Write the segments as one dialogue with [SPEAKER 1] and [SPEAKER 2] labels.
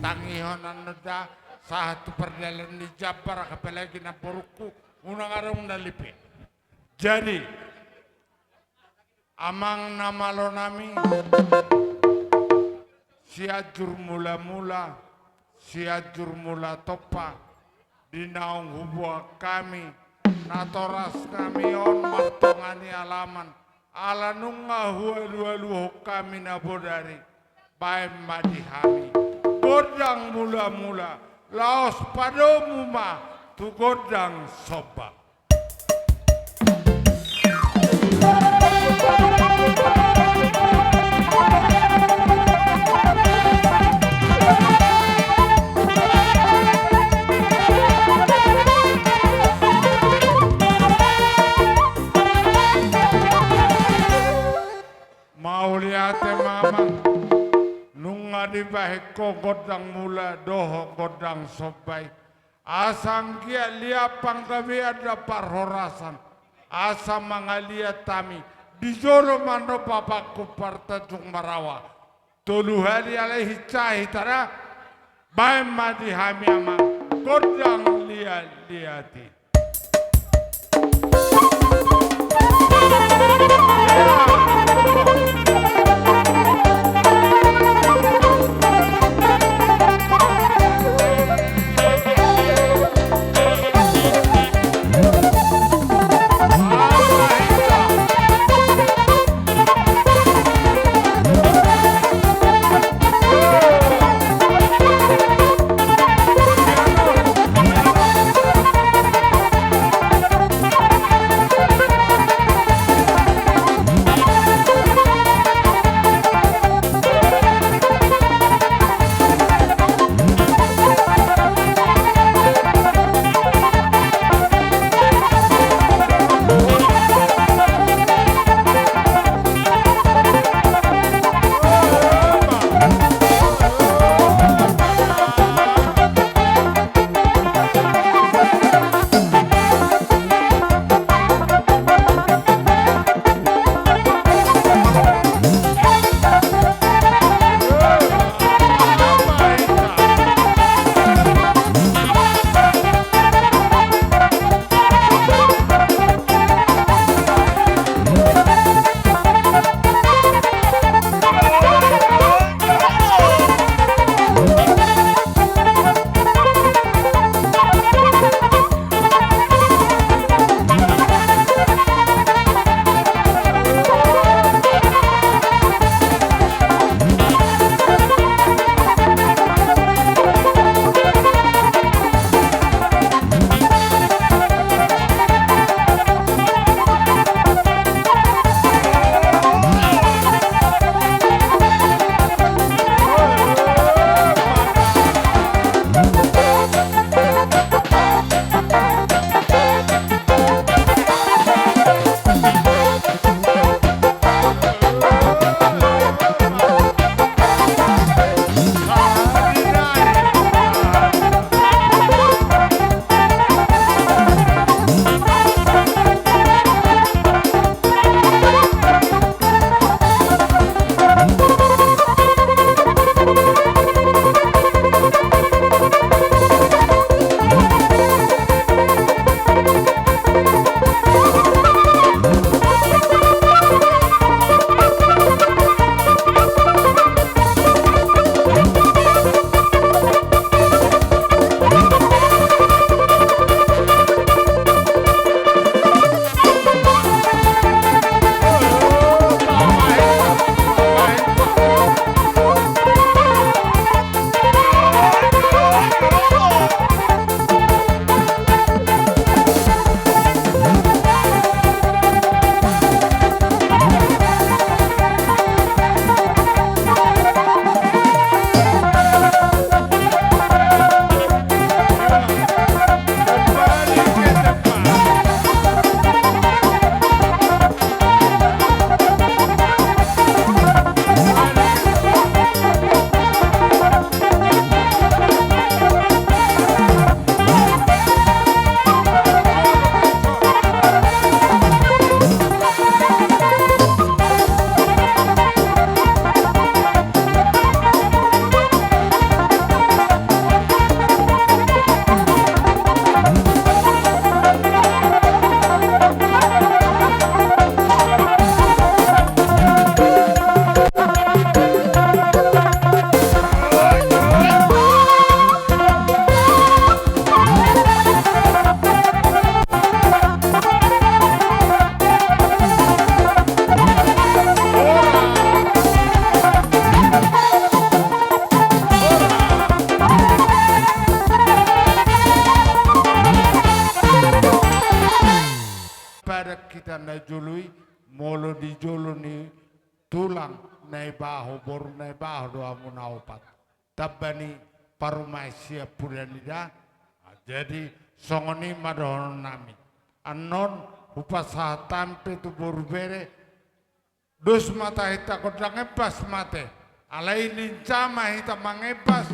[SPEAKER 1] tangihonan nada satu perjalanan di Jabar kapalagi na poruku unang araw nalipi. Jadi amang namalo nami siajur mula-mula siajur mula topa dinaong hubua kami natoras kami on martongani alaman ala nunga hualu kami nabodari bae madihami godang mula-mula laos padomuma tu godang soba. Mau lihat mamang nunga di bahiko godang mula doho godang sobai asang kia liapang kami ada parhorasan asa mangalia tami di joro mando papaku parta tung marawa tolu hari alaihi cahi tara bae madi hami amang godang liati. boru nai baho doa munaupat tabani parumai siap puranida. Jadi songoni madohon nami anon upasaha tampe tu boru bere dus mata hita kodang ebas mate alai nincama hita mangebas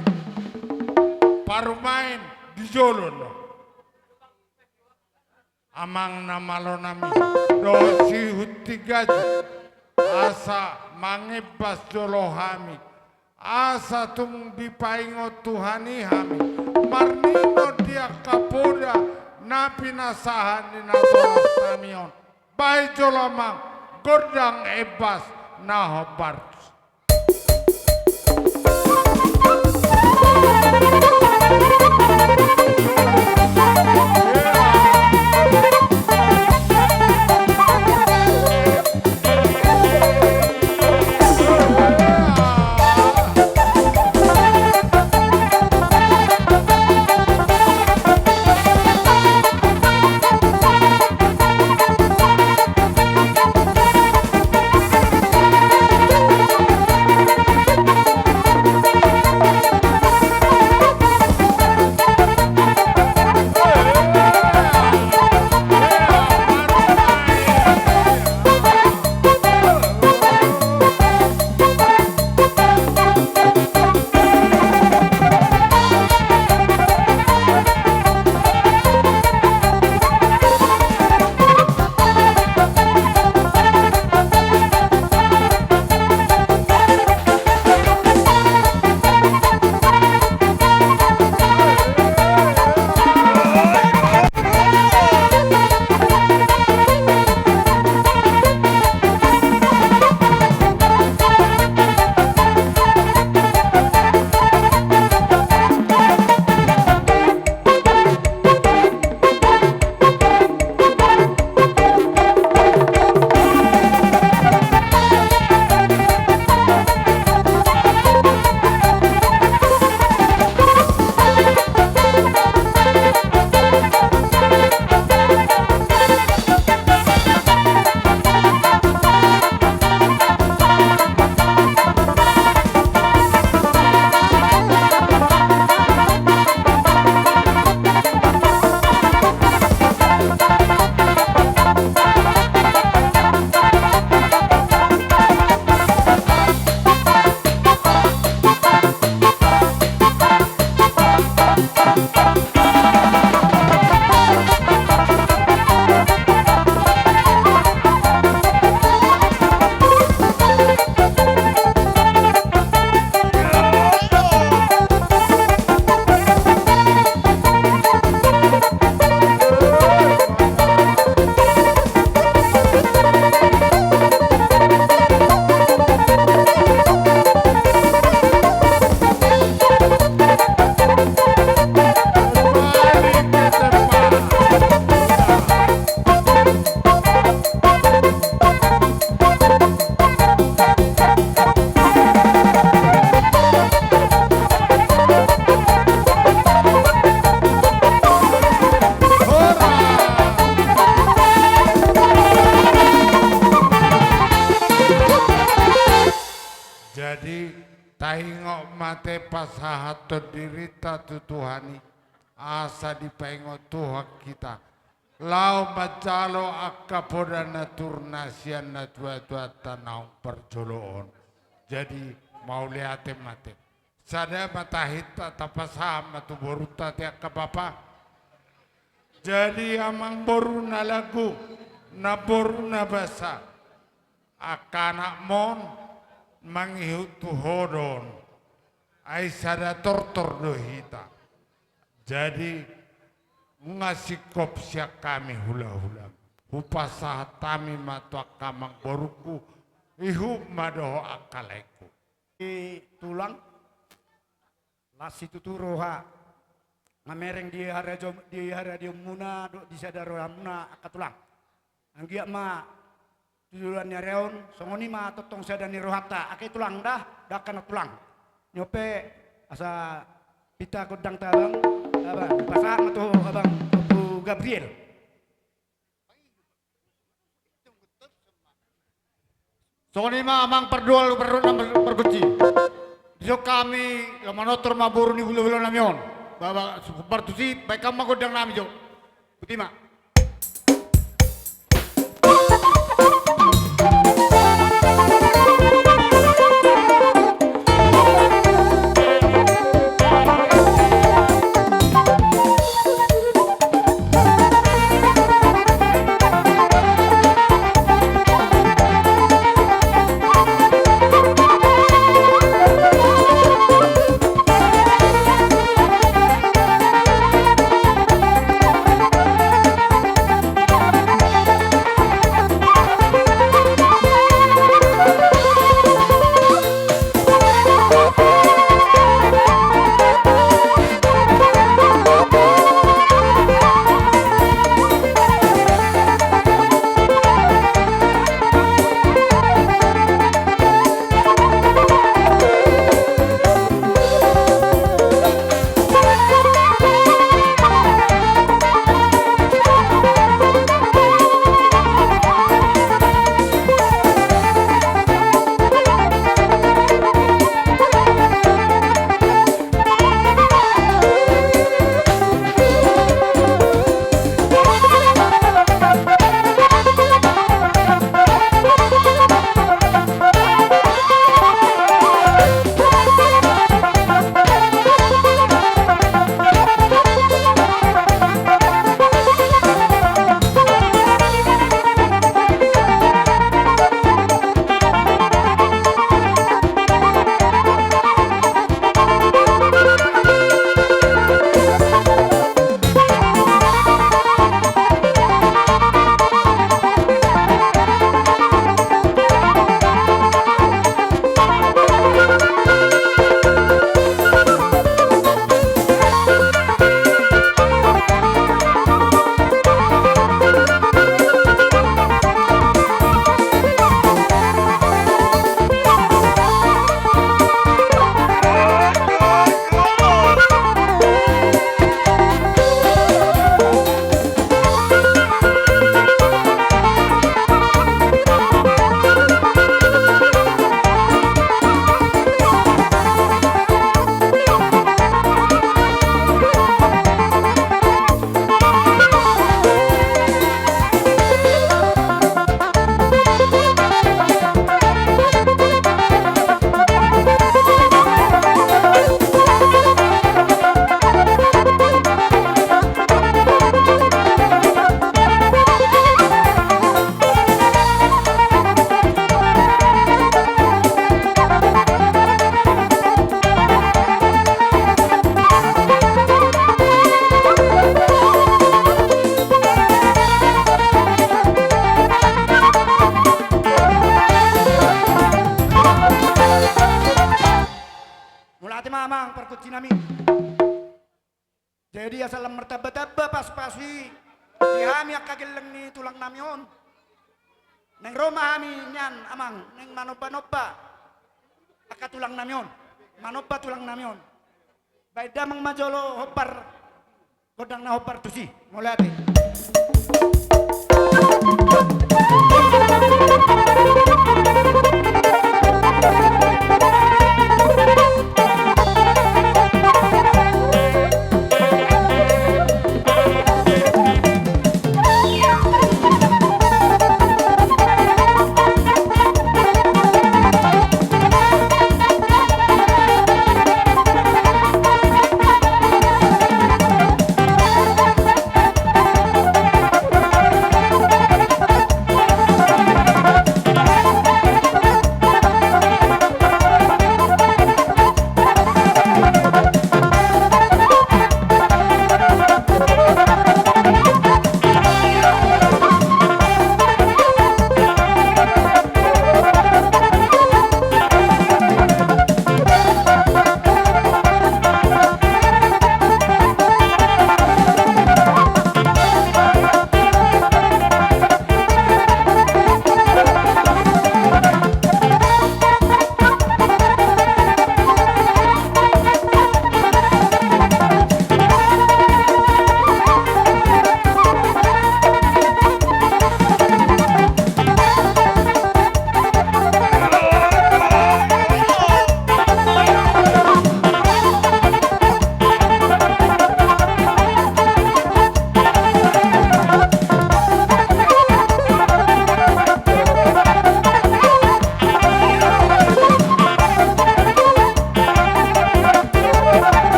[SPEAKER 1] parumain di jolono amang namalo nami dosi hutigaji asa mangebas jolohami asa tung dipaingo Tuhani hami marnino dia kapoda napi nasahan ni natolas tamion bai jolamang godang ebas nahobar. Taingok mate pasahat dirita tutuhani asa dipaingo Tuhan kita lau macalo akapoda naturna siana tua-tua tanau perjoloon. Jadi mau lihat mate sada matahita tapasama tu boruta tiak bapa. Jadi amang boruna lagu na boruna basa akanak mon mangihut hodon ai sada tortor dohita. Jadi ngasih kop siak kami hula-hula upasa tami matua kamang boruku ihu madoho akaleku
[SPEAKER 2] tulang lasi tuturoha ngamereng di hari di muna di sadaro muna akatulang anggia ma tujuannya reon songoni ma totong sadani rohata akai tulang dah kana tulang nyope asa pita kodang tabang abang pasang atau abang Bu Gabriel Soni ma amang perdual perkuci. So kami lamanotor maburu ni bulo-bulo namion. Baba partusi baik kamu godang nami jo. Putima. mamang perkuci nami. Jadi asal mertaba-taba pas-pasi dihami akageleng ni tulang namion. Neng Roma hami nyan amang neng manoba-noba aka tulang namion. Manoba tulang namion. Baik damang majolo hopar godang na hopar tusi mulai ati.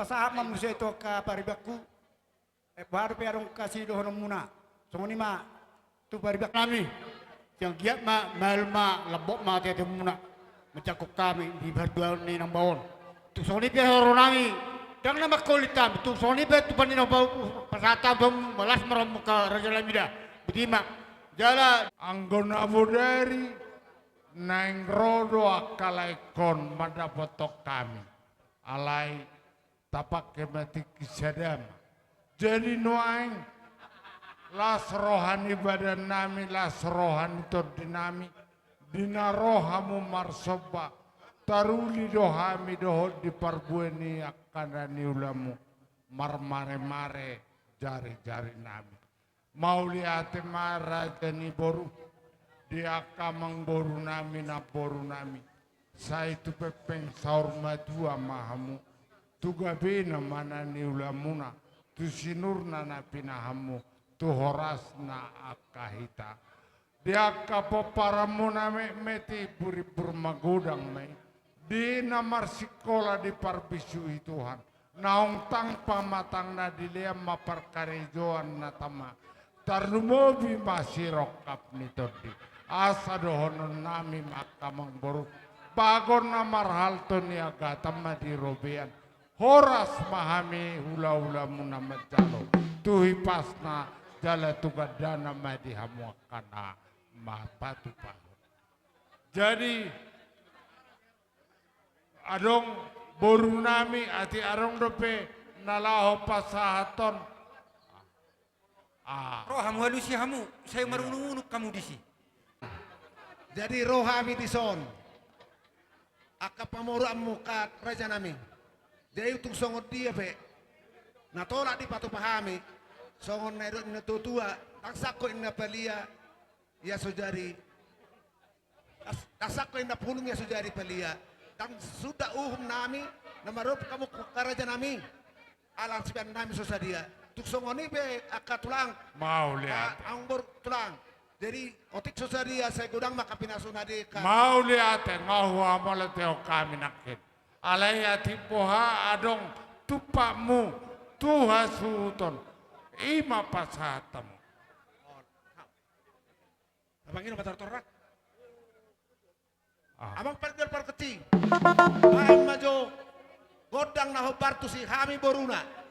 [SPEAKER 2] pasahap manusia itu ke paribakku. Baru perong kasih dohon muna. Songoni ma tu paribak
[SPEAKER 3] Kami yang giat malma lebok ma tete muna mencakup kami di berdua ni nang bawon. Tu soni pe horonami dang nama kulitam tu soni pe tu pani nang bau pasata bom balas merom ka raja lamida. Bedima jala
[SPEAKER 1] Anggona budari nang rodo akalai kon madapotok kami. Alai tapak kemati kisadam. Jadi nuaing las rohani badan nami las rohani tordinami dina rohamu marsoba taruli dohami dohod di parbueni akadani ulamu marmare-mare jari-jari nami mau liate mara jani boru dia kamang boru nami na boru nami saya itu pepeng saur madua mahamu tuga bina mana ni ulamuna tu sinurna na pinahamu tu horasna akahita dia kapo paramu name meti puri purmagudang me di namar sikola di parbisu Tuhan naong tang pamatang na dilia maparkarejoan na tama tarnumobi masih rokap nitodi asa dohonon nami makamang boru bagon namar halto ni agatama di robean horas mahami hula-hula muna majalo tuhi pasna jala tugadana madi hamuakana mapatu pahon. Jadi adong boru nami ati arong dope nalaho pasahaton.
[SPEAKER 4] Rohamu halusi hamu, saya marunuk kamu di sini.
[SPEAKER 5] Jadi rohami di son. Aka pamoramu ka raja nami. Jadi untuk songot dia pe. Na tolak di patu pahami. Songon na na tutua. Taksako ina palia ya sojari. Taksako ina pulung ya sojari palia. Dan sudah nami na marup kamu ka raja nami. Alang sipan nami sosadia. Tuk songoni be aka tulang.
[SPEAKER 1] Mau lihat.
[SPEAKER 5] Angbor tulang. Jadi otik sosadia saya gudang maka pinasuna di ka.
[SPEAKER 1] Mau lihat ngahu amala teo kami nakit. Alaya tipoha adong tupakmu tuha suton ima pasatam.
[SPEAKER 5] Abang ini batar torak.
[SPEAKER 1] Ah.
[SPEAKER 5] Abang pergi par kecil. Ayam majo godang naho partu si hami boruna.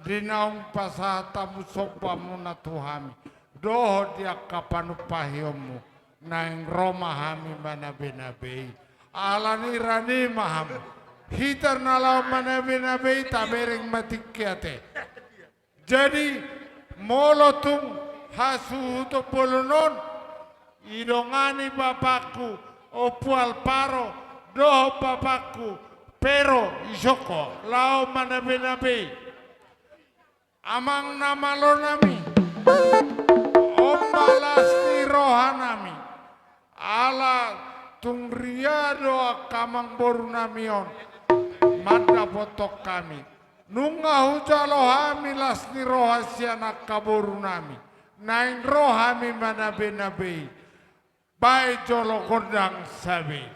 [SPEAKER 1] dinaung pasahatamu sopamu na tuhami. Doho dia kapanupahiomu naing Roma hami manabe-nabe. Alani rani maham. Hitar nalau manabe-nabe tabereng matikiate. Jadi molotung hasu to polonon idongani bapakku opual paro doho bapakku pero isoko lao manabe-nabe. Amang namalo nami. Ombalas ni rohanami ala tungriado akamang boru namion mada botok kami nunga hujalo hami las ni rohasia nakaboru nami naing rohami manabe-nabe bai jolo gondang sabi.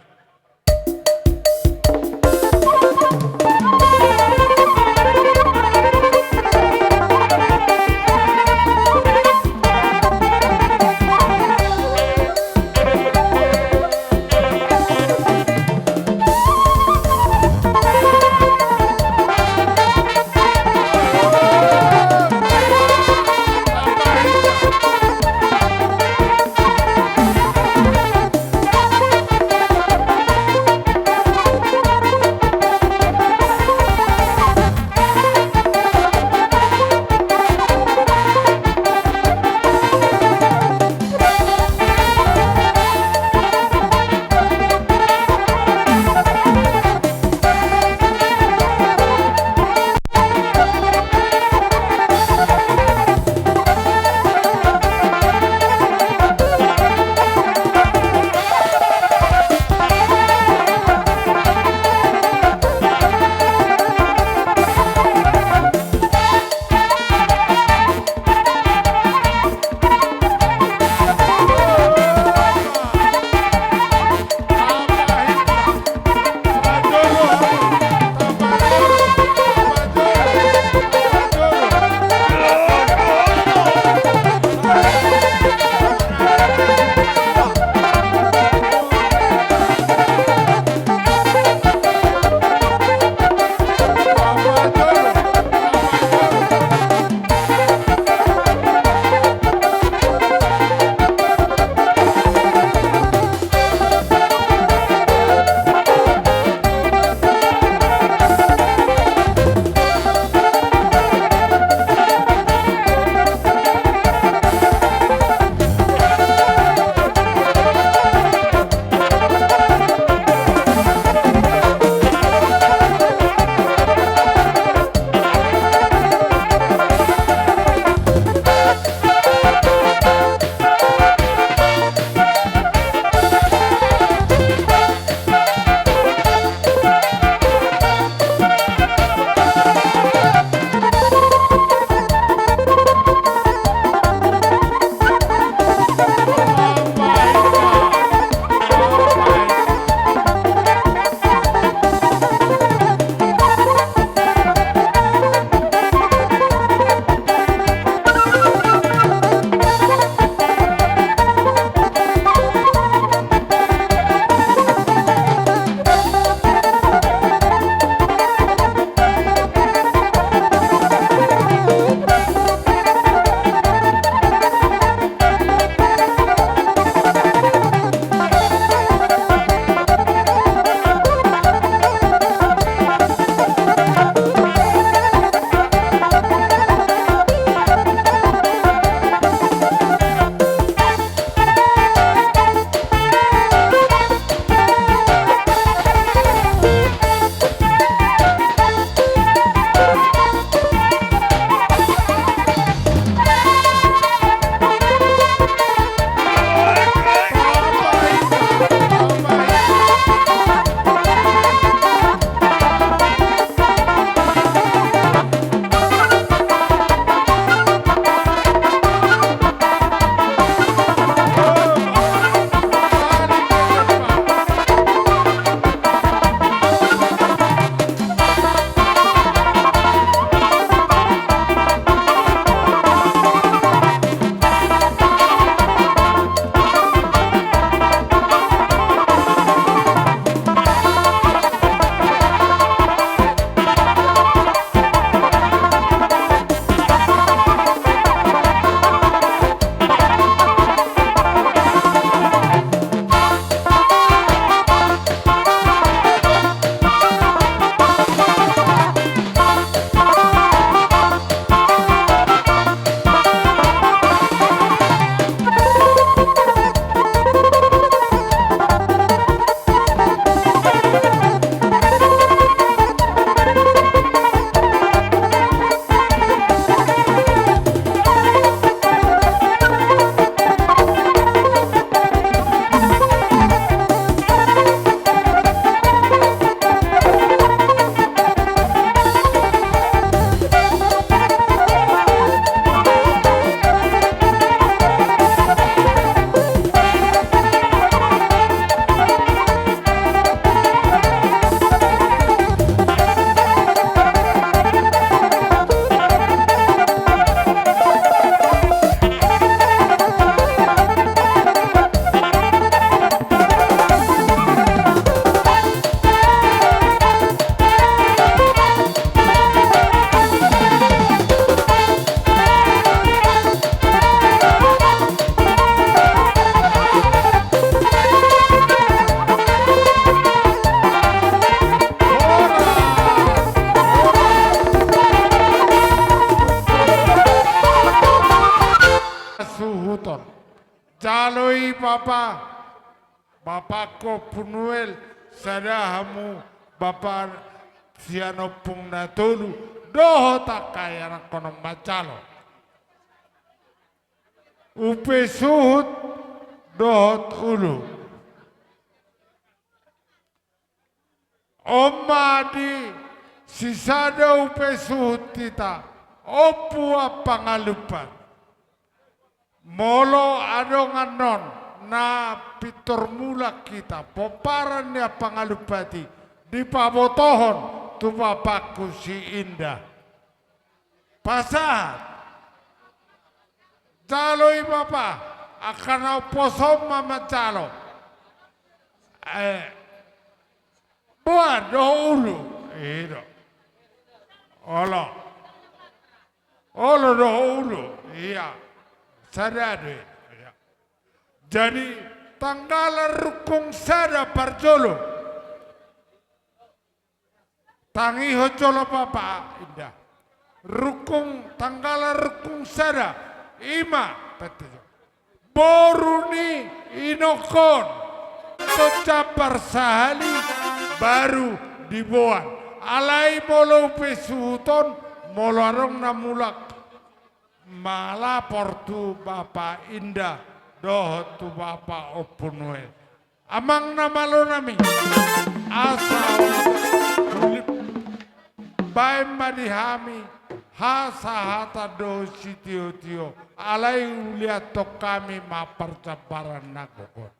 [SPEAKER 1] jaloi Bapakku Punuel, sadahamu Bapak Sianopung Natulu, doho tak kaya anak kono macalo. Upe suhut, dohot ulu. Omadi, sisada upe suhut kita, opua pangalupan. Molo adongan non, na pitor mula kita, poparan ya pangalupati, di pabotohon, tu bapakku si Indah. Pasat, caloi bapak, akan oposom mama calo. Buat dahulu, itu. Olo dahulu, iya. Sadade. Jadi tanggal rukung sada parjolo. Tangi hojolo papa Indah. Rukung tanggal rukung sada ima betul. Boruni inokon tocapar sahali baru dibuat. Alai molo pesuton molo arong namulak. Malapor tu Bapak Indah, doh tu Bapak Opunwe. Amang nama lo nami, asal bae madihami, hasahata do sitio-tio, alai uliat to kami mapercaparan nagokon.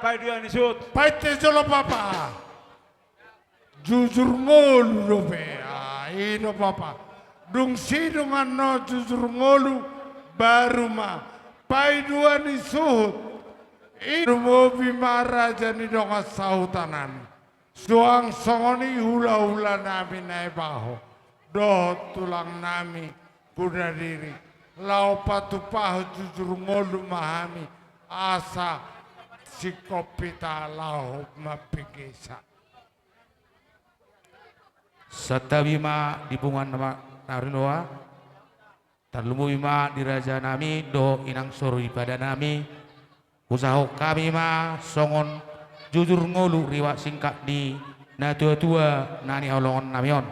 [SPEAKER 6] Paiduan isut.
[SPEAKER 1] Paite jolo papa. Jujur ngolu do be. Ino papa. Dung sidung ano jujur ngolu baru ma. Paiduan isut. Ino mobi mara jani donga sautanan. Suang songoni hula-hula nami naibaho. Doh tulang nami punya diri. Lau patu paho jujur ngolu mahami. Asa si kopita lau mapigisa.
[SPEAKER 7] Satawima dipungan nama Narinoa Tarlumuma diraja nami do inang soro ibadah nami usaho kami ma songon jujur ngolu riwak singkat di na tua nani olongon namion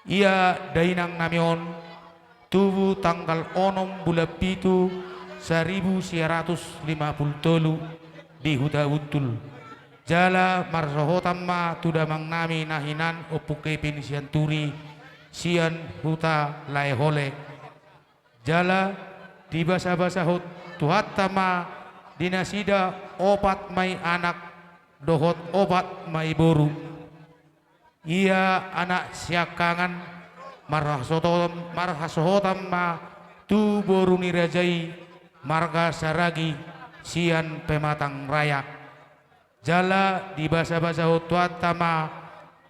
[SPEAKER 7] ia dainang namion tubuh tanggal onom bulan pitu 1953 di Huta Untul jala marsohotamma tudamang nami nahinan opuke pinisian turi sian huta laehole jala di basa-basa hot tuhatama dinasida obat mai anak dohot obat mai boru ia anak siakangan marhasohotamma tu boru nirajai marga saragi sian pematang raya jala di basa-basa tuatama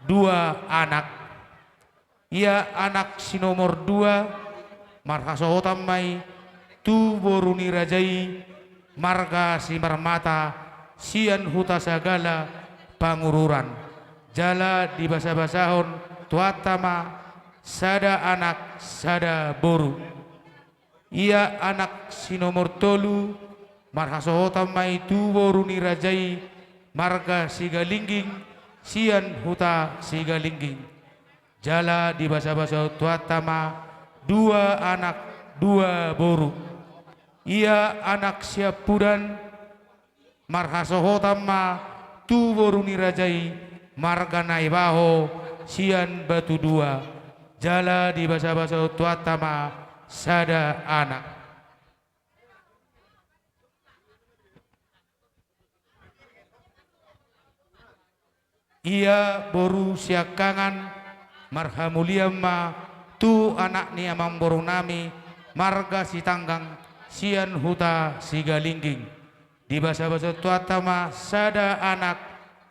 [SPEAKER 7] 2 anak ia anak si nomor 2 marhasohotam mai tu boruni rajai marga si marmata sian huta sagala pangururan jala di basa-basahon tuatama sada anak sada boru. Ia anak si nomor tolu marhasohota mai tu boru ni rajai marga sigalingging sian huta sigalingging. Jala di basa-basa tuatama dua anak dua boru. Ia anak siap pudan marhasohota ma tu boru ni rajai marga naibaho sian batu dua. Jala di basa-basa tuatama sada anak. Ia boru siakangan marhamuliamma tu anak ni amang boru nami marga si tanggang sian huta sigalingging. Di basa-basa tuatama sada anak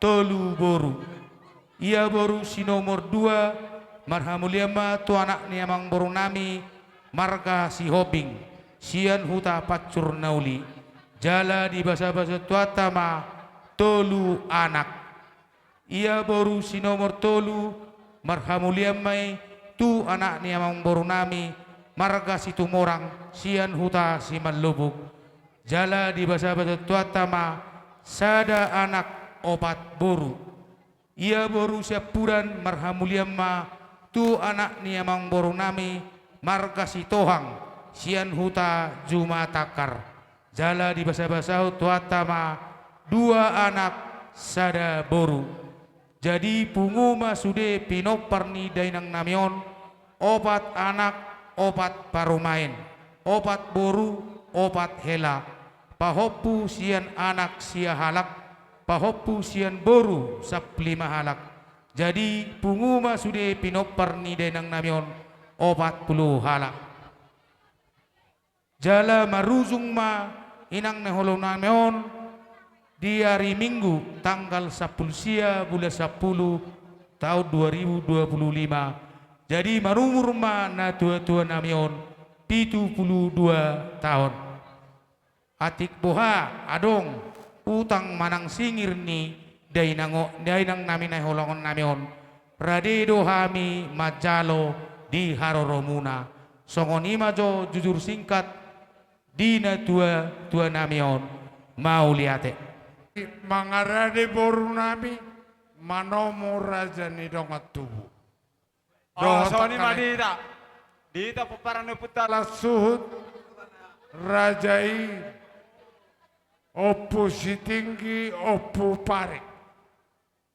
[SPEAKER 7] tolu boru. Ia boru si nomor dua marhamuliamma tu anak ni amang boru nami marga si hoping sian huta pacur nauli. Jala di basa-basa tuatama tolu anak. Ia boru si nomor tolu marhamuliamai tu anak ni amang boru nami marga si tumorang sian huta si malubuk. Jala di basa-basa tuatama sada anak opat boru. Ia boru siap puran marhamuliamma tu anak ni amang boru nami marga si tohang sian huta jumatakar. Jala di basa-basa tuatama dua anak sada boru. Jadi punguma sude pinopar ni dainang namion opat anak opat parumain opat boru opat hela pahopu sian anak sia halak pahopu sian boru saplima halak. Jadi punguma sude pinopar ni dainang namion 40 halak. Jala maruzung ma inang neholong namion di hari Minggu tanggal 10 sia bulan 10 tahun 2025. Jadi marumur ma na tua-tua namion 72 tahun. Atik boha adong utang manang singir ni dainang nami na holongon namion radedo hami majalo di haroromuna songon imajo jujur singkat dina tua namion mau liate.
[SPEAKER 1] Mangarade boru nami manomo raja ni dongat tubuh.
[SPEAKER 6] Soni madita. Dita paparan putar.
[SPEAKER 1] Suhut rajai opu si tinggi opu pare.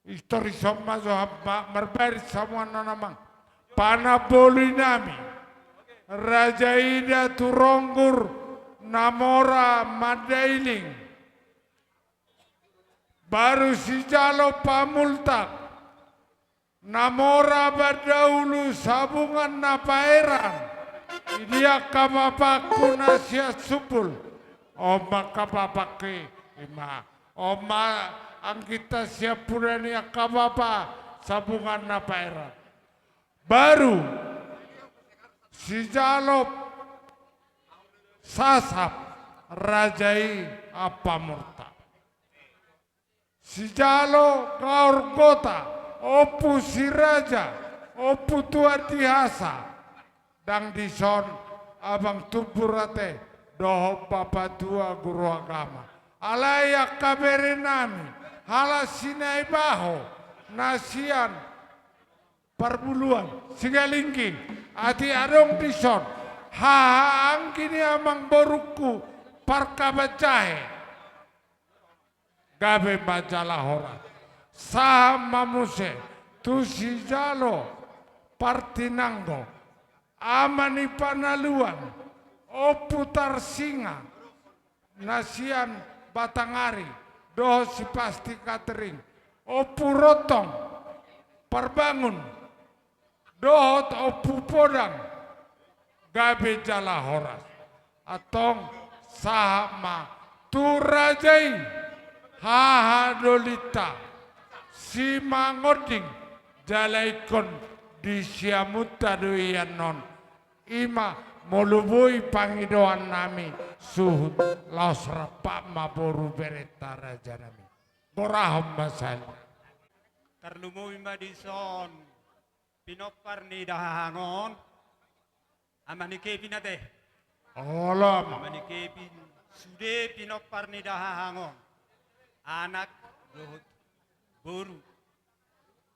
[SPEAKER 1] Histori somma so hamba merberi semua namang. Pana boli nami. Rajai da turonggur namora madailing. Baru si jalo pamultak namora badaulu sabungan napairan dia kabapaku nasihat supul oma kabapake ima oma ang kita siap purani kabapa sabungan napairan baru si jalo sasap rajai apa murta si jalo kaur kota opu si raja opu tua dihasa dang dison abang tuburate doho papa tua guru agama alaya kabere nami hala sinai baho nasian perbuluan sigalingking ati adong dison haang kini amang boruku parkabacahe gabe majalah hora sama muse tu si jalo partinanggo amani panaluan oputar singa nasian batangari doh si pasti catering opurotong perbangun dohot opu podang gabe jala horas atong sama tu rajai haha dolita si mangoding jalaikon di siamuta doian non ima molubui pangidoan nami suhut laos rapak maboru bereta raja nami borahom masal
[SPEAKER 6] Karlumoy madison pinopar ni dahangon. Ama ni Kevin ate.
[SPEAKER 1] Olam.
[SPEAKER 6] Ama ni Kevin sude pinopar ni dahangon. Anak dohot boru.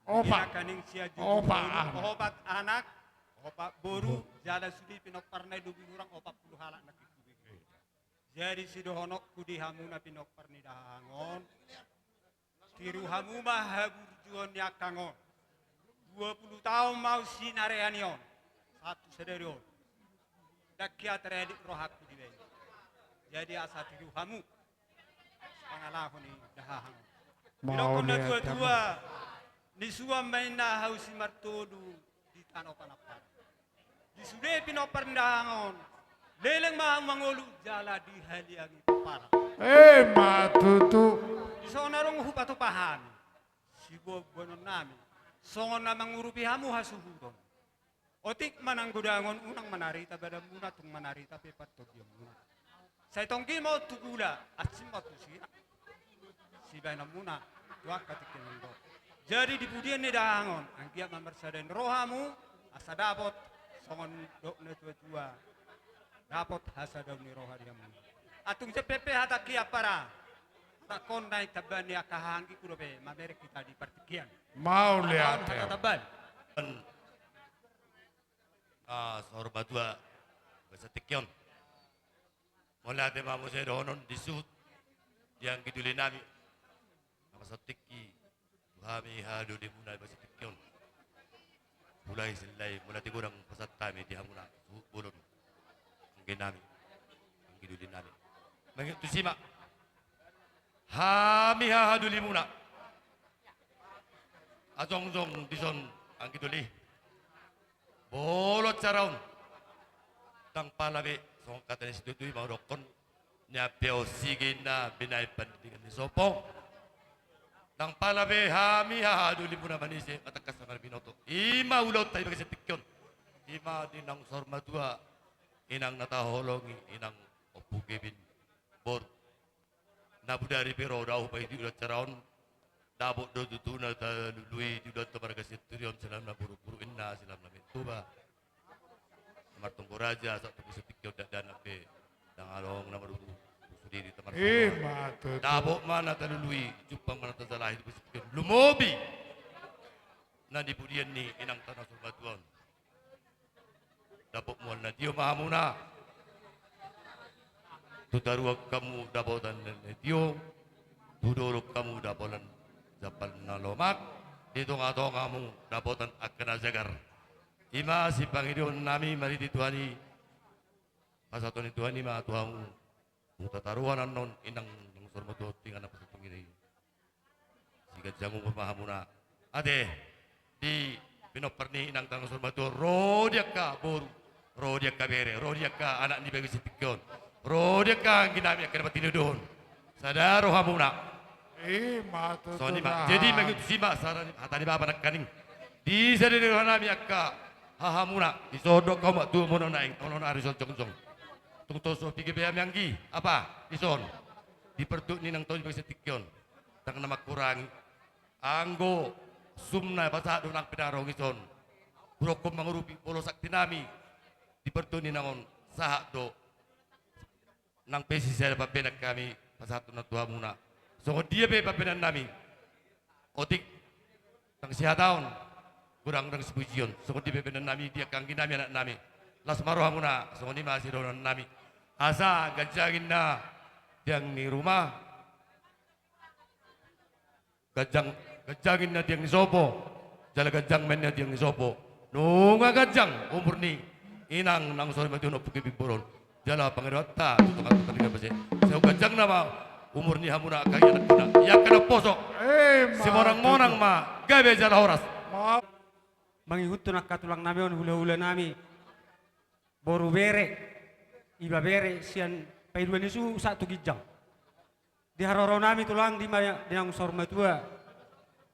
[SPEAKER 1] Opa.
[SPEAKER 6] Kaning siya
[SPEAKER 1] Opa.
[SPEAKER 6] opat anak. Opat boru. Jada sudi pinopar na dubi urang 40 halak na kikubig. Jadi si dohonok kudi hamuna pinopar ni dahangon. Tiru hamuma haburjuon ya kangon. 20 tahun mau sinareanion. Satu sederion. Dakia teredik rohaku di bawah. Jadi asa tiru hamu. Pangalahon ni dahangon.
[SPEAKER 1] Mau
[SPEAKER 6] Bilokon na
[SPEAKER 1] lihat
[SPEAKER 6] tua-tua. Ni suam main na hausi martodu di tanah panapar. Di sude pinopar ni dahangon. Leleng mahang mangolu jala di haliangi para.
[SPEAKER 1] Matutu.
[SPEAKER 6] Di sana rong hupato pahan. Sibo bonon nami. Songon na mangurupi hamu hasuhuron. Otik manang gudangon unang manarita badam muna tung manarita pepat to diam muna. Sa itongki mo tugula at simba to siya. Sibay na muna tuak katikin do. Jadi di budian ni dahangon ang kiya mamarsaden rohamu asa dapot songon do na tua-tua. Dapot hasa daw ni roha diam muna. Atung cepepe hata kiya para. Takon na itaban niya kahanggi kurobe mamerek kita di partikian.
[SPEAKER 1] Mau lihat
[SPEAKER 6] Hata taban.
[SPEAKER 8] Sahur batua bahasa Tikyon. Mulai tema musai donon disut yang kiduli nami. Nama satiki kami hadu di mulai bahasa Tikyon. Mulai selai mulai tigurang pasat kami di hamuna bulun. Mungkin nami, kiduli nami. Mengitu simak. Hami hadu di muna. Ajong jong dison ang kiduli. Bolot caraun tang palabe song kata ni situtui mau rokon nya peo sigina binai pendidikan ni sopo tang palabe hami hadu limuna manise atakas sama binoto ima ulot tayo kasi tikyon ima dinang sormatua inang nataholongi inang opukebin bor nabudari pero daw pa itu ulat caraun dabok do tutuna ta lui di dot barga siturion salam na buru-buru inna salam na tuba martungko raja sa tu setikyo dan ape dang along na marutu sudiri tamar
[SPEAKER 1] Matutu.
[SPEAKER 8] dabok mana ta lui jupang mana ta salah itu setikyo lumobi na di budian ni inang tanah surbatuan dabok mual na dio mahamuna tutaruak kamu dabotan dio tudorok kamu dabolan Japal na lomak, dito nga to kamu dapotan akan ajagar. Ima si Panginoon nami mariti Tuhani, pasato ni Tuhani mga tuhamu, mutataruan anon inang ng sormoto tingan na pasatong ini. Sigat jamu pemahamuna. Ade, di pinoperni inang tang sormoto, rodiak ka boru, rodiak ka bere, rodiak ka anak ni bagi sitikyon, rodiak ka ang ginami akan dapat tinudon. Sadaro hamuna.
[SPEAKER 1] Matutu.
[SPEAKER 8] So ni ma, jadi mengitu simak saran hatani bapa nak kaning. Di sana ni nami akka hahamuna di sodok kau mak tu mono naik mono arison jong. Tung toso pigi beam yanggi apa di son di pertuk ni nang tau bagi setikyon. Tang nama kurangi anggo sumna basa do nang pedarong ison. Burokom mangurupi polo sakti nami di pertuk ni nangon sahak do nang pesisir papenak kami pasatu na tuamuna. So dia be papenan nami. Otik tang siya taon kurang nang sepujion. So dia papenan nami dia kanggi nami anak nami. Las maroha muna. So ni masih donon nami. Asa gajangin na tiang ni rumah. Gajangin na tiang ni sopo. Jala gajang men na tiang ni sopo. Nunga gajang umur ni inang nang sore mati ono puki biboron. Jala pangerota tutukan tutukan basi. Saya gajang nama umur ni hamuna kaya nak guna. Ya kena posok. Si morang-morang ma gabe jala horas.
[SPEAKER 2] Mangihutun nak katulang nami on hula-hula nami. Boru bere, iba bere sian paiduan isu satu gijang. Di haroro nami tulang di yang sorma tua.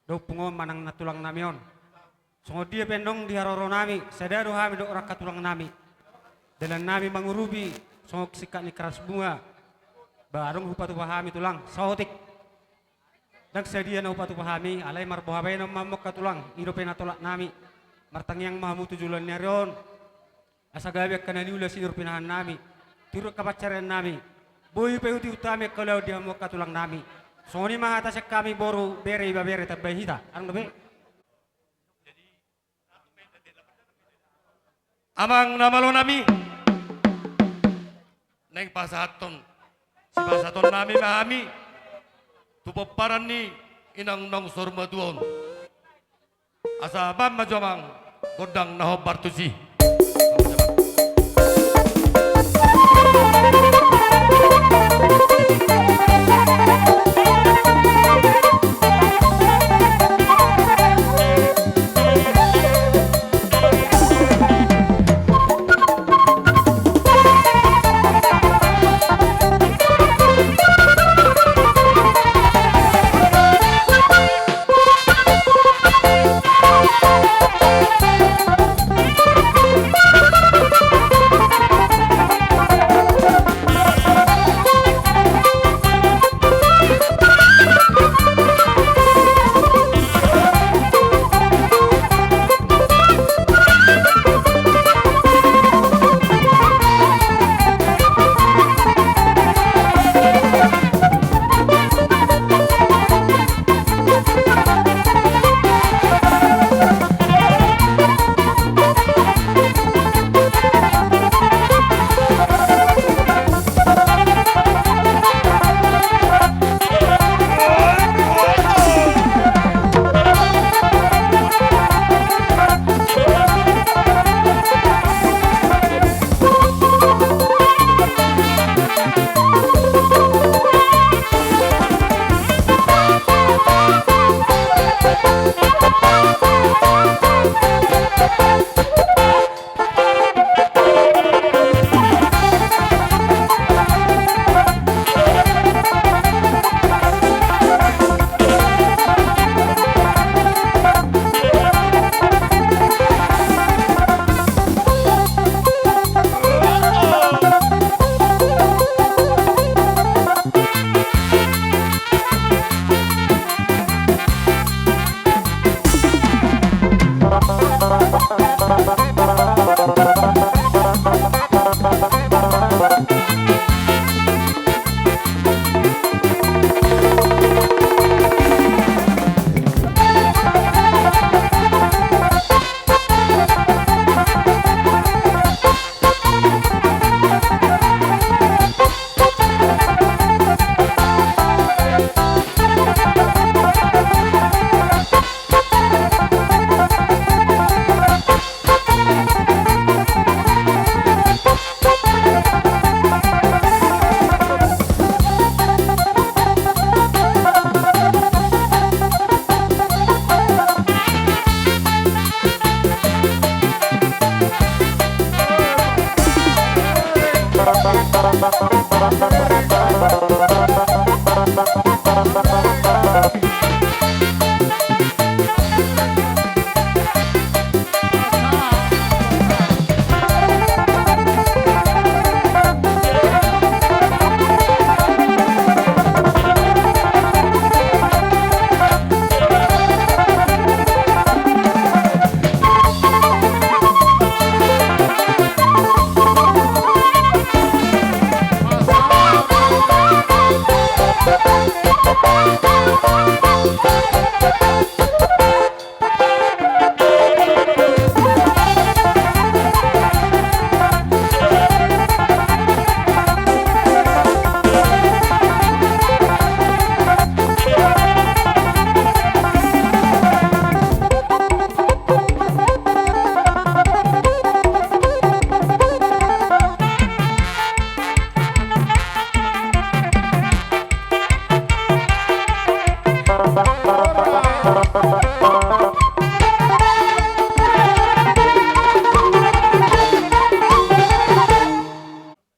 [SPEAKER 2] Do pungom manang natulang nami on. Songo dia pendong di haroro nami, sadaro hami do rak katulang nami. Dalam nami mangurubi songo sikat ni keras bunga. Barong hupatu pahami tulang saotik. Dan sedia na hupatu pahami alai marbohabay na mamok katulang irope na tolak nami.
[SPEAKER 6] martang yang mahamu tujulan nyarion. Asa gabi kana ni ula sinur pinahan nami. Turut kapacaran nami. Boy peuti utame kalau dia mau katulang nami. Soni mahata kami boru bere iba bere tabay hita. Ang nabe?
[SPEAKER 8] Amang namalo nami. Neng pasaton. Si pasaton nami mahami. Tupaparan ni inang nong sormaduon. Asa bam majomang kodang naho bartusi.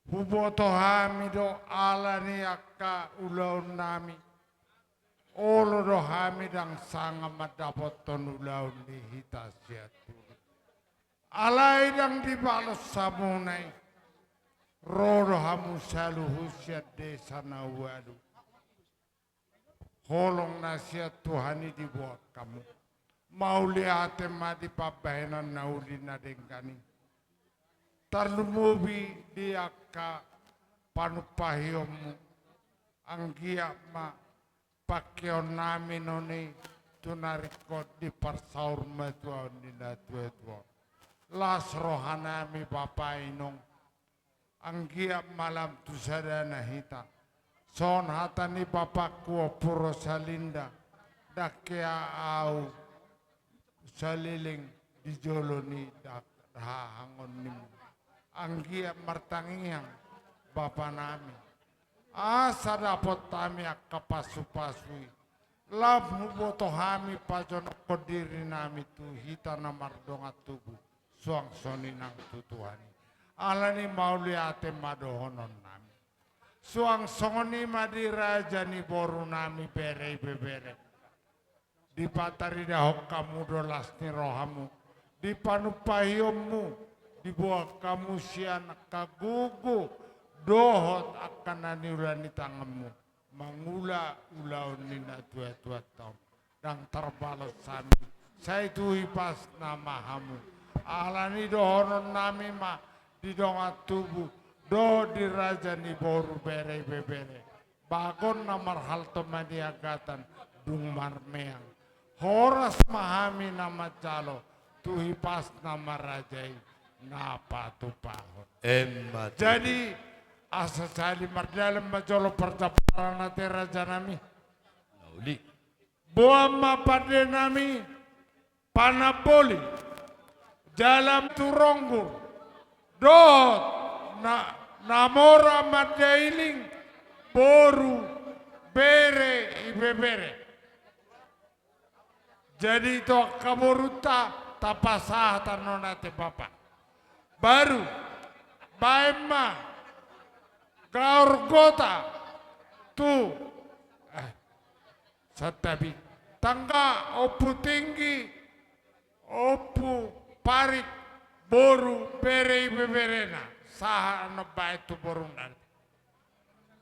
[SPEAKER 1] Huboto hamido alani akka ulaun nami. Olo do hamidang sanga madapoton ulaun di hitasiatu. Alai dang dibalos samunai. Rodo hamu salu husyat desa nawadu. Holong nasihat Tuhani dibuat kamu. mau lihat madi pabahenan na uli na dengkani. Tarlumubi diaka panupahiyomu ang giyak ma pakyon namin oni tunarikot di parsaur matuan di natuetwa. Las rohanami papainong ang giyak malam tu sadana hita. Son hata ni papaku puro salinda dakya au saliling di joloni dak hangon nim. Ang giyak martangiang bapa nami. Asa dapat kami kapasupasui. Labu boto hami pajon kodiri nami tu hita na mardonga tubuh. Suang soni nang tutuani. Alani mauliate madohonon nami. Suang soni madi raja ni boru nami bere bebere. Di patari dahok kamu dolas ni rohamu. Di panupahiyomu. Di buah kamu sian kagugu. Dohot akan naniulani tanganmu. Mangula ulau nina tua-tua tahun. Dan terbalas sami. Saya tuhi pas namahamu. Alani dohonon nami ma di dongat tubuh do di raja ni boru bere bebere bagon namar hal temani agatan dung marmeang horas mahami nama calo tuhi pas nama rajai napa tu pahon
[SPEAKER 8] Emma.
[SPEAKER 1] jadi asa sali mardalam majolo percaparan nate raja nami
[SPEAKER 8] Nauli.
[SPEAKER 1] buama pada nami panapoli jalan turonggur dot namora madailing boru bere ibebere jadi to kaboruta tapasah tanonate bapak baru baema gaurgota tu satabi tangga opu tinggi opu parik boru bere beberena saha no baitu borungan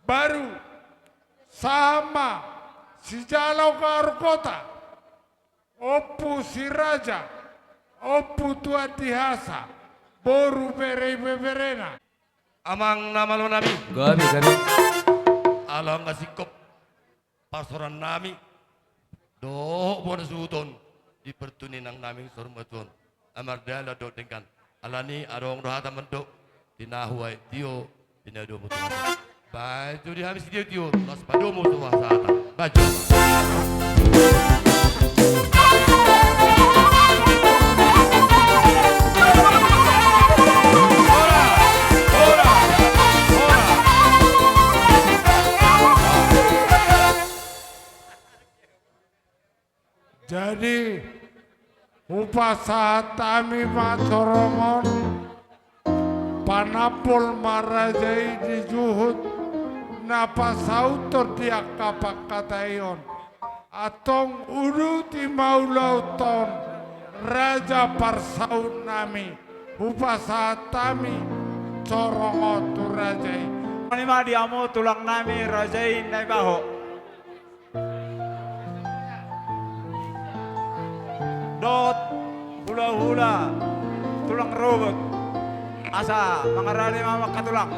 [SPEAKER 1] baru sama si jalau kota opu si raja opu tua tihasa boru bere beberena
[SPEAKER 8] Amang nama lo nami.
[SPEAKER 7] Gabi.
[SPEAKER 8] Alang kasikop pasoran nami. Doh buat suton di pertunin ang naming sormaton. Amardala do tingkan. Alani arong rohata mendok dinahuai tio dinado mo tuwa. Baju di habis tio las pado mo tuwa sa ata. Baju.
[SPEAKER 1] Jadi upasa tami matorongon panapol marajai di juhud napa sautor dia kapak katayon atong uruti maulauton raja parsaun nami upasa tami corongot tu rajai
[SPEAKER 6] Manima diamo tulang nami rajain nai baho. Dot hula-hula tulang robot asa mangarani mama katulang.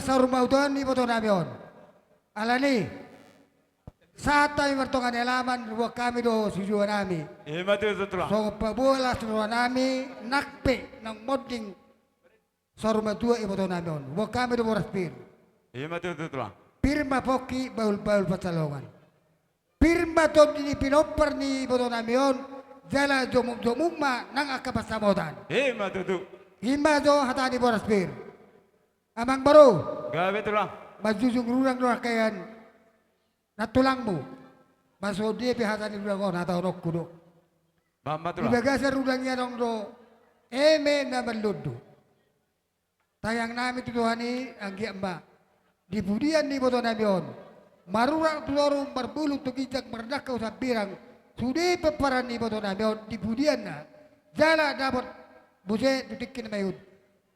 [SPEAKER 9] sarumautan ni boto namion. Alani, saat kami bertongan halaman dua kami do sujuan nami. So pabola sujuan nami nakpe ng moding sarumautan ni boto namion. Dua kami do boraspir. Pirma poki baul-baul pasalongan. Pirma to ni pinopar ni boto namion jala jomuk-jomukma nang akapasamotan. Hima do hatani boraspir. Amang baru.
[SPEAKER 6] Gawe tulang.
[SPEAKER 9] Majujung rurang doa kayan natulangmu. Masuk dia pihatan di rurang natau nok kudo.
[SPEAKER 6] Mama
[SPEAKER 9] Di bagasa rurangnya dong do. Eme na maludu. Tayang nami tuduhani anggi amba. Di budian ni boto namion. Marurang tulorum berbulu tukijak merdaka usah pirang. Sudi peparan ni boto namion di budian na. Jala dapat buse tutikin mayud.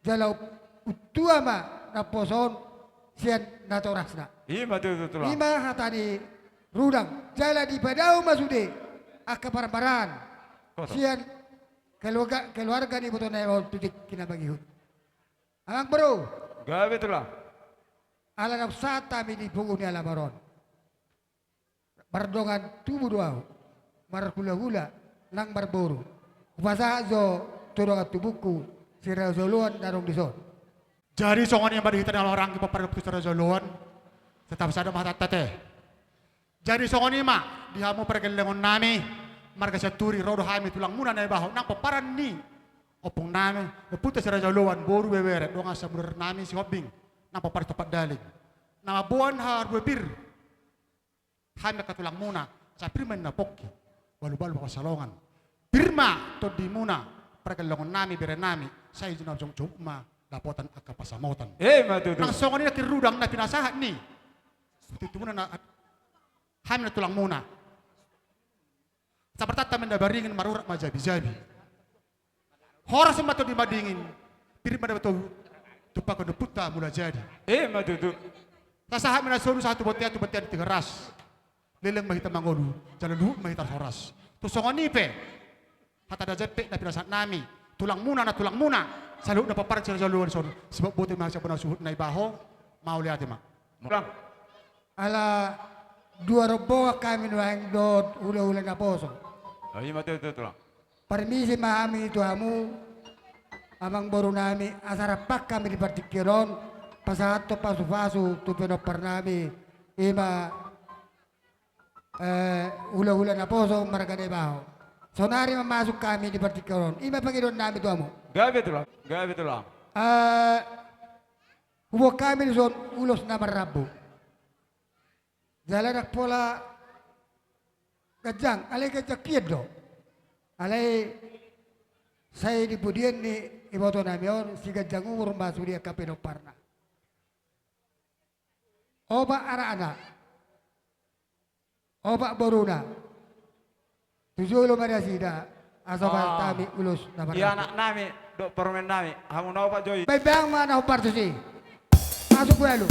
[SPEAKER 9] Jala utuama na poson. Sian natorasna. Ima hatani rudang jala di padau masude akaparan sian keluarga ni boto na tutik kinabagihut. Amang bro.
[SPEAKER 6] Gawe tulang.
[SPEAKER 9] Ala nafsata mi di pungun ni alamaron. Bardongan tubuh doa. Marhula-hula nang barburu. Upasa zo turungan tubuhku sira zoluan darong dison.
[SPEAKER 3] Jadi songan yang badihita ng orang ipaparap ko sa rezoluan. Tetap sada matatate. Jadi songan ima dihamu pergelengon nami marga sa turi rodo hami tulang muna na ibaho nang paparan ni opong nami naputa sa rezoluan boru bebere donga sa murir nami si hobing nang papar tepat dalig. Nama buan har bebir hami katulang muna sa pirman na pokki balu-balu ka salongan. Pirma to di muna pergelengon nami bere nami sa ijinab jong joma dapotan akapasamotan. Nang songan ni kirudang na pinasahat ni. Seperti itu muna na hamil na tulang muna. Sa pertata mendabaringin marurak majabi-jabi. Horas yung mato di madingin. Pirit man na tupak ko puta mula jadi. Kasahat mo na solo sa tubatian di tigaras. Lilang mahita mangolu. Jalan luhut mahita horas. Tusongan ni pe. Hatada jepe na pinasahat nami. Tulang muna na tulang muna. Salud na paparat sila sa luwan son. Sebab buti mga siya po na suhut na ibaho. Mauli ati ma.
[SPEAKER 9] Ala dua robo kami nuang dot ula-ula na poso. Permisi mahami itu hamu. Amang baru nami asarapak kami di partikiron. Pasato pasu-pasu tu penopar nami. Ima ula-ula na poso marga na ibaho. Sonari masuk kami di partikiron. Ima pangidon nami itu hamu.
[SPEAKER 6] Gawe tulang.
[SPEAKER 9] Huwag kami son ulos na marabu. Jalan nak pola gajang, alay gajang kiedo. Alay saya di budian ni iboto namion si gajang umur masuk dia kapino parna. Oba ara-ana. Oba boruna. Tujuh lo mana sida. Asobat kami ulus na marabu.
[SPEAKER 6] Iya anak nami, dok permen nami. Hamu nau Pak Joy.
[SPEAKER 9] Baik mana upar tu si. Masuk gue lu.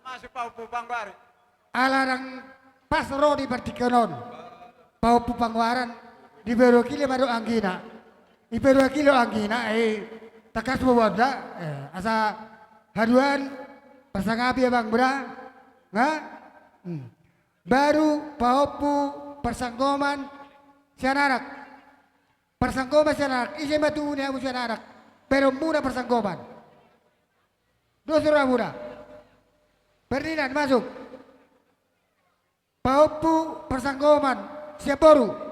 [SPEAKER 6] Masuk pau pupang baru.
[SPEAKER 9] Alarang pasro di partikanon. Pau pupangwaran di berokile baru anggina. Di berokile anggina takas bawada asa haduan persangapi abang bra nga baru paupu persanggoman sianarak persanggoman sianarak isi batu ni amu sianarak pero muna persanggoman dosura muna Ferdinand masuk paupu persanggoman siap baru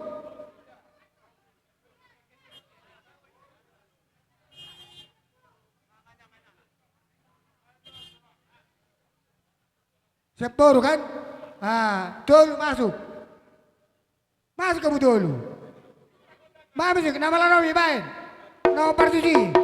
[SPEAKER 9] siap baru kan? Dulu masuk. Masuk kamu dulu. Masuk, nama lanomi main. Nama partisi.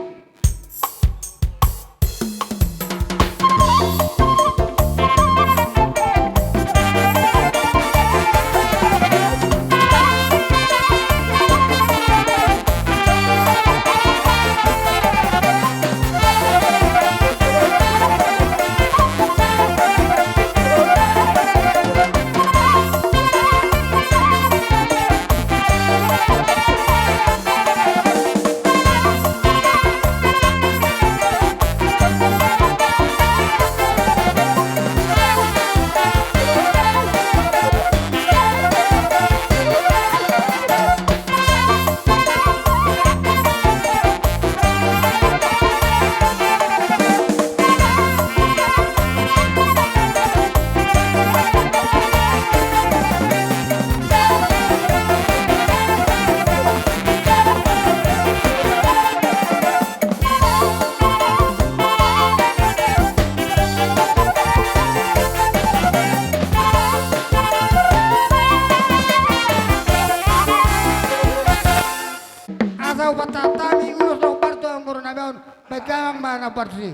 [SPEAKER 9] Asal patatami urus dong parto ang koronabon pegang mana partisi.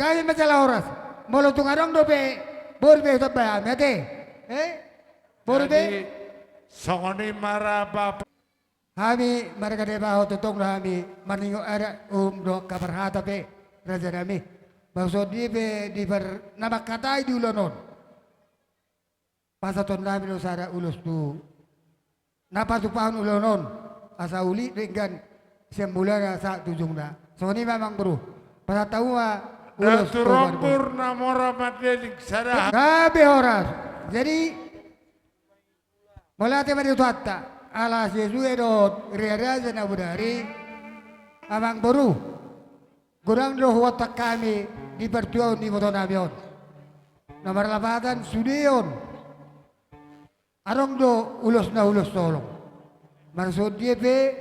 [SPEAKER 9] Gawin masalah oras. Molo tungarong dobe borbe to ba mete. Borbe
[SPEAKER 1] Songoni maraba
[SPEAKER 9] Hami mereka debaho tutong na hami maningo ara do kabarhata pe raja nami. Maksud di be di ber nama katai di ulonon. Pasaton nami no sara ulus tu. Napa tu pahun ulonon asa uli dengan sembulan sa tujung na. So ni memang bro. Pada tahu ulus tu
[SPEAKER 1] Turompur namora matelik sarah.
[SPEAKER 9] Gabi horas. Jadi mulai tema tuatta ala sesuai dot riada na budari amang baru kurang roh watak kami di pertuan di motor nabion nomor lapatan sudion arong do ulus na ulus tolong maksud dia pe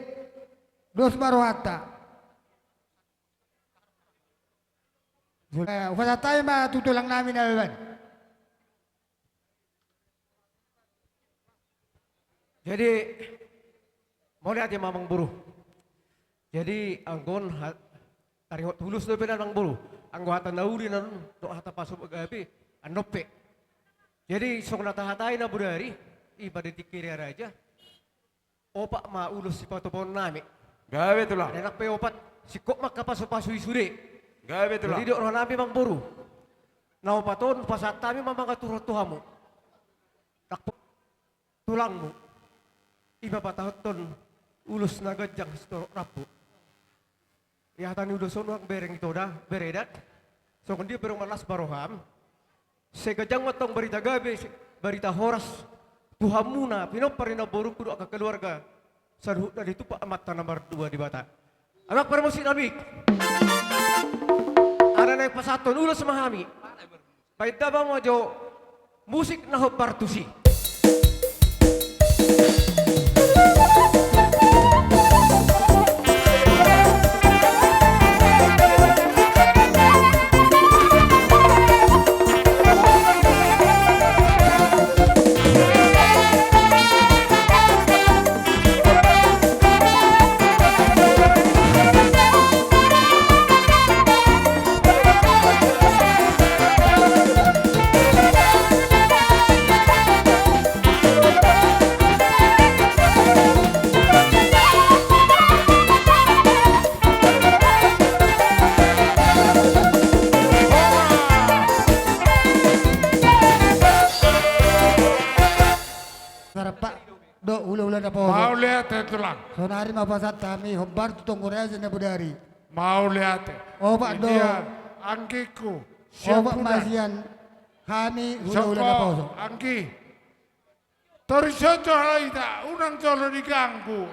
[SPEAKER 9] dos marwata pada tayo matutulang namin na laban.
[SPEAKER 10] Jadi mau lihat ya mamang buru. Jadi anggon taringot tulus do penan mang buru. Anggo hata nauli nan do hata pasuk gabi anope. Jadi sok nata hatai na budari ibadah dikiri raja. Opak ma ulus si patopon nami.
[SPEAKER 6] Gawe tulah.
[SPEAKER 10] Enak pe opat sikok mak kapasu-pasu isude.
[SPEAKER 6] Gawe tulah.
[SPEAKER 10] Jadi do roh nami mang buru. Na opaton pasat tami mamang katurut tuhamu. Tulangmu. Iba patahot ton ulus na gadyang sto rapo. Ya tani udah sono ang bereng itu dah beredat. So dia berong malas baroham. Segajang matong berita gabe, berita horas. Tuhamuna, pinoparina boru kudu ke keluarga. Saruh dari itu Pak Amat nomor 2 di Bata. Anak promosi Nabik. Ada naik pasaton ulo semahami. Paita ba mo jo musik na partusi.
[SPEAKER 1] Mau lihat itu lang.
[SPEAKER 9] Sonari mapasat kami hobar tutong Korea sini budari.
[SPEAKER 1] Mau lihat.
[SPEAKER 9] Oh Pak Do.
[SPEAKER 1] Angkiku.
[SPEAKER 9] Oh Pak Masian. Kami hula-hula na pauso.
[SPEAKER 1] Angki. Torisoto halita. Unang colo diganggu.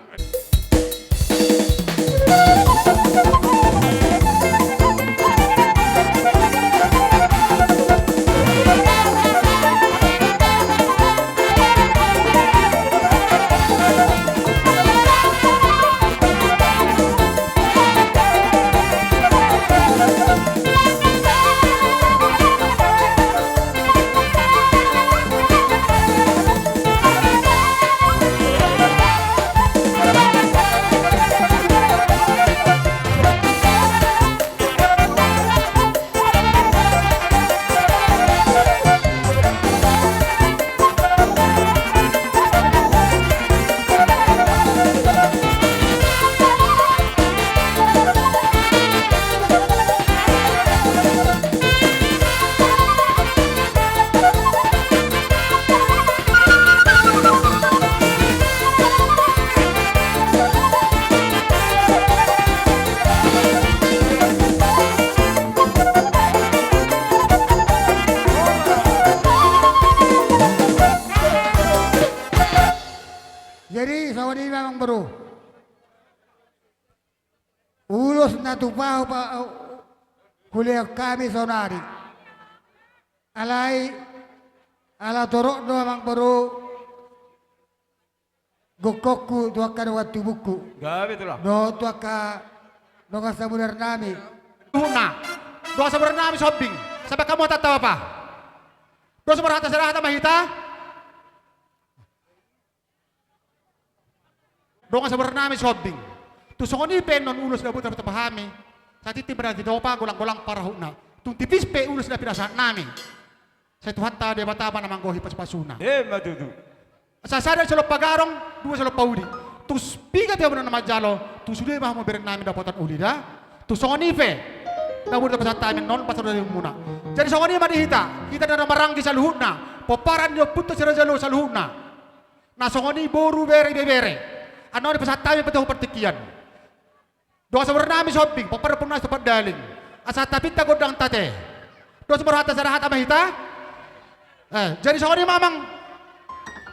[SPEAKER 9] Jadi sawadi memang baru. Ulus na tupaw pa kuliah kami sonari. Alay ala torok do memang baru. Gokokku tuakan waktu buku.
[SPEAKER 6] Gabe itulah.
[SPEAKER 9] Do tuaka do kasamular nami.
[SPEAKER 3] Huna. Doa sabar nami shopping. Sampai kamu tak tahu apa? Doa sabar hata serah hata mahita. Doa sabar nami shopping. Tu songoni penon ulus na buta pahami. Sa titi berarti do pa gulang-gulang para huna. Tu tipis pe ulus na pirasa nami. Sa Tuhan ta de batapa namang gohi pas-pasuna.
[SPEAKER 6] Madudu.
[SPEAKER 3] Sa sada selo pagarong, dua selo paudi. Tu spiga pe na majalo, tu sudah mah mo bereng nami dapatan uli da. Tu songoni pe. Namun dapat satu tamin non pasar dari muna. Jadi songoni mah dihita. Kita ada maranggi saluhuna. Poparan dia putus selo saluhuna. Nah songoni boru bere. Ano ni pasat tayo patong pertikian. Doa sabar nami shopping, papar pun nas tepat daling. Asa tapi tak godang tate. Doa sabar hata sarahat amahita. Jadi songoni mamang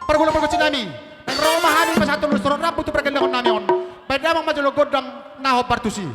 [SPEAKER 3] pergula-pergula sinami. Ang Roma hani pasatong lusuron rabu tu pergelangan nami on. Pada mang majolo godang naho partusi.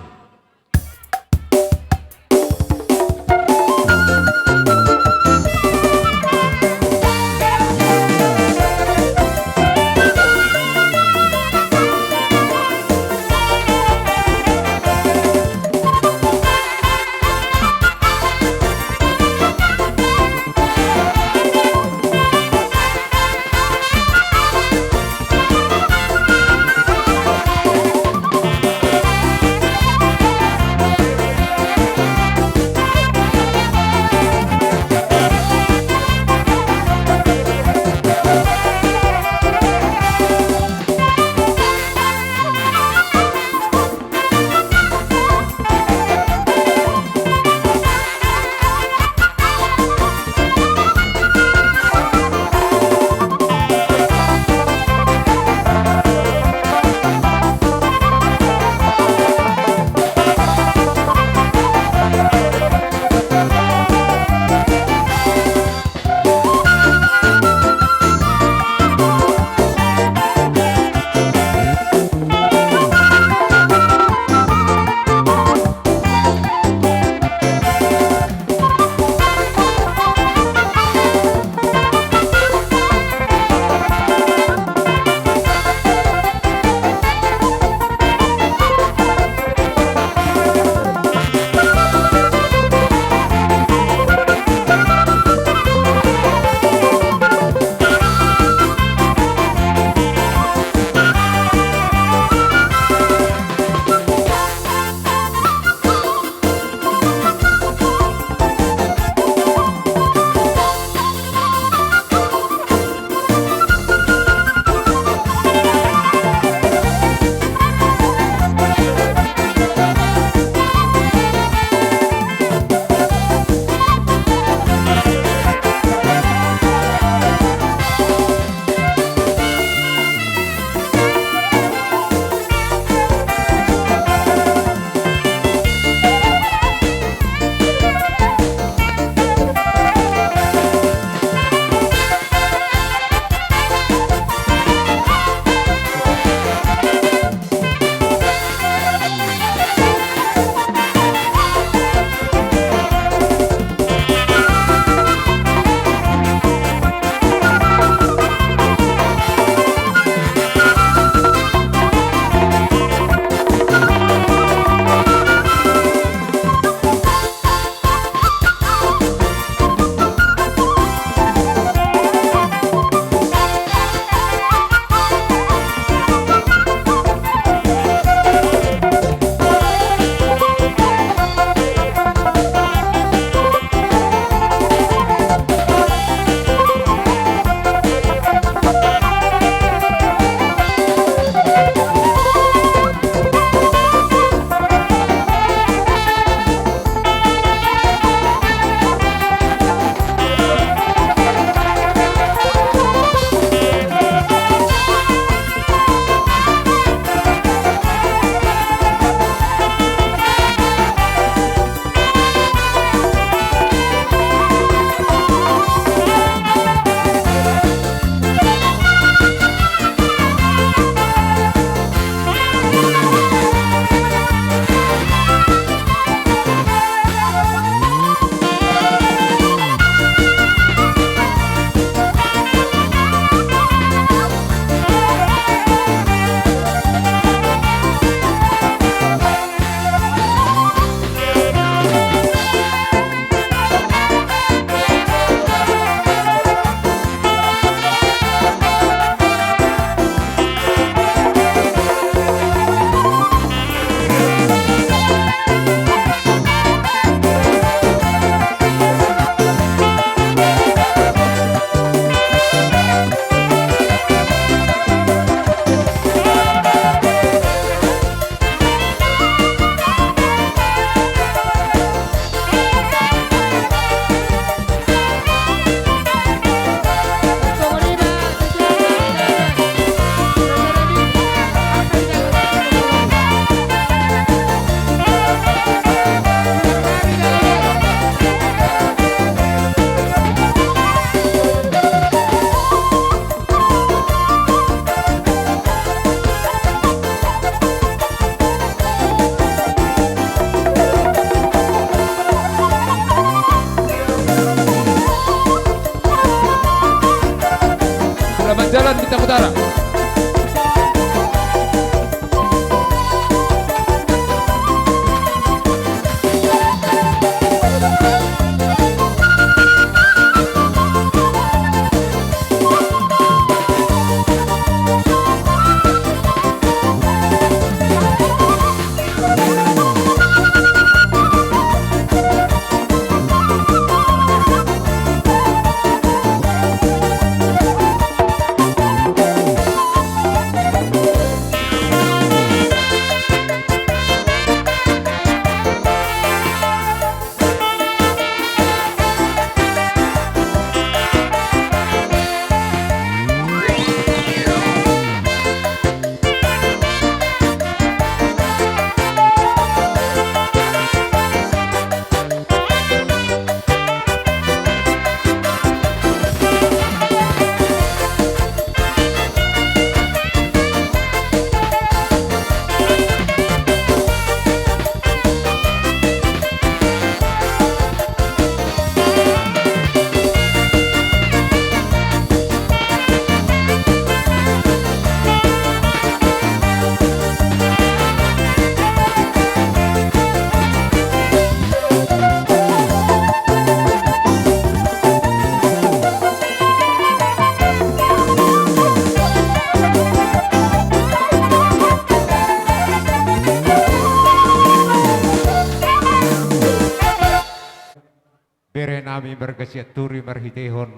[SPEAKER 11] bere nami berkesiat turi merhitehon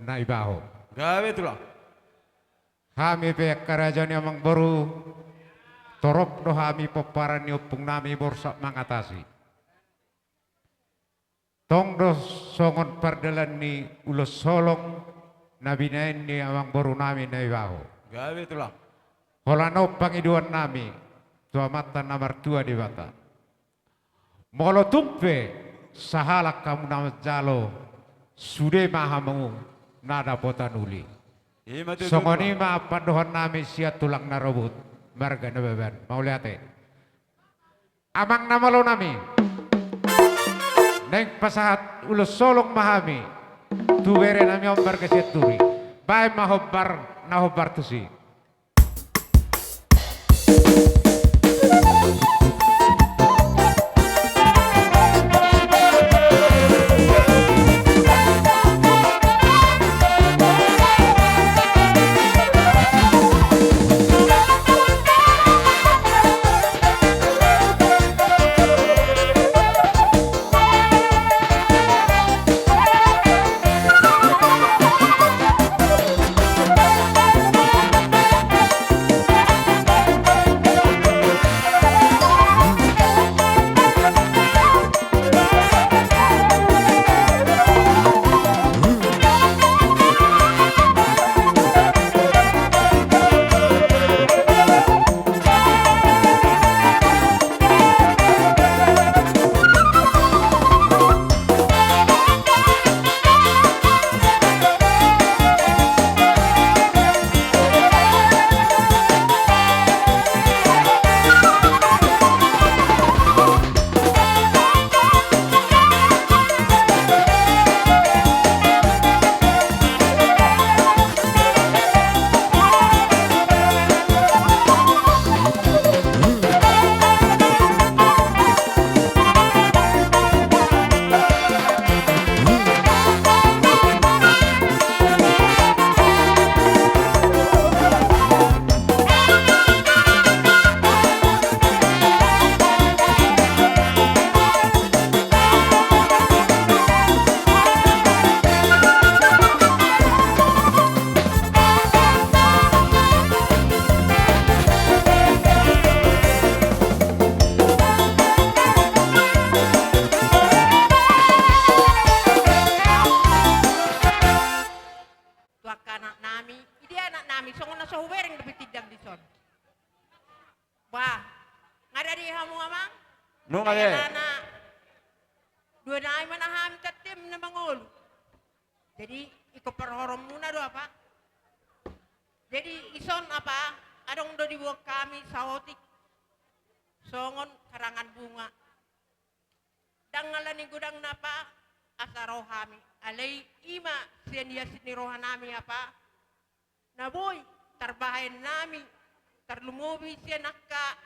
[SPEAKER 11] naibaho.
[SPEAKER 10] Gawe itulah.
[SPEAKER 11] Kami pihak kerajaan yang baru torop do kami peparan upung nami borsak mengatasi. Tong do songon pardalan ni ulos solong nabinain ni amang baru nami naibaho.
[SPEAKER 10] Gawe itulah.
[SPEAKER 11] Holano pangiduan nami tua mata nomor 2 di bata. Molo tumpe sahalak kamu nama jalo sude maha mengung nada potanuli. Songoni ma pandohan nami siat tulang narobut marga nababan mau lihat amang nama lo nami neng pasahat ulos solong mahami tuwere nami ombar kesiat turi bae mahobar nahobar tusi.
[SPEAKER 10] No ngade.
[SPEAKER 12] Dua na ay manaham tatim na mangol. Jadi iko perhorom muna do apa? Jadi ison apa? Adong do dibuat kami saotik. Songon karangan bunga. Dangalan ni gudang napa? Asa rohami. Alay ima siya sini rohanami apa? Naboy tarbahayan nami. Tarlumubi siya nakka.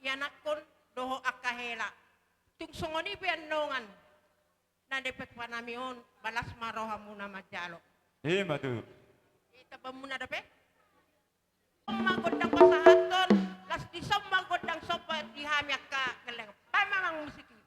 [SPEAKER 12] Yanakon doho akahela. Tung songoni pianongan. Na dapat pa namion balas maroha muna majalo.
[SPEAKER 10] Matu.
[SPEAKER 12] Ita pa muna dape? Magod ng pasahaton, las di sa magod ng sopa di hamyak ka galang. Tama ang musiki.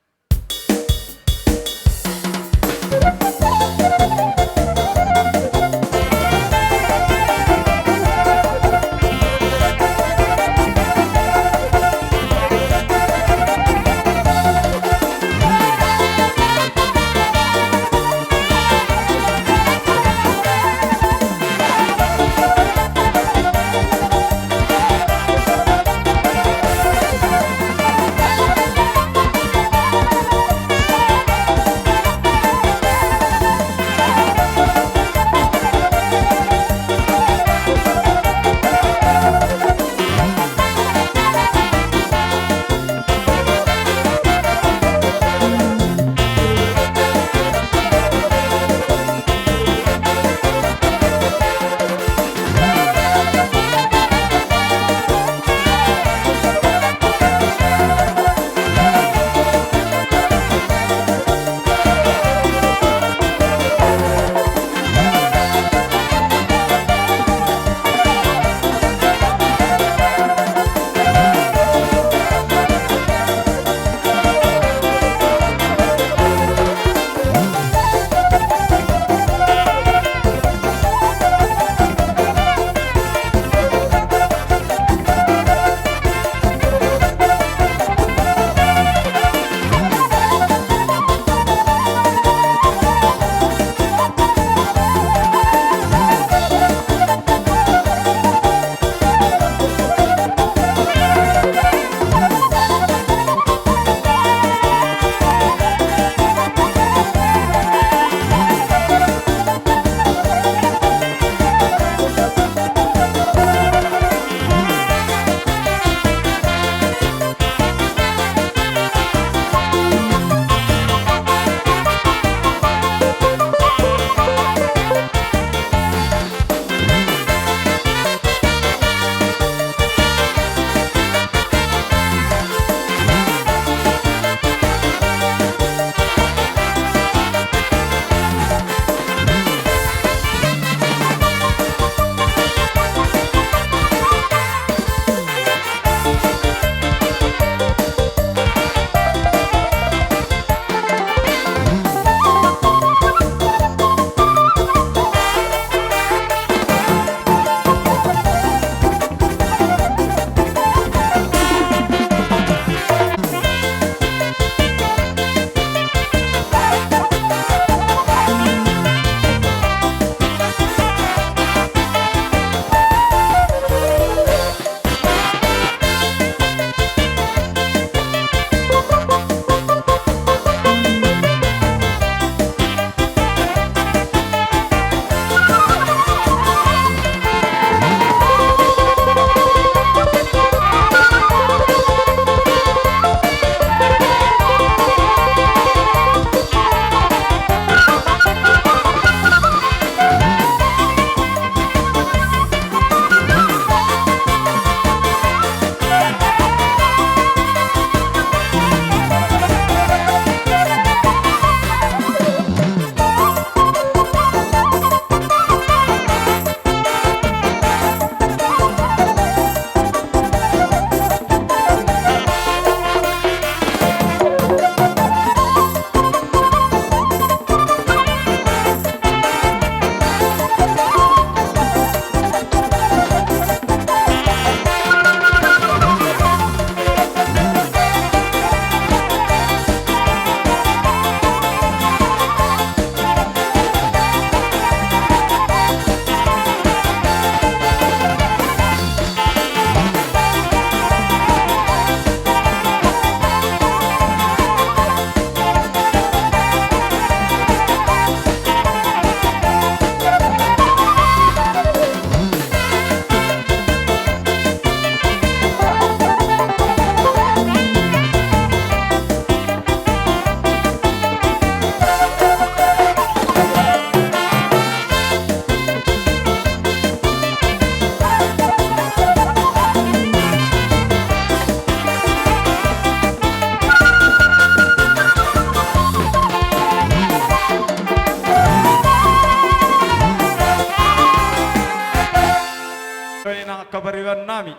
[SPEAKER 6] panggawean nami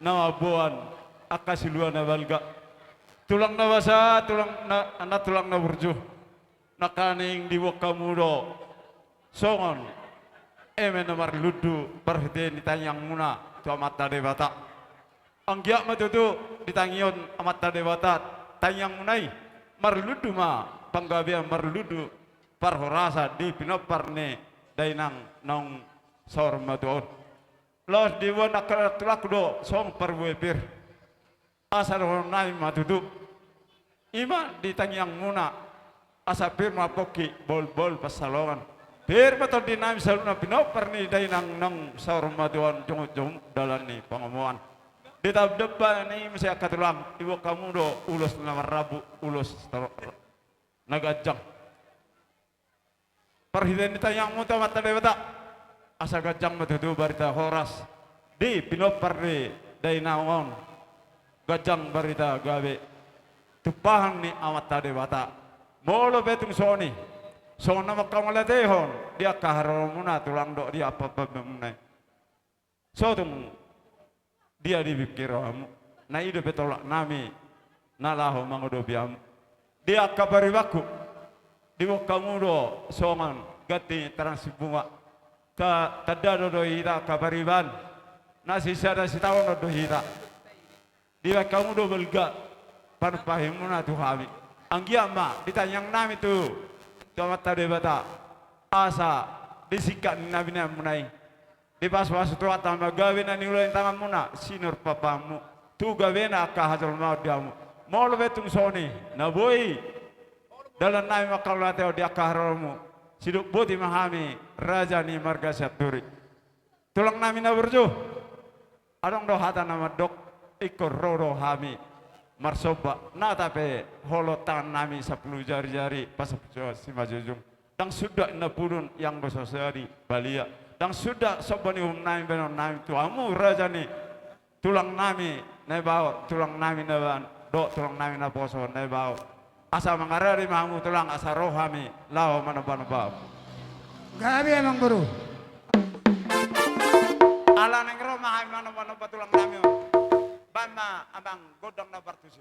[SPEAKER 6] nama buan akasiluan na balga tulang na basa tulang na burju nakaning diwok kamudo songon emen na marludu perhati ditanyang muna tu amata debata anggiak matutu ditangion amata debata tanyang munai marludu ma panggawean marludu parhorasa di pinoparne dainang nong sor matuon los diwan akal do song parwepir asal honai matutu ima ditangiang muna asa firma poki bol pasalongan pir betul dinam saluna pinopar ni dainang nong sor matuon jong dalan ni pengomongan ditab depan ni mesti akatulang ibu kamu do ulos nama rabu ulos nagajang perhiden ditanyang muta mata dewata asa gajang matutu barita horas di pinopar di dainangon gajang barita gawe tupahan ni amat tade bata molo betung soni sona makawalatehon dia kaharomuna tulang dok dia apa menai sotung dia dipikiramu na ido betolak nami nalaho mangodo biam dia kabari waku di kamu do songan gati transibunga ka tadado do ira kabariban nasi sada sitawon do ira dia kamu do belga panpahimuna tu kami anggia ma ditanyang nami tu mata debata asa disikat nabina munai di pas-pas tu atama gawena ni ulah tangan muna sinur papamu tu gawena ka hasil mau diamu mau betung soni na boy dalam nami makalateo dia kahromu siduk boti mahami raja ni marga saturi tulang nami na berju adong do hata nama dok ikor roro hami marsoba na tape holo tangan nami 10 jari-jari pas si majujung dang sudah na purun yang besosari balia dang sudah sobani nami benon nami tuamu raja ni tulang nami na bawa tulang nami na ban do tulang nami na poso na bawa asa mangarari mamu tulang asa rohami lao manaba
[SPEAKER 9] Gabi emang guru.
[SPEAKER 6] ala neng roh manaba tulang nami bama abang godang na bartusi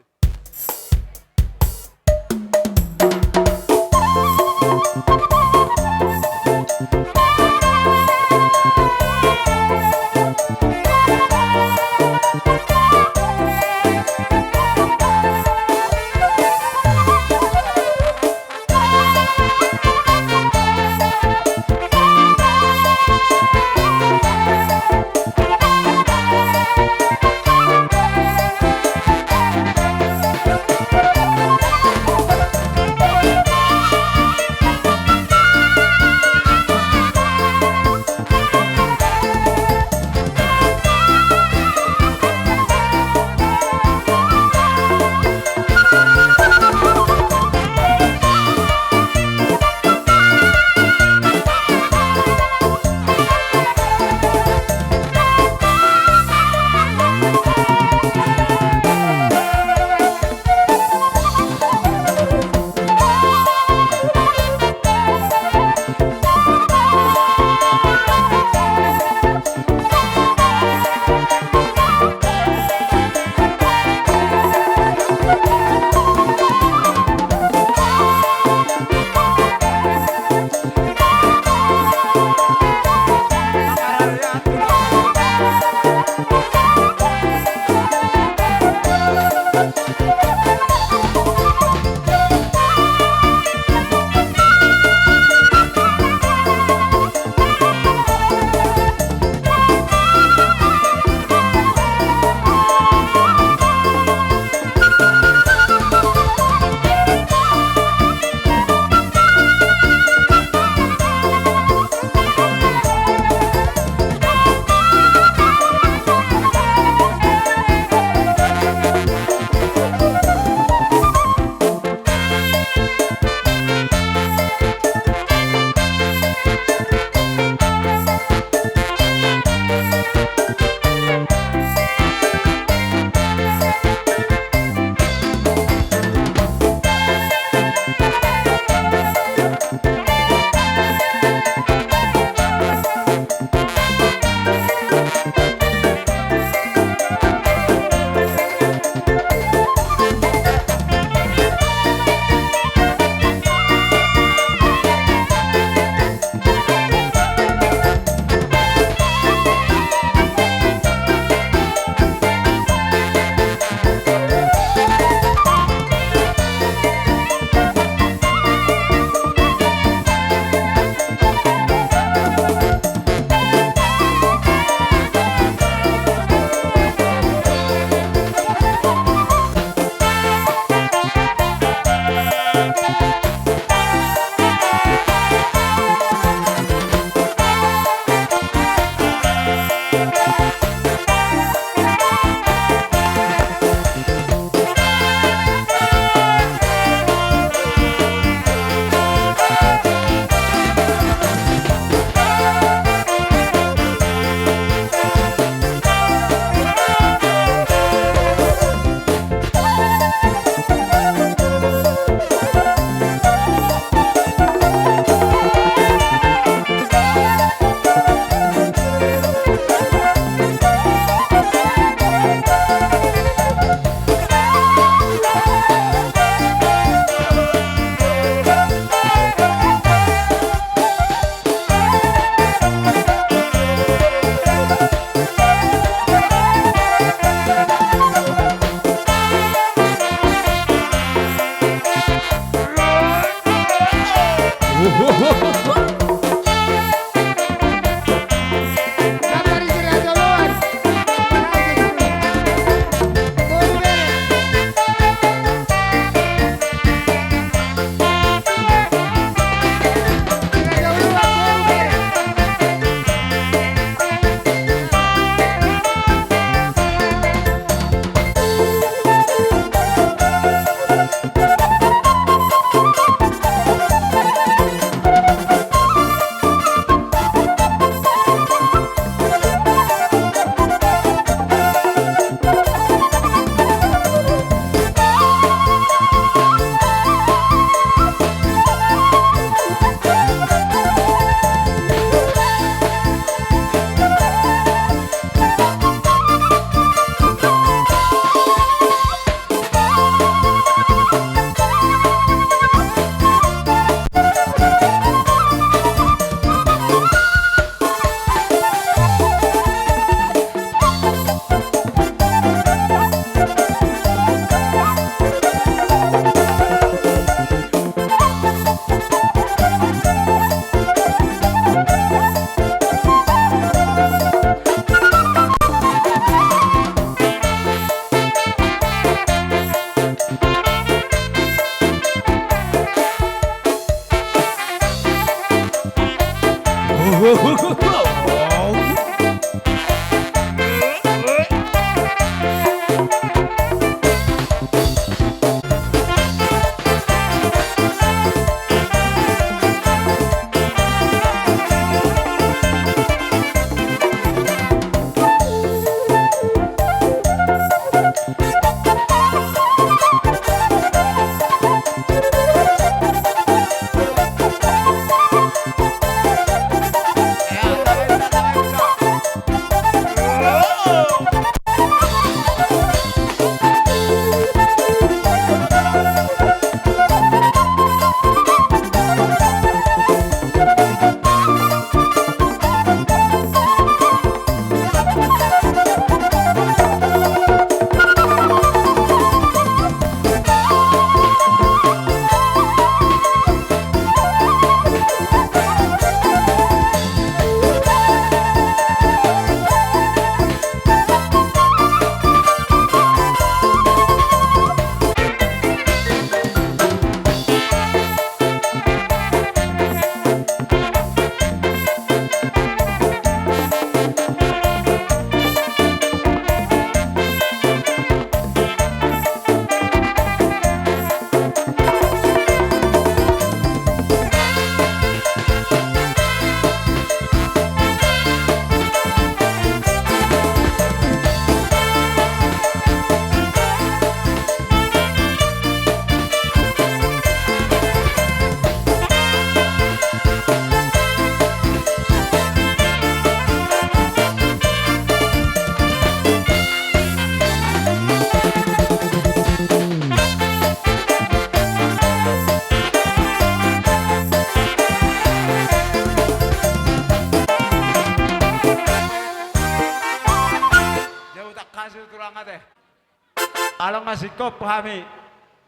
[SPEAKER 6] Alang masiko pahami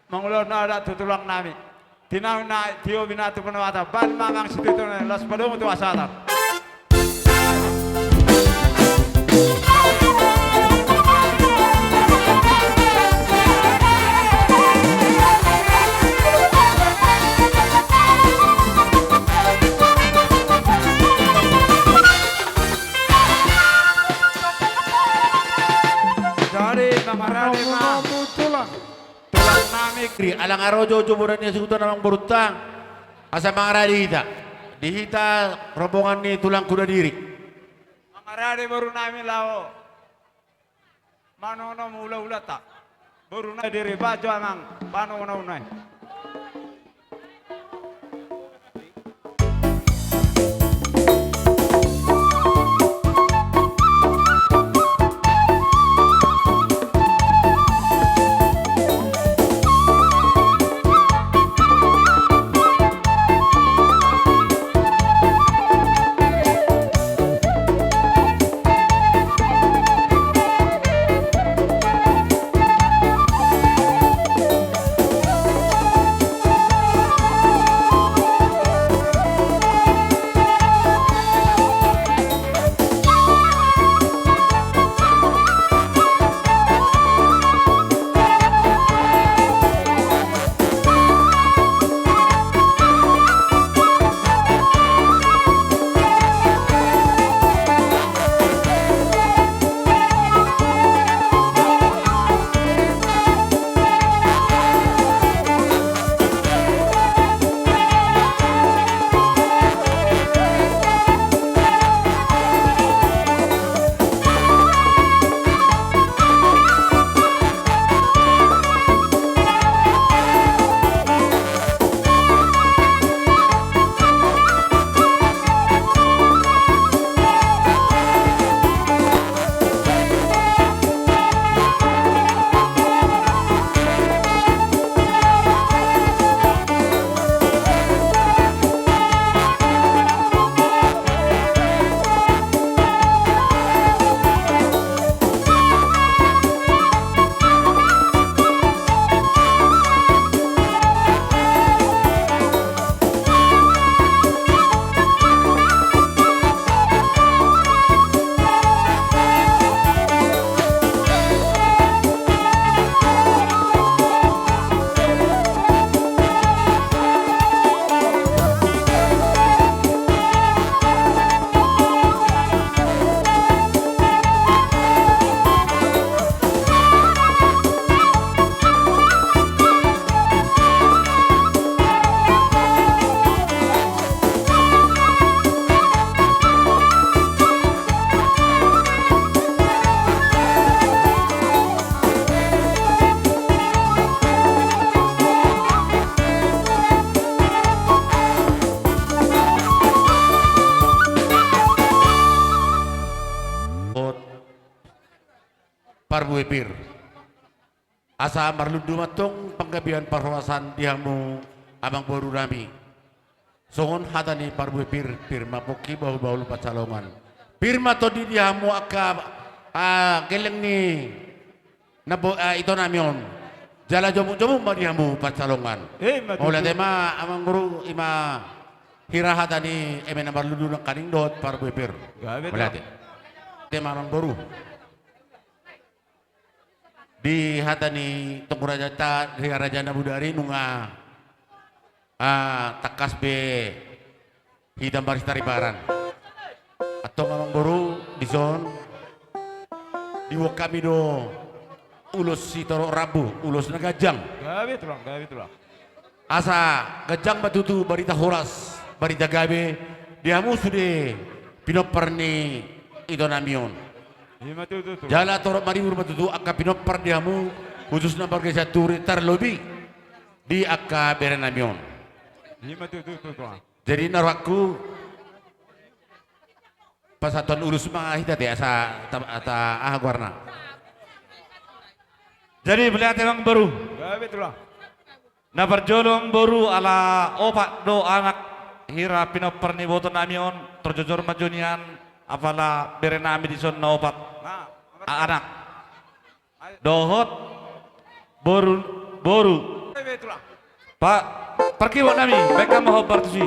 [SPEAKER 6] mangulon na ada tutulang nami. Tinaw na tiyo binatu penawata ban mamang situ na las padung tu asatan. Dari mamarani ma tulang nami
[SPEAKER 13] Kri alang arojo jumuran niya sigutan namang berutang asa mangaradi hita dihita rombongan ni tulang kuda diri
[SPEAKER 6] mangarani baru nami lao manono mula ulata baru na diri baju amang manono unai.
[SPEAKER 13] parbuepir. Asa marludu matong panggabian parwasan dihamu abang boru nami. Songon hatani parbuepir pirma poki bau-bau lupa calongan. Pirma todi dihamu aka geleng ni nabo ito namion. Jala jomu-jomu dihamu pacalongan. Mula tema amang guru ima hirahatani emena marludu ng kaning dot parbuepir. Mulate. Tema amang boru. Di hatani tungkuraja ta di raja nabudari nunga takas be hidam baris taribaran atau ngamang boru di zon di wakami do ulus si toro rabu ulus na gajang
[SPEAKER 11] Gabi tulang.
[SPEAKER 13] asa gajang batutu barita horas barita gabe diamu sude pinoperni idonamion jala torok maribur batutu akka pinopar diamu khususnya bargesa turi terlebih di akka berenamion. Jadi naraku pasatuan ulus mangahita te asa warna.
[SPEAKER 14] Jadi melihat emang baru. Na perjolong baru ala opak do anak hira pinopar ni boto namion terjojor majunian apala berenami di son na opat anak dohot boru Pak pergi wak nami mereka mau bertusi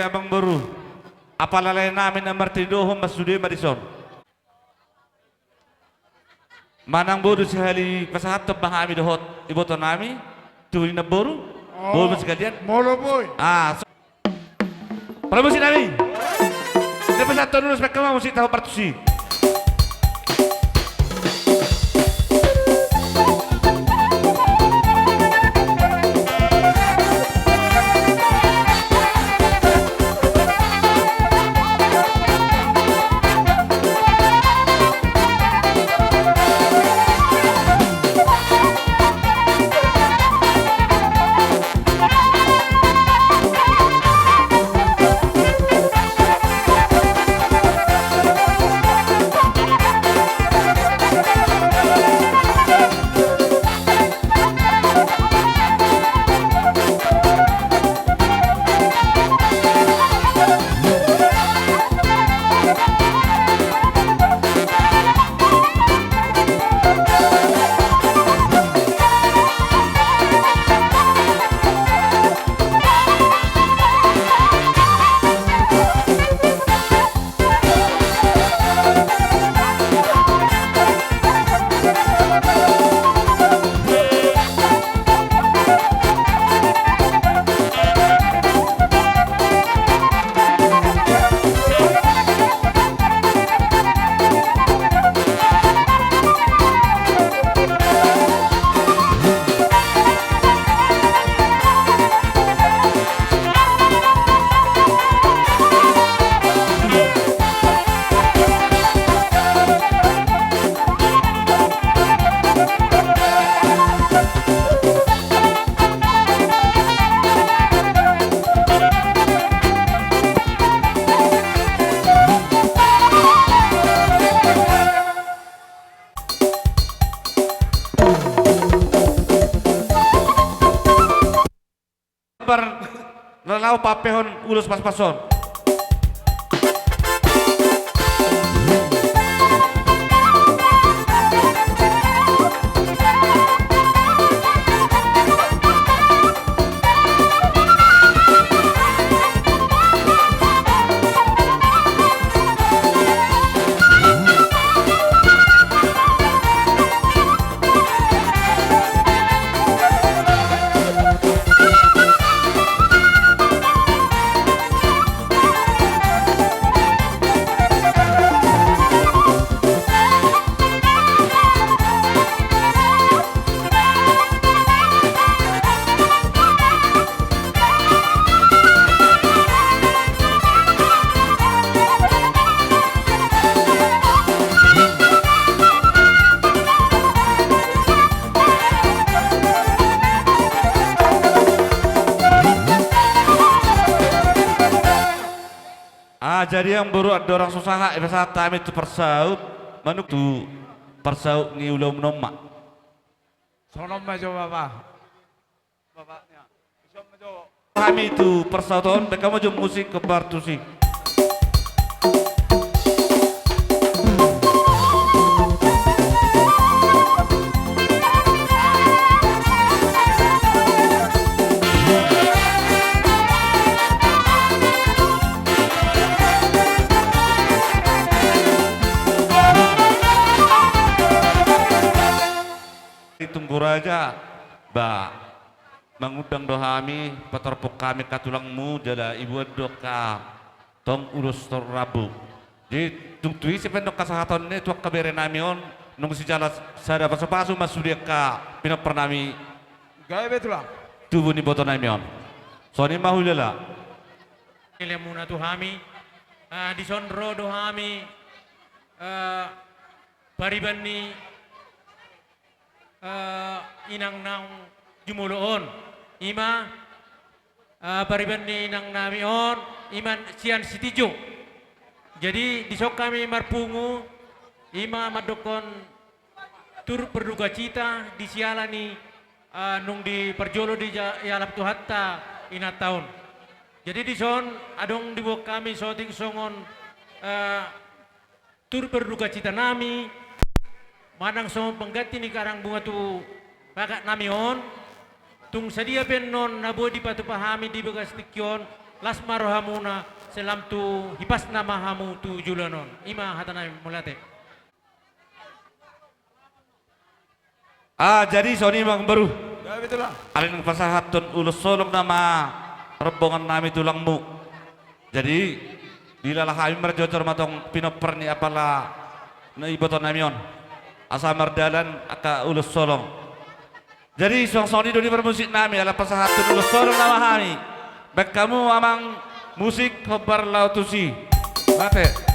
[SPEAKER 14] abang baru apalalay namin na martidohom masude marison manang bodo si hali pasahat mahami dohot iboto nami tuwing na boru bodo sekalian
[SPEAKER 1] molo boy
[SPEAKER 14] promosi nami dapat satu nulus mereka mau mesti tahu partusi Pangau papehon ulus pas-pason. Jadi yang baru ada orang susah biasa kami itu persaut manuk tu persaut ni ulam nomak.
[SPEAKER 11] Sonom majo bapak.
[SPEAKER 6] Bapaknya. Bisa menjawab.
[SPEAKER 14] Kami itu persautan mereka maju musik ke Bartusi. Tunggu raja, ba mengundang dohami, peterpuk kami katulangmu jada ibu doka tong urus rabu. Jadi tungtui si pendok kasahatan ini tuak kabere namion nung si jalan sada pasu-pasu masudia ka pinap pernami.
[SPEAKER 6] Gaya betulah.
[SPEAKER 14] Tubuh ni boto namion. Soni mahulela.
[SPEAKER 15] Ilemuna tuhami, di sondro dohami, paribani inang nang jumuloon ima pariban ni inang namion iman sian sitijo jadi disok kami marpungu ima madokon tur berduka cita di sialani nung di perjolo di yalap tu hatta ina tahun jadi dison adong di bawah kami soting songon tur berduka cita nami manang so pengganti ni karang bunga tu kakak namion tung sedia penon nabo di patu pahami di bekas tikyon las marohamuna selam tu hipas nama hamu tu julanon ima hatanai mulate.
[SPEAKER 14] Jadi Sony bang baru.
[SPEAKER 6] Ya betul lah.
[SPEAKER 14] Alin pasahatun ulus solong nama rebongan nami tulangmu. Jadi dilalah kami merjocor matong pinoper ni apalah na iboton namion. Asa mardalan aka ulus solong. Jadi Sony doni bermusik nami ala pasahatun ulus solong nama kami. Baik kamu amang musik hobar lautusi. Mate.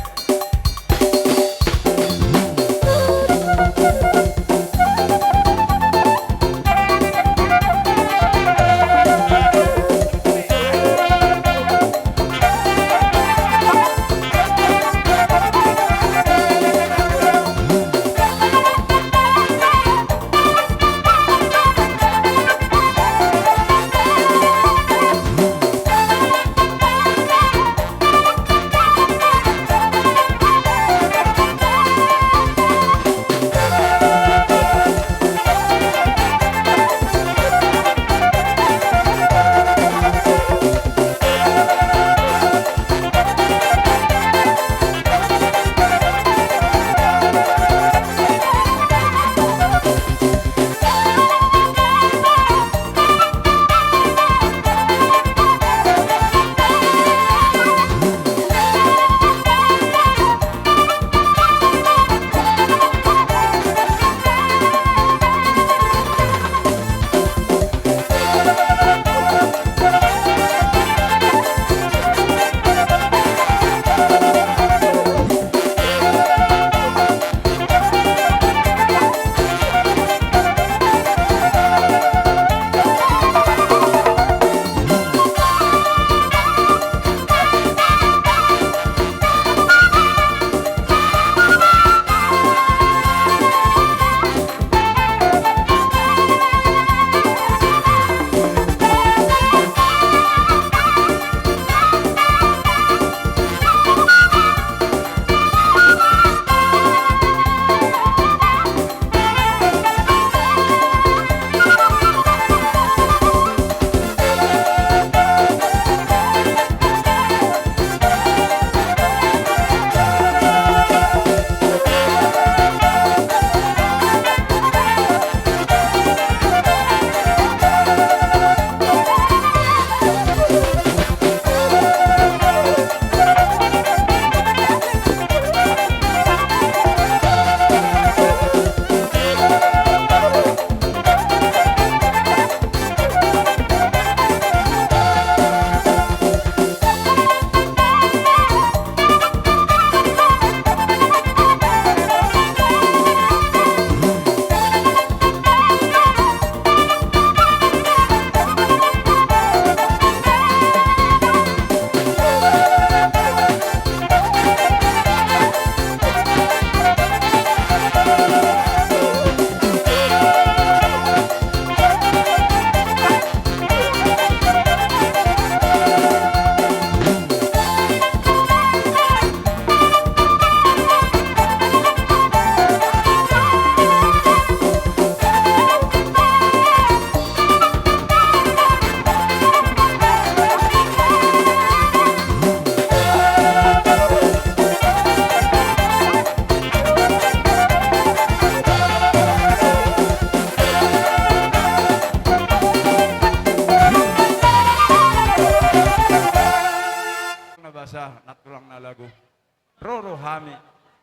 [SPEAKER 6] roro hami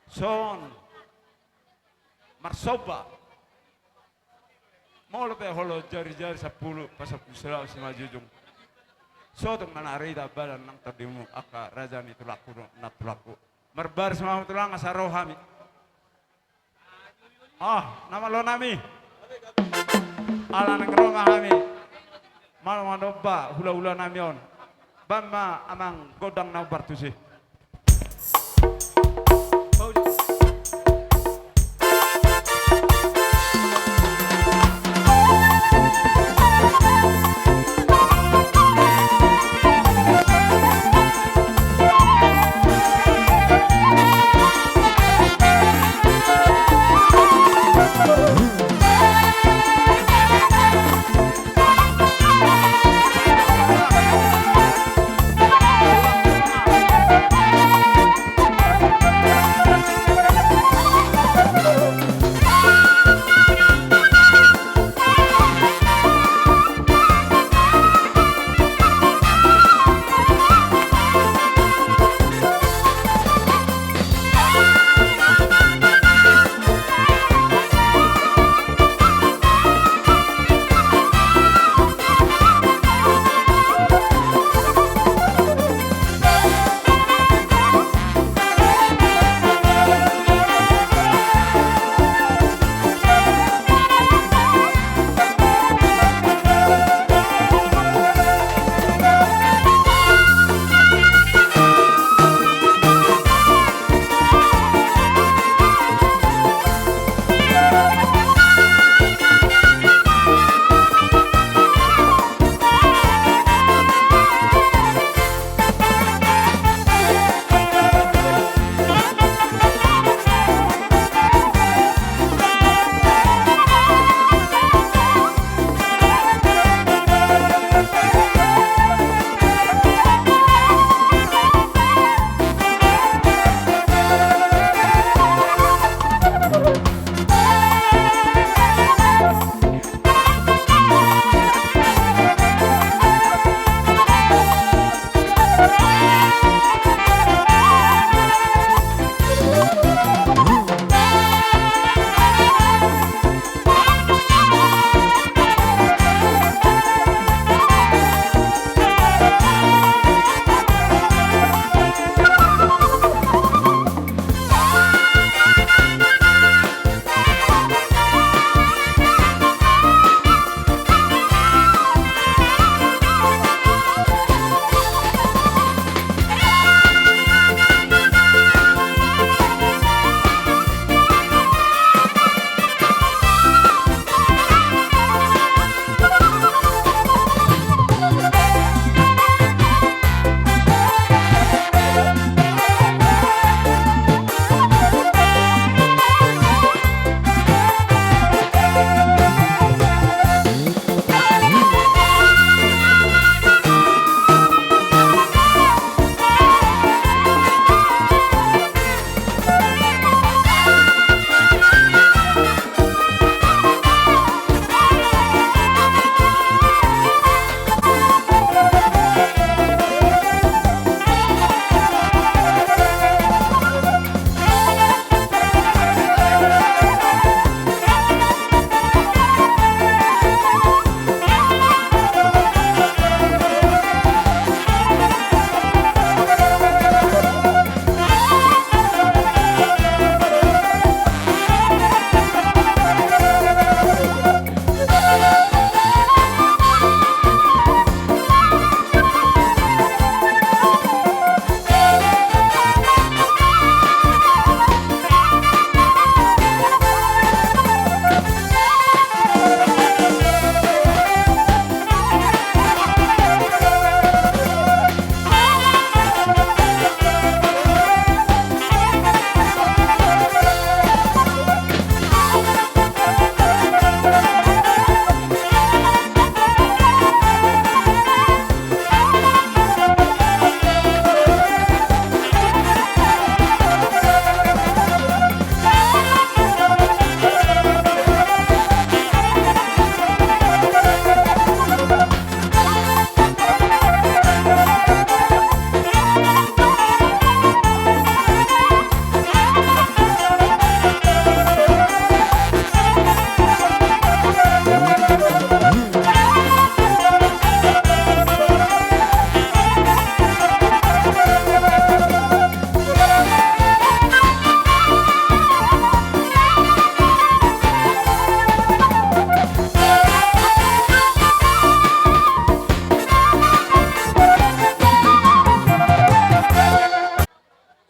[SPEAKER 6] son marsoba molo pe holo jari-jari 10 pasapul Sulawesi Majujung sotong nanarita badan nang tadimu aka rajani tulaku natulaku merbar semua tulang asa rohami nama lo nami ala nang roma kami malu mandoba hula-hula namion bama amang godang na bartusi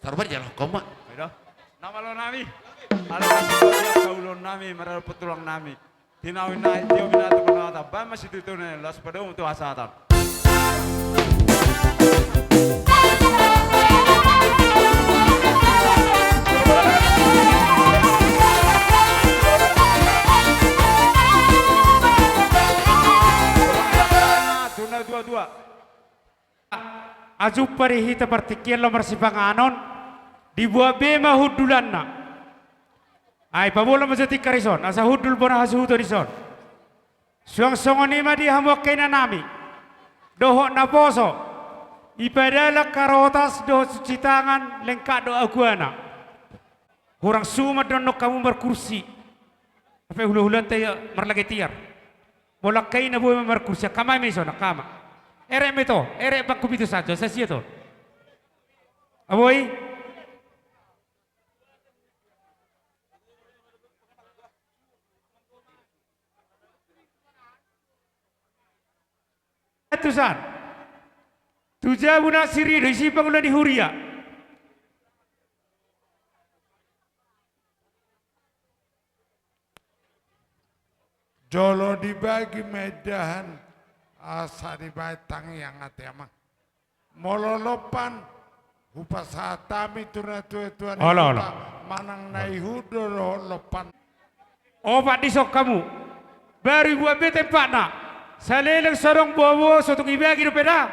[SPEAKER 13] Sarwa jalan koma.
[SPEAKER 6] Ayo. Nama lo nami. Ada kasih banyak kaulon nami, mereka petulang nami. Tinawin naik, dia minat penata. Bam masih itu nih, las pada untuk asatan. Tuna dua-dua.
[SPEAKER 16] Aju parihita partikian lo marsipanganon dibuat bema hudulanna. Ay pabola mazati karison asa hudul bona hasuhuto dison. Suang songoni ma di hamok kaina nami. Doho na poso. Ipadala karotas doho cuci tangan lengkap do aguana. Kurang suma donok kamu berkursi. Apa hulu-hulan taya marlagi tiar. Bola kaina buat berkursi kamai meso na kama. Erek meto, erek bakku itu saja saya to. Aboy. Tusan, tuja bunak siri dari pangulan di Huria.
[SPEAKER 1] Jolo dibagi medahan asa dibatang yang atema. Mololopan hupasatami tuna-tuan manang naihudo lopan.
[SPEAKER 16] Oh Pak disok kamu, baru buat bete Pak nak. Saleleng sarong bawa sotong ibagi do peda.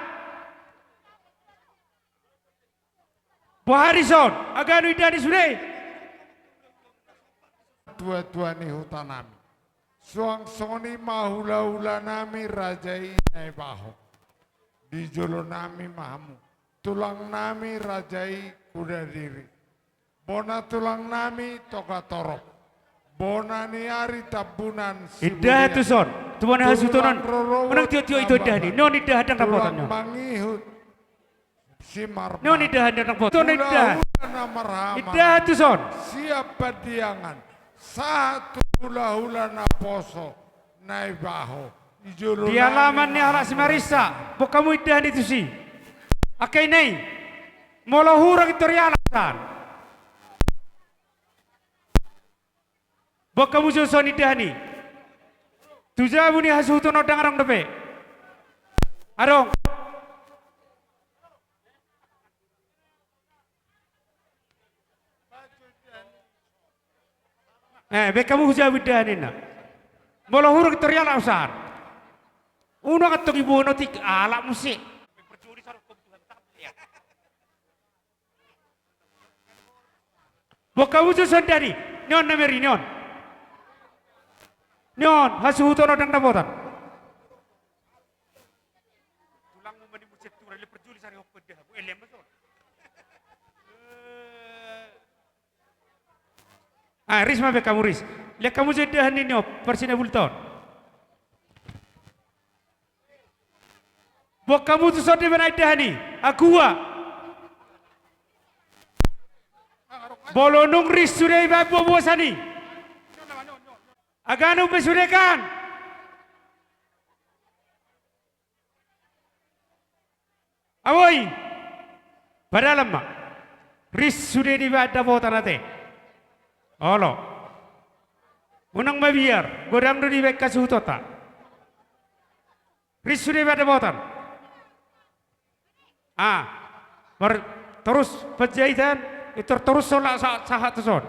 [SPEAKER 16] Harrison, aganu idani sudah.
[SPEAKER 1] Tua-tua ni hutanami. Suang soni mahula-hula nami rajai nai baho. Di jolo nami mahamu. Tulang nami rajai kuda diri. Bona tulang nami toka torop. Bona ni ari tabunan.
[SPEAKER 16] Idah tu son. Tuan hasutonan. Menang tio-tio itu dah ni. Non idah hadang rapotannya.
[SPEAKER 1] Mangihut. Simar.
[SPEAKER 16] Non idah hadang rapotan. Non idah. Idah tu son.
[SPEAKER 1] Siapa diangan. Satu hula-hula na poso. Nai baho.
[SPEAKER 16] Di halaman ni halak simarisa. Bok kamu idah ni tu si. Akai nai. Molo hurang itu rialasan. Bok kamu susun idah ni. Tuja buni hasuto no dang arong depe. Arong. Be kamu huja widan na. Molo hurung terial ausar. Uno katok ibu no tik ala musik. Bok kamu susun dari. Nyon nameri nyon. Nyon, hasuto no dang dapotan. Tulangmu mani mucet tura le perjuli sari hokko dah. Bu elem betul. Riz ma be kamu Riz. Le kamu sudah ni nyo persina bulton. Bok kamu tu sodi benai dah ni. Agua. Bolonung Riz sudah iba buah sani. Aganu besurekan. Awoi. Padahal mak. Ris sudah dibaca botan ate. Olo. Unang mabiar. Godam do di beka suhutota. Ris sudah dibaca botan. Terus penjahitan. Itu terus solak sahat teson.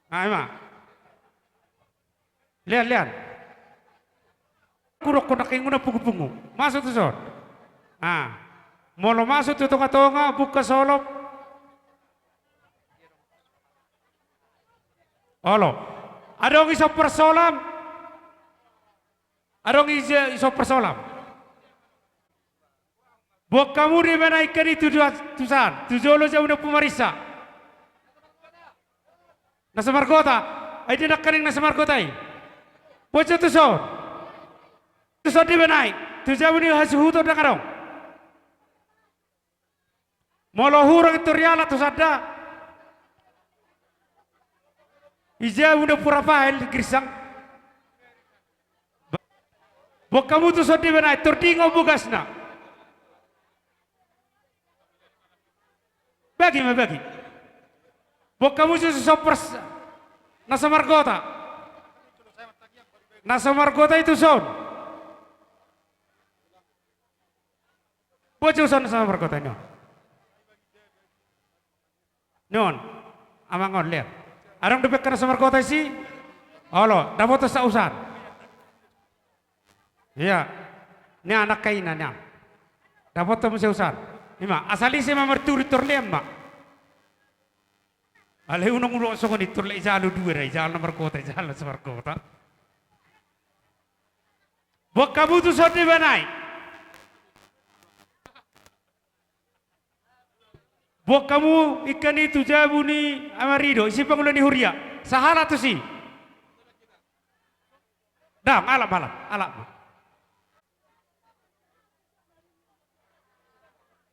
[SPEAKER 16] Emang. Lihat. Kurok konak yang guna pungu-pungu. Masuk tuh son. Molo masuk tuh tonga-tonga buka solop. Olo. Adong iso persolam. Adong iso persolam. Buat kamu di mana ikan itu tusan. Tujolo jauh na pumarisa. Nasa margota. Ay di nakaning nasa margota ay. Bocah tu so, di benai, tu jauh ni hasuhuto dengarong. Molo hurang itu riala tu sada. Ija udah pura pahel gersang. Bok kamu tu di benai, terdingo bugasna. Bagi ma bagi. Bok kamu susu sopers nasa margota. Nasa margota itu son. Bocah son nasa margota nyon. Nyon, amangon lihat. Arang debek kana sa margota si. Olo, dapat sa usan. Iya, ini anak kainan ya. Dapat temu sa usan. Ima, asali si mamarturi torlem ma. Ale unang ulo so ko ni torle jalo duwe jalo na margota jalo sa margota. Bok kamu tu sot di banai. Bok kamu ikan itu jabu ni amarido isi pangulan ni huria. Sahala tu si. Dam alam.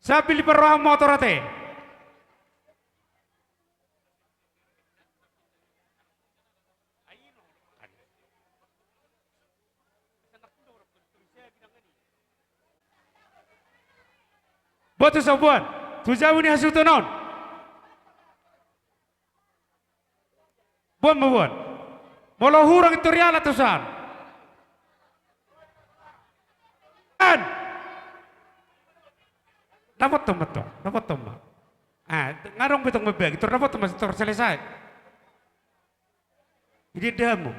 [SPEAKER 16] Sa pilih perrohang motor ate. Boto sa buwan, tujabu ni hasutonon. Buwan mo buwan. Molo hurang ito riala to saan. Dapat toma. Ngarong betong mebeg, itu dapat toma setor selesai. Ini demo.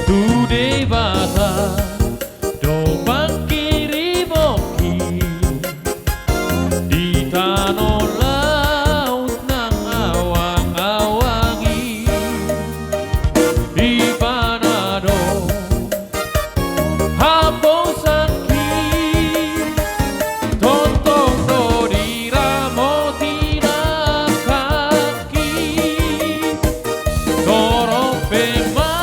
[SPEAKER 17] Today bata domang kiri boki di tanah laut nang awang-awangi di Manado haposaki tontong do di ramoti kaki torong pema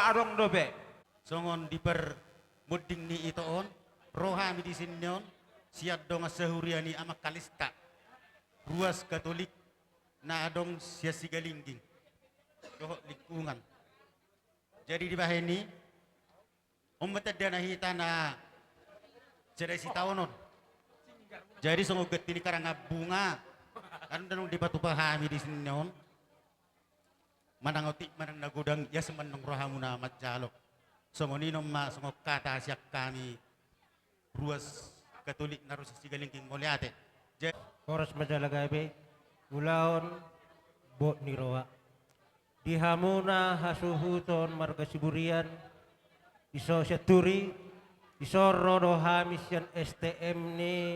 [SPEAKER 6] arong dobe.
[SPEAKER 13] Songon diper muding ni itoon, rohami di sinyon, siat dong sehuriani amak kalista, ruas katolik, na adong sia sigalingging, dohok lingkungan. Jadi di bawah ini, umat ada nahita na cerai si taonon. Jadi songoget ini karanga bunga, kan danong di batu pahami di sinyon. Manang otik manang nagudang ya semenong rohamuna amat jalok. Songoninong ma songok kata siak kami ruas katolik narus sigalingking moliate.
[SPEAKER 10] Koros madalagabe ulaon bot ni roa. Dihamuna hasuhuton marga siburian iso syaturi iso rodo hamis yan STM ni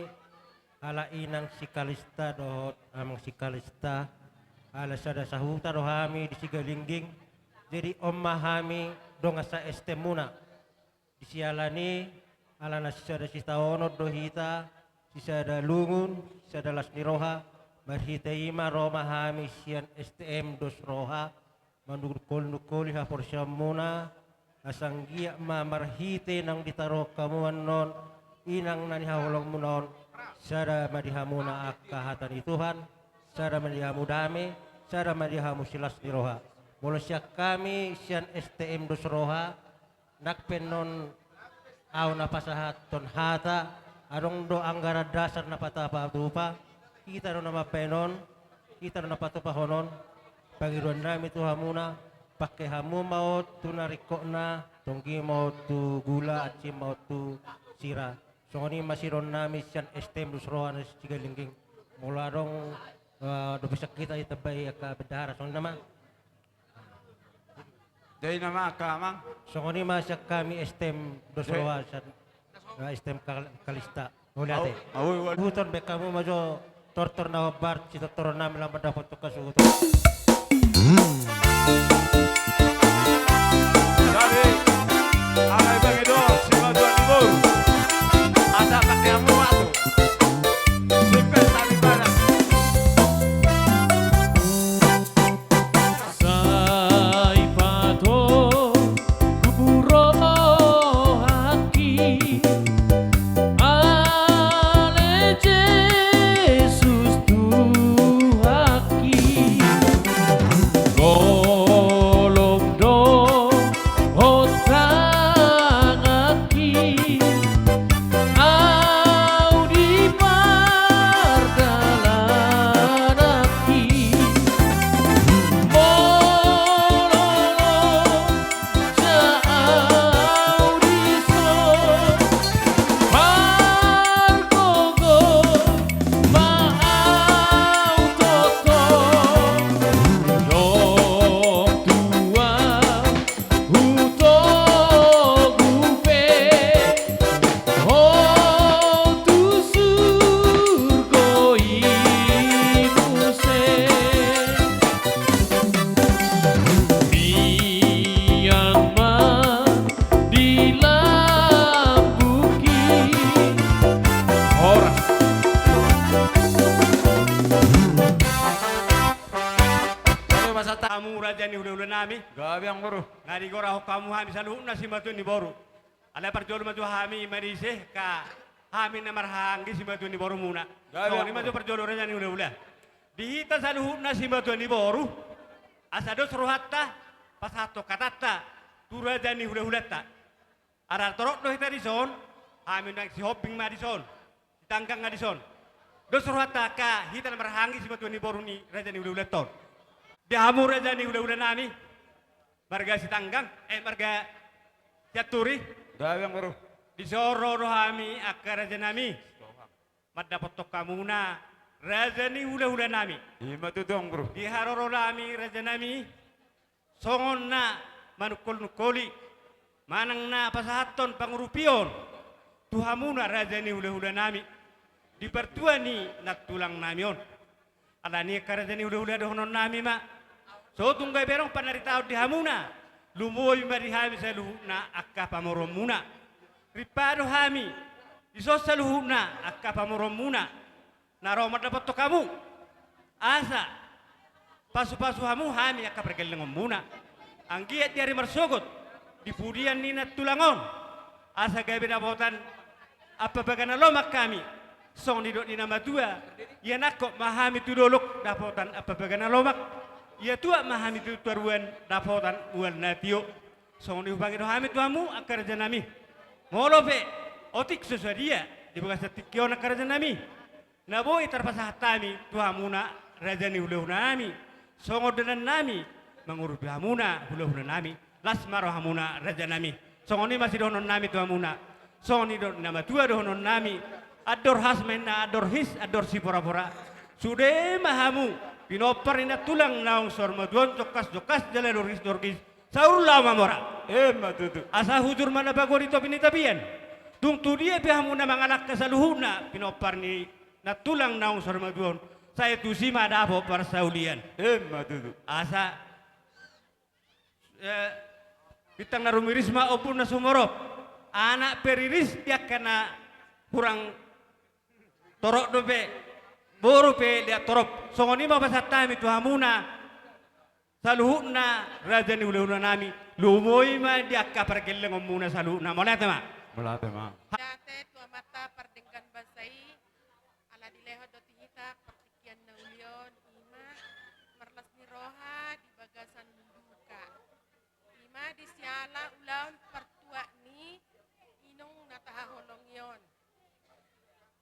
[SPEAKER 18] ala inang si Kalista dohot amang si Kalista ala sada sahuta rohami di sigalingging jadi omahami dong asa estemuna di sialani ala nasada si taono dohita si sada lungun si sada lasni roha marhita ima romahami sian STM dos roha mandukol-nukol ha porsyamuna asanggia ma marhite nang ditaro kamuan non inang nanihawalong munon sada madihamuna akahatan Tuhan sada madihamu dame sada madihamu silas di roha mula siya kami siyan STM dos roha nakpenon aw na pasahat ton hata arong do anggara dasar na patapa tupa kita no na mapenon kita no na patupahonon Pangiruan nami Tuhan muna pakai hamu maut tu nariko na tonggi maut tu gula aci maut tu sira songoni masiron nami sian STM dus rohan siga lingging mula dong do bisa kita itabai aka bedara song nama
[SPEAKER 16] Dari nama aka mang
[SPEAKER 18] songoni masyak kami STM dos rohan STM Kalista mulai ate hutan be kamu majo tortor na bar cita toron nami lambat dapat tu kasuhutan
[SPEAKER 16] Dari Angai Bangido Sima Tuan Ibu Asa pakai amu waktu Simpel tali barat
[SPEAKER 17] Sai pato kuburo haki Ale Jesus tu haki Golong do hotang aki Au di pardalan aki
[SPEAKER 6] Kamu raja ni udah nami.
[SPEAKER 16] Gabi ang buru.
[SPEAKER 6] Nari gora kamu hami salu nasi matu ni boru. Ala perjol matu hami marise ka hami namar hangi si matu ni boru muna.
[SPEAKER 16] Gabi
[SPEAKER 6] ni matu perjol raja ni udah. Dihita salu nasi matu ni boru. Asado suruhatta pasato katata tu raja ni udah ta. Ara torok do hita di son. Hami nak si hopping ma di son. Tangkang nga di son. Do suruhatta ka hita namar hangi si matu ni boru ni raja ni udah ton. Dihamu raja ni udah nami. Marga si tanggang, marga jaturi.
[SPEAKER 16] Gabi ang buru.
[SPEAKER 6] Disoro rohami akar raja nami. Madapat tok kamuna raja ni udah nami.
[SPEAKER 16] Ima tutong buru.
[SPEAKER 6] Diharoro nami raja nami. Songon na manukol nukoli. Manang na pasahaton pangurupion. Tuhamuna raja ni udah nami. Di pertua ni natulang namion. Ala ni akar raja ni udah dohonon nami ma. So tunggay berong panaritaw di hamuna. Lumoy marihami sa luhuna akka pamorom muna. Ripado hami. Isos sa luhuna akka pamorom muna. Naromat dapat to kamu. Asa. Pasu-pasu hamu hami akka pergelengom muna. Ang giat diari marsogot. Dipudian ni natulangon. Asa gabi nabotan. Apa bagana lomak kami. Song nidot ni nama tua. Yan ako mahami tudolok dapotan apa bagana lomak. Ya tua mahami tu tuaruan dapotan uan natio. Song ni upang itu hamid tuamu akar janami. Molope otik sesuadia di bekas tikio akar janami. Naboy terpasah tami tuamuna rajani hulahunami. Songo dengan nami mengurupi hamuna hulahunami. Lasmaro hamuna rajanami. Songo ni masih donon nami tuamuna. Songo ni don nama tua donon nami. Ador hasmena ador his ador si pora-pora. Sudah mahamu. Pinopar ina tulang naong sorma duon jokas jalan dorgis saur lama mora
[SPEAKER 16] Matutu
[SPEAKER 6] asa hujur mana bagor itu pinitapian tung tu dia pihamu na manganak kasaluhuna pinopar ni na tulang naong sarmaduon saya tu si madapo para saulian matutu asa bitang na rumirisma opun na sumorop anak periris dia kena kurang torok dope boru pe dia torop songoni ma pasatami tu hamuna saluhuna raja ni uluna nami lumoi ma dia ka pergeleng omuna saluhuna molate ma
[SPEAKER 12] Date tua mata perdengkan basai ala dileho do tihita pertikian na ulion ima merles ni roha di bagasan munduka ima di siala ulaun pertua ni inong nataha holong yon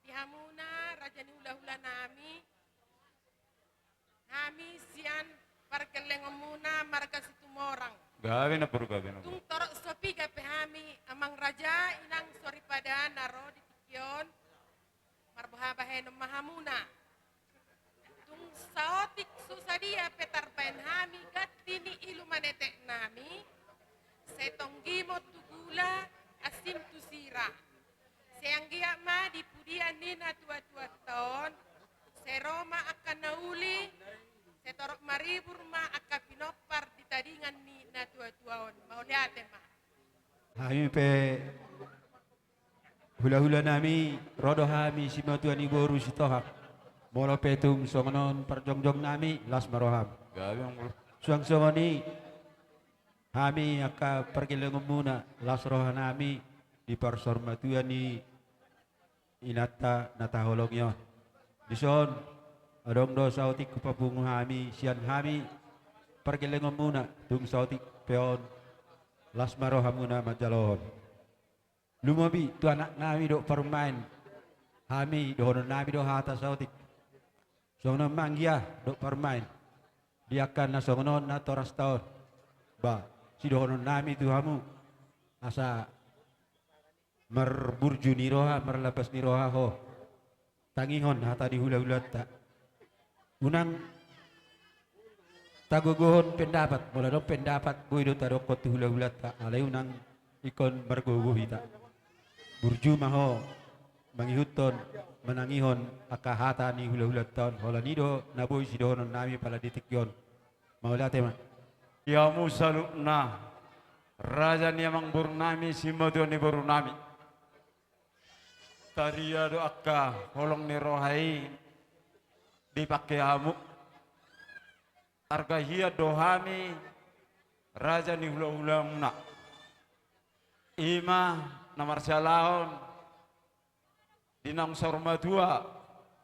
[SPEAKER 12] di hamuna raja ni ulah-ulah nami sian pergeleng omuna marga situ morang
[SPEAKER 14] Gawe na puro gawe na.
[SPEAKER 12] tung torok sopi gape hami amang raja inang sori pada naro di tikyon marbahabahe no mahamuna tung saotik susadia petar paen hami gatini ilu manetek nami setong gimot tugula asim tusira seang gia ma di pudian nina tua-tua tahun seroma akan nauli setorok maribur ma akan pinopar di tadingan ni na tua-tuaon mau lihat ma
[SPEAKER 6] Kami pe hula-hula nami rodo hami si matuan ni boru si tohak molo petung songonon perjongjong nami las maroham suang songoni kami aka pergi muna las roha nami di parsor matuan ni inata nata holongyon dison adong do sautik kupabungu hami sian hami pergi muna tung sautik peon las marohamuna majalon lumabi tu anak nami do permain hami do nami do hata sautik songno manggia do permain diakan na songno na toras taon ba si do nami tu hamu asa merburju ni roha merlepas ni roha ho tangihon hata di hula-hula tak unang taguguhon pendapat mula do pendapat boy do tarokot hula-hula tak alay unang ikon marguguh hita burju maho mangihuton menangihon akahata ni hula-hula taon hola nido naboy si dohonon nami pala ditikyon maula tema
[SPEAKER 14] Ya musalukna raja ni amang burnami si madu ni burnami tariya do akka holong ni rohai dipakai amuk harga hia dohami raja ni hula-hula muna ima namar salahon dinang sorma dua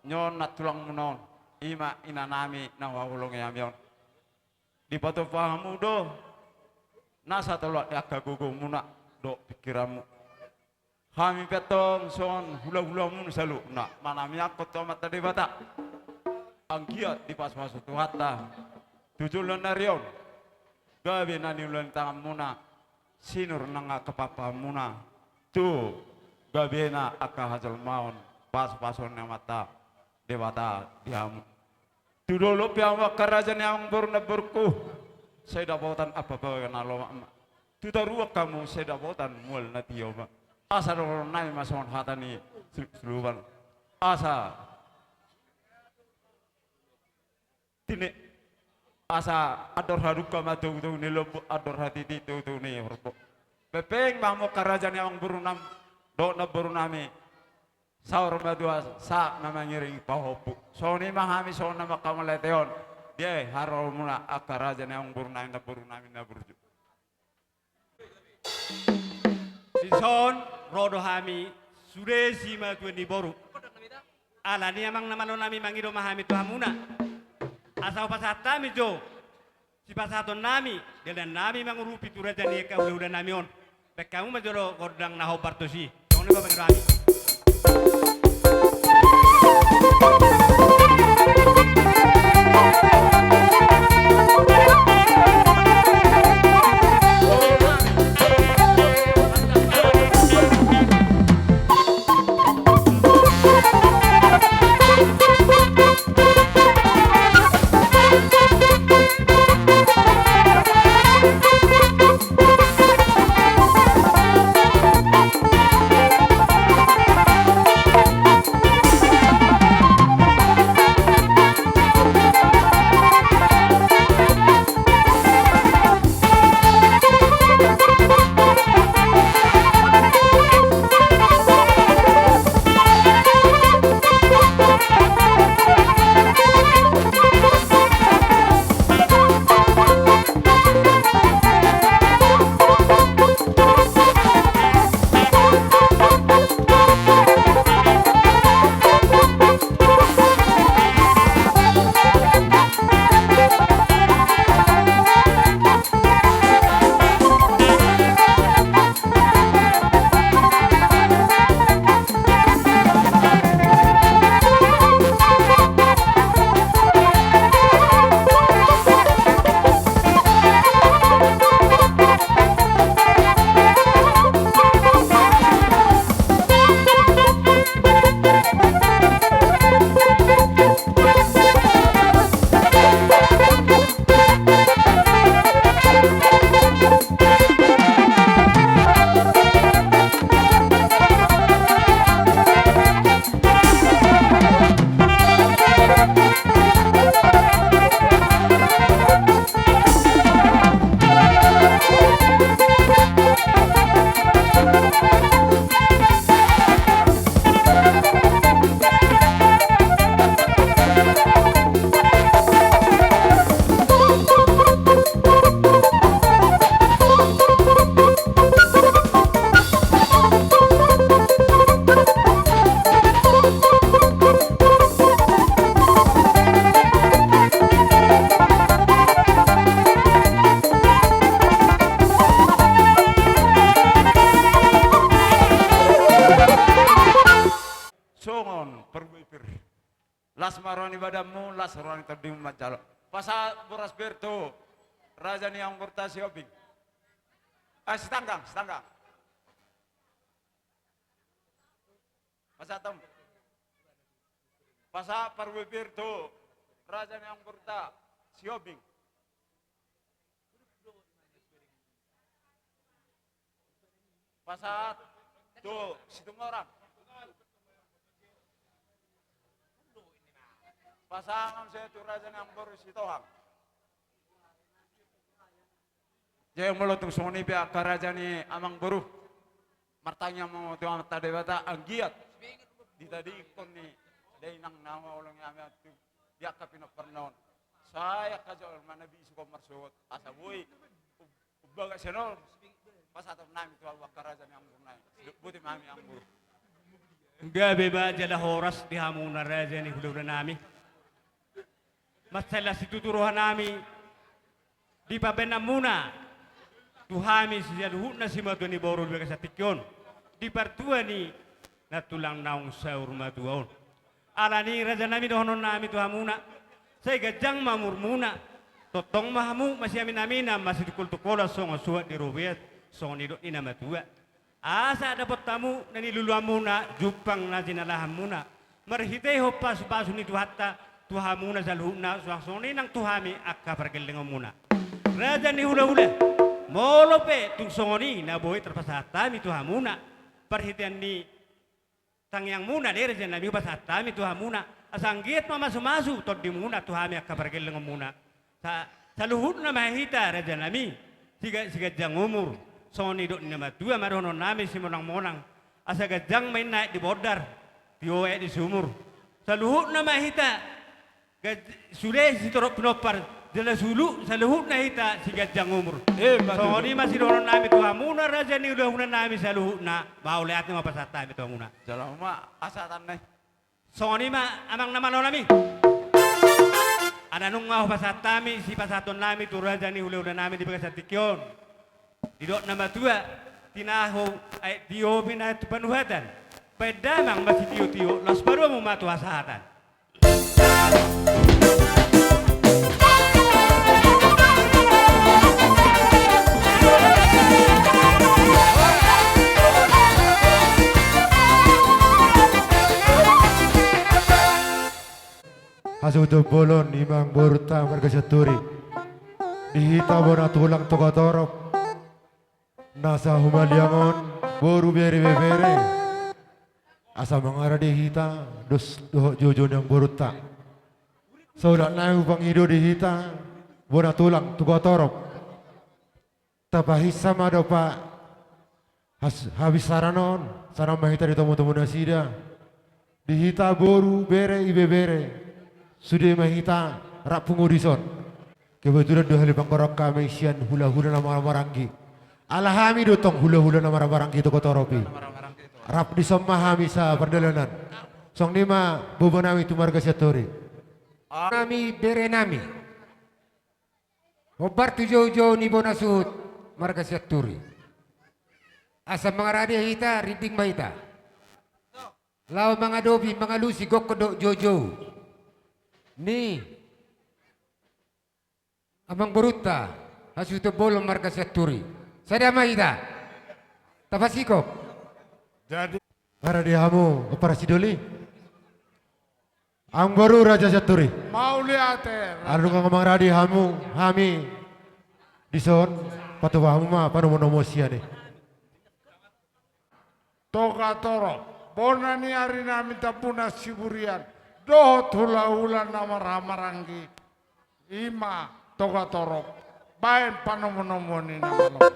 [SPEAKER 14] nyon nat tulang menon ima inanami nawa hulong yamion di patu pahamu do nasa tolak akka gugu muna do pikiramu kami petong son hula-hula mun salu na manami aku tomat tadi bata angkiat di pas masuk tuhata tujulan narion gawe nani ulan tangan muna sinur nanga kepapa muna tu gawe na akka hasil maun pas-pason yang mata dewata diamu tu dulu piawa kerajaan yang berna berku saya dapatan apa-apa kena lo tu taruh kamu saya dapatan mul natio asa orang naik masuk hatani seluruhan asa tine asa ador haruka matu tu ni lobu ador hati tu ni horpo pepeng mamu kerajaan yang berunam do na berunami saur madua sa nama ngiring pahopu soni mahami so nama kamaleteon dia haro muna kerajaan yang berunami na berju
[SPEAKER 6] Sison rodo hami sudesi matu ni boru ala ni amang namano nami mangido mahami tu hamuna asal pasata mi jo si pasato nami dan nami mangurupi tu raja ni ka udah nami on pek kamu majoro godang naho partosi ngone ba bagrami nama calo. Pasa Boras Berto, Raja ni ang Murta Siobing. Setanggang. Pasa Tom. Pasa Parwe Berto, Raja ni ang Murta Siobing. Pasa tu situng orang. Pasangan saya itu Raja yang baru si Tohang. Jadi melotung soni pihak Raja ni amang baru. Martanya mau tuan tadi bata anggiat. Di tadi ikon ni dari nang nama orang yang tu dia kapina pernon. Saya kajol mana bisu komersot asa boy. Ubaga senol. Pas atau nami tuan wakar Raja yang naik. Buti mami yang baru.
[SPEAKER 16] Gabi ba jala horas di hamuna Raja ni hulu nami. Masalah situturuhan nami di pabenam muna tuhami sijaluhut na si matu ni borul beka satikyon di partua ni natulang naung saur matuon ala ni raja nami dohonon nami tuhamuna saya gajang mamur muna totong mahamu masih amin amina masih tukul tukola songo suat di rubiat songo ni dot ina matua asa dapat tamu nani luluan muna jupang na jinalaham muna marhitay ho pasu ni tuhatta tuhamuna zalhuna suasoni nang tuhami akka pergelengan muna raja ni hula-hula molope tung songoni na boy terpasatami tuhamuna perhitian ni tangyang muna dere raja nabi pasatami tuhamuna asanggiat masu tot di muna tuhami akka pergelengan muna sa luhut na mahita raja nabi siga jang umur songoni dok nama dua marono nami si monang asa gajang main naik di bodar pioe di sumur sa luhut na mahita sudah si torok penopar jelas hulu saluhut na hita si gajang umur. So ni masih doron nami tuhamuna raja ni udah nami saluhut na bau lihat ni mapasata mi tuhamuna.
[SPEAKER 6] Jalan ma asatan nih.
[SPEAKER 16] So ni ma amang nama lo nami. Ada nung mau pasata mi si pasaton nami tu raja ni udah nami di pagasatikyon. Didok nama tua tinaho dio bina tu panuhatan. Pedamang masih tio los baru mau matu asahatan.
[SPEAKER 11] Asudo bolon imang borta margasaturi dihita bona tulang tokatorop nasa humaliangon boru bere bere asa mangara dihita dos doh jojon yang borta saudak nau pangido dihita bona tulang tokatorop tapahis sama dopa habis saranon sarang mahita ditemu-temu nasida dihita boru bere ibe bere sudah mahita rap pengurison kebetulan dua hari pangkorok kami sian hula-hula nama maranggi alahami dotong hula-hula nama maranggi itu kotoropi rap disomahami sa perdalanan song lima bobonami tu marga satori nami bere nami obar tu jauh-jauh ni bonasut marga satori asam mengaradi hita riding mahita lau mangadobi mangalusi gok kodok jauh-jauh ni abang beruta hasuto bolong marga saturi sada mahita tapasikop jadi para dihamu operasi doli ang baru raja saturi
[SPEAKER 1] mau lihat
[SPEAKER 11] anu ngomong radi hamu hami dison patu hamu ma panu monomo siane
[SPEAKER 1] toka toro bonani arina minta puna siburian doh hula-hula nama ramaranggi ima toga torok bain panomonomoni nama lo.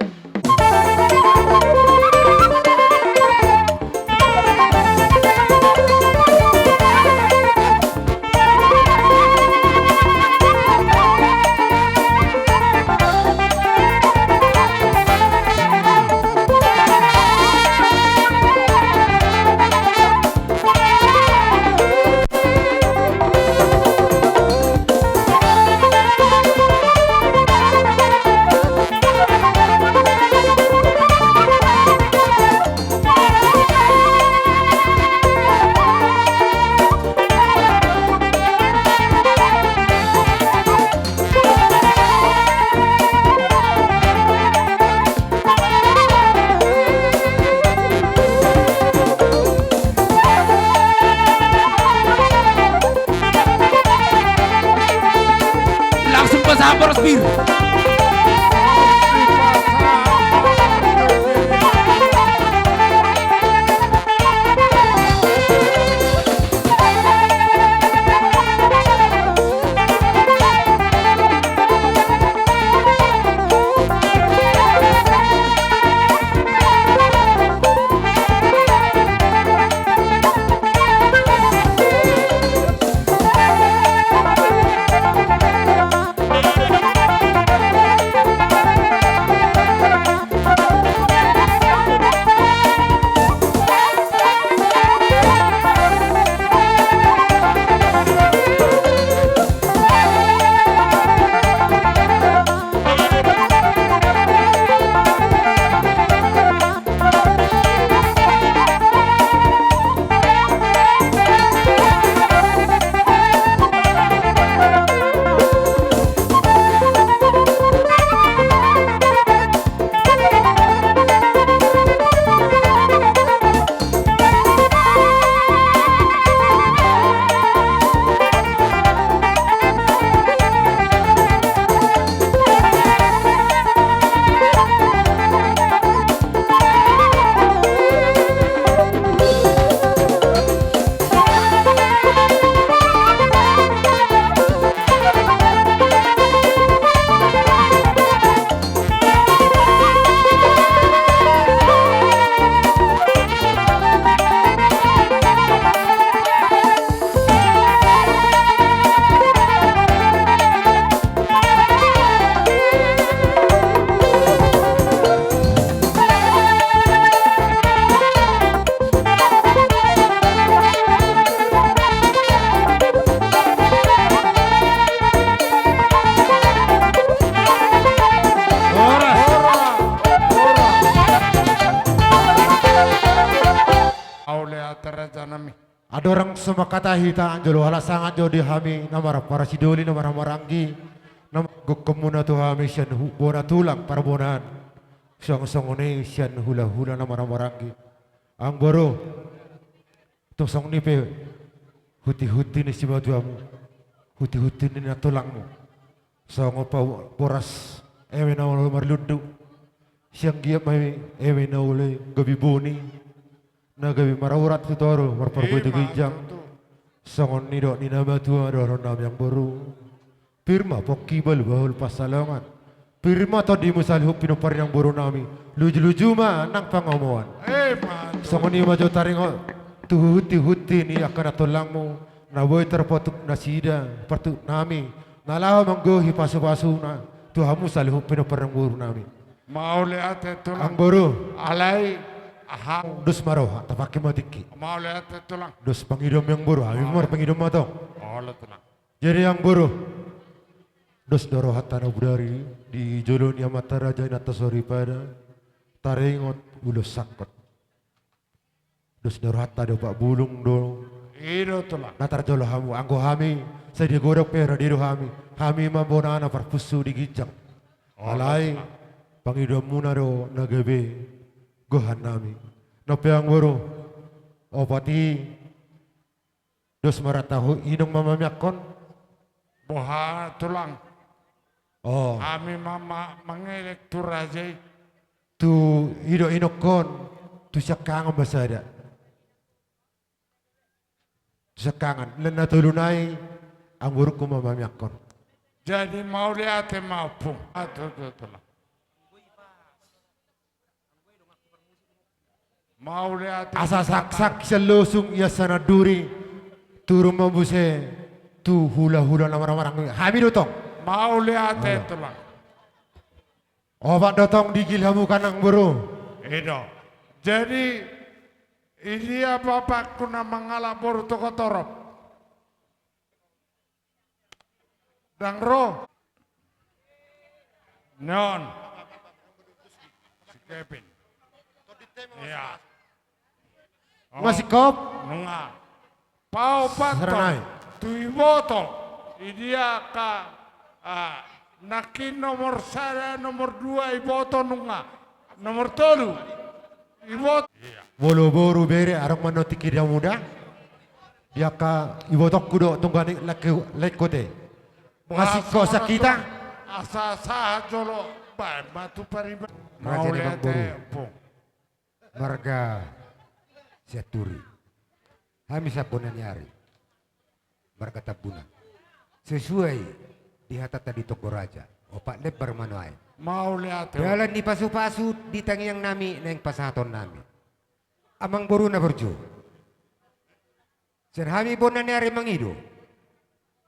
[SPEAKER 7] langsung pasang boros bir.
[SPEAKER 11] Ada orang semua kata hita anjolo halasang anjo di hami namara para sidoli namara maranggi nam gukemuna tu hami sian bona tulang para bonan song songone sian hula hula namara maranggi ang boro tu song ni pe huti huti ni si baduamu huti huti ni na tulangmu song opa boras ewe na ulo marlundu siang giap mai ewe na ulo gabi boni na gabi marawurat tu toro marparboy tu gijang songon ni dok ni nama tua doron nam yang baru pirma pokibal bahul pasalongan pirma to di musalhu pinopar yang baru nami luju-luju ma nang pangomoan songon ni majo taringo tu huti ni akan atolangmu na boy terpotuk nasida partu nami nalawa manggohi pasu-pasu na tu hamu salhu pinopar yang baru nami
[SPEAKER 1] mau lihat itu
[SPEAKER 11] ang baru
[SPEAKER 1] alai
[SPEAKER 11] dus maroha tapaki matiki
[SPEAKER 1] mau lihat tulang
[SPEAKER 11] dus pangidom yang buru kami mar pangidom matong
[SPEAKER 1] tulang
[SPEAKER 11] jadi yang buru dus doro hatana budari di jolon yang mata raja nata sori pada tarengot ulus sakot dus doro hatta do pak bulung do
[SPEAKER 1] iro tulang
[SPEAKER 11] natar jolo hamu anggo hami saya digodok pera di hami mambonana parpusu di gijang alai pangidom munaro nagabe gohan nami nope ang buru opati dos maratahu inong mamamyakon
[SPEAKER 1] boha tulang
[SPEAKER 11] oh
[SPEAKER 1] kami mama mengelektur aja
[SPEAKER 11] tu ido inokon tu sakangan basada tu sakangan lena tulunai ang buru ko mamamyakon
[SPEAKER 1] jadi mau lihat maupun atau tulang mau lihat
[SPEAKER 11] asa saksak selusung ya sanaduri turun membuse tu hula-hula nama-nama hami dotong
[SPEAKER 1] mau lihat tulang
[SPEAKER 11] obat dotong digil hamu kanang buru
[SPEAKER 1] itu jadi ini bapakku nama ngalapur toko torop dan roh non si Kevin iya
[SPEAKER 11] masih kop
[SPEAKER 1] nunga pau pato tui boto idia ka nakin nomor sada nomor 2 iboto nunga nomor 3 iboto
[SPEAKER 11] bolo boru bere arang manoti kira muda dia ka ibotok kudo tunggani lekote Ngasih kosa kita.
[SPEAKER 1] Asa-asa jolo batu pariba.
[SPEAKER 11] Raja
[SPEAKER 1] Mau
[SPEAKER 11] Demang
[SPEAKER 1] lihat
[SPEAKER 11] Boru.
[SPEAKER 1] Empung.
[SPEAKER 11] Marga Siaturi. Kami sabunan nyari. Marga Tabuna. Sesuai di hata tadi toko raja. Opak lebar manuai.
[SPEAKER 1] Mau lihat.
[SPEAKER 11] Jalan di pasu-pasu di tangiang nami neng pasahaton nami. Amang Boru na berjo. Sen kami bonan nyari mangido.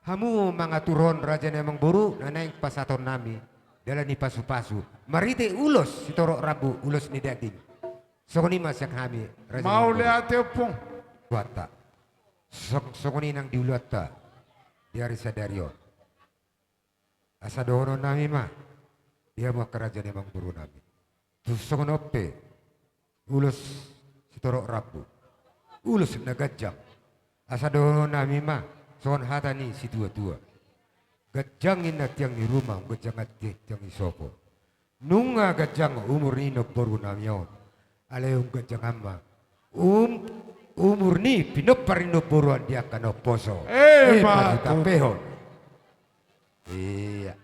[SPEAKER 11] Hamu mangaturon raja Amang Boru na neng pasahaton nami. Dalam di pasu-pasu. Marite ulos si torok rabu ulos ni daging. Sokoni masak kami.
[SPEAKER 1] Mau lihat Empung.
[SPEAKER 11] Wata. Sokoni nang diulat ta. Diari sadario. Asa dohono nami mah. Dia mau kerajaan Amang Boru nami. Terus sokonope. Ulos si torok rabu. Ulos nagajang. Asa dohono nami mah. Sokon hatani si tua-tua. Gajangin na tiang ni rumah, gajang at tiang ni sopo. Nunga gajang umur ni Boru namion. Alayong gajang ama. Umur ni pinoparin Boruan dia kano poso.
[SPEAKER 1] Batu.
[SPEAKER 11] Tapehon. Iya.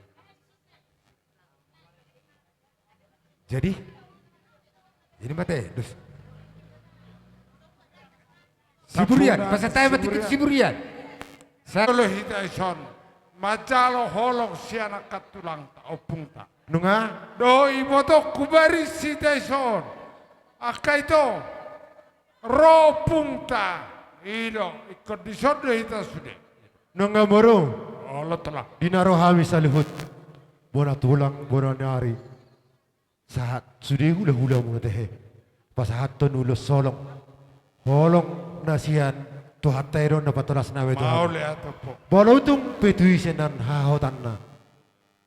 [SPEAKER 11] Jadi, ini mate, dus. Siburian, pasal tayo matikit Siburian.
[SPEAKER 1] Kalau hita ison. Majalo holong siana katulang ta opung ta.
[SPEAKER 11] Nunga?
[SPEAKER 1] Do imoto kubari si daison. Aka itu ropung ta. Ido ikut disodo hita sude.
[SPEAKER 11] Nunga Boru.
[SPEAKER 1] Allah telah.
[SPEAKER 11] Dinaro hami salihut. Bona tulang, bona nari. Saat sudah hula-hula mo tehe. Pasahaton ulo solong. Holong nasian. Tuhan tayo na patulas na wedo.
[SPEAKER 1] Mau lihat po.
[SPEAKER 11] Walau tung petuisenan hahotan na.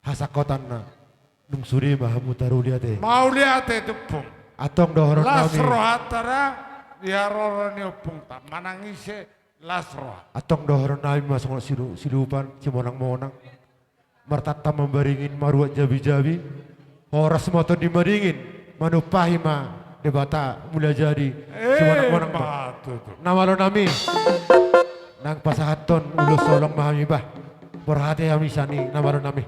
[SPEAKER 11] Hasakotan na. Nung suri mahamu taruh lihat eh.
[SPEAKER 1] Mau lihat itu pun.
[SPEAKER 11] Atong dohoron kami.
[SPEAKER 1] Lasro hatara diharoran ni opung ta. Manangise lasro.
[SPEAKER 11] Atong dohoron kami masuk silupan cimonang-monang. Martata membaringin maruat jabi-jabi. Horas motor dimaringin. Manupahi ma. Debata mulai jadi cimonang-monang
[SPEAKER 1] batu.
[SPEAKER 11] Nama lo nami. Nang pasahaton ulo solong mahami bah. Berhati kami sani nama lo nami.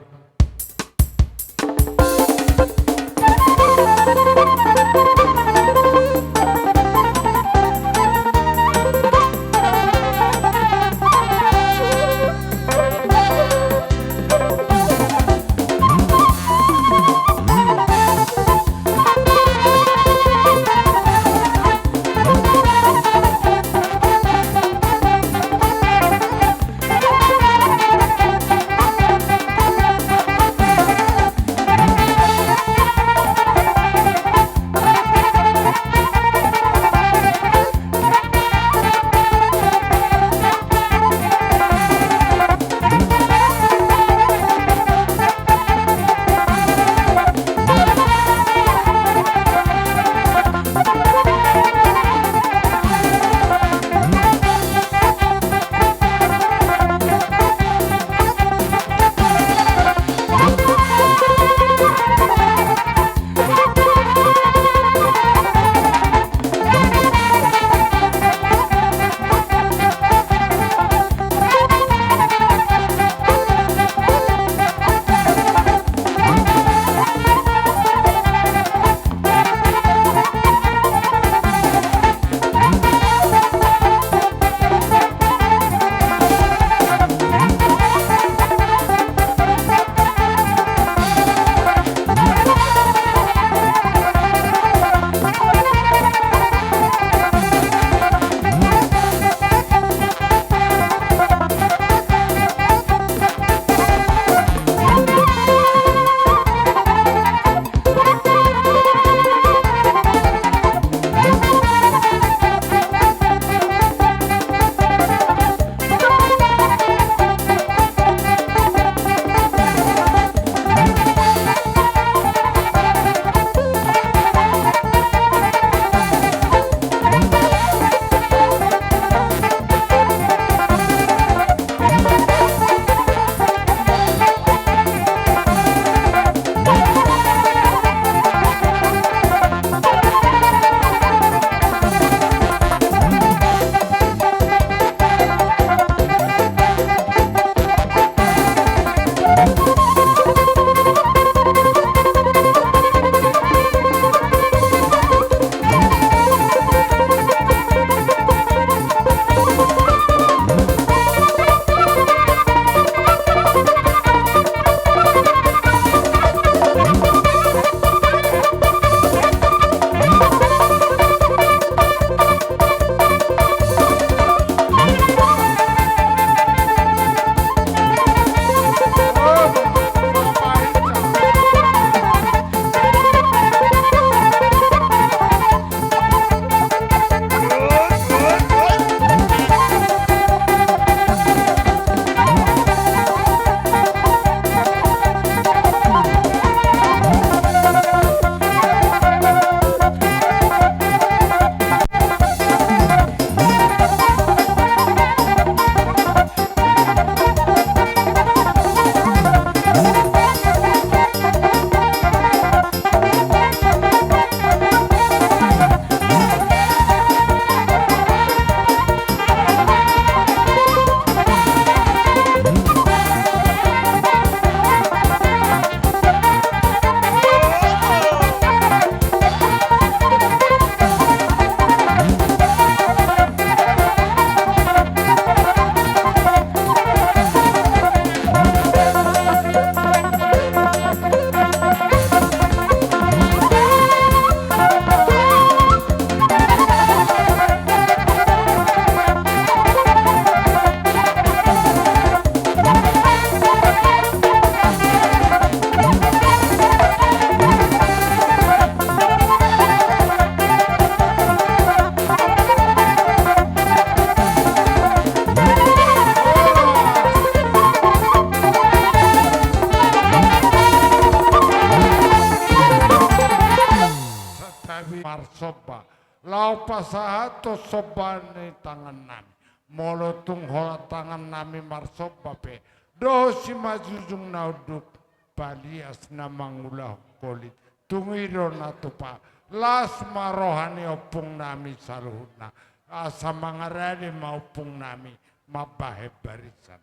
[SPEAKER 1] marsoba. Lau pasahato sobane tangan nami. Molo tunghola tangan nami marsoba pe. Dosi majujung nauduk balias namangulah kolit. Tungiro natupa. Las marohani opung nami saluhuna. Asa mangarani maupung nami mabahe barisan.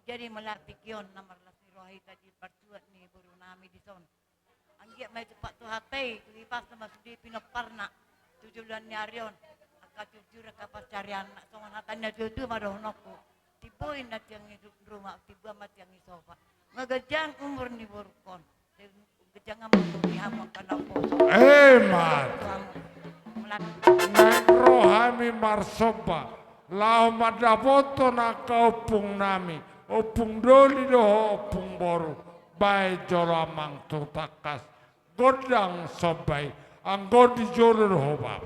[SPEAKER 19] Jadi melatih kion nomor lasi rohi tadi pertuat ni buru nami di son. Anggiat mai cepat tu hati, lipas sama sudi pinoparna. Tujulan nyarion, akak jujur kapas carian nak songon hatanya tutu madoh noku. Tiboin na tiang hidup rumah, tiba mati yang sofa. Ngegejang umur ni burukon. Gejang amun dihamon kana poso.
[SPEAKER 1] Mat. Nang rohami marsoba. Lau madapoto na kaupung nami. Opung doli doho opung boru. Bai jolamang tutakas. Godang sobai. Anggo di jolur hobab.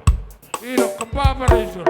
[SPEAKER 1] Ilo kebabar isul.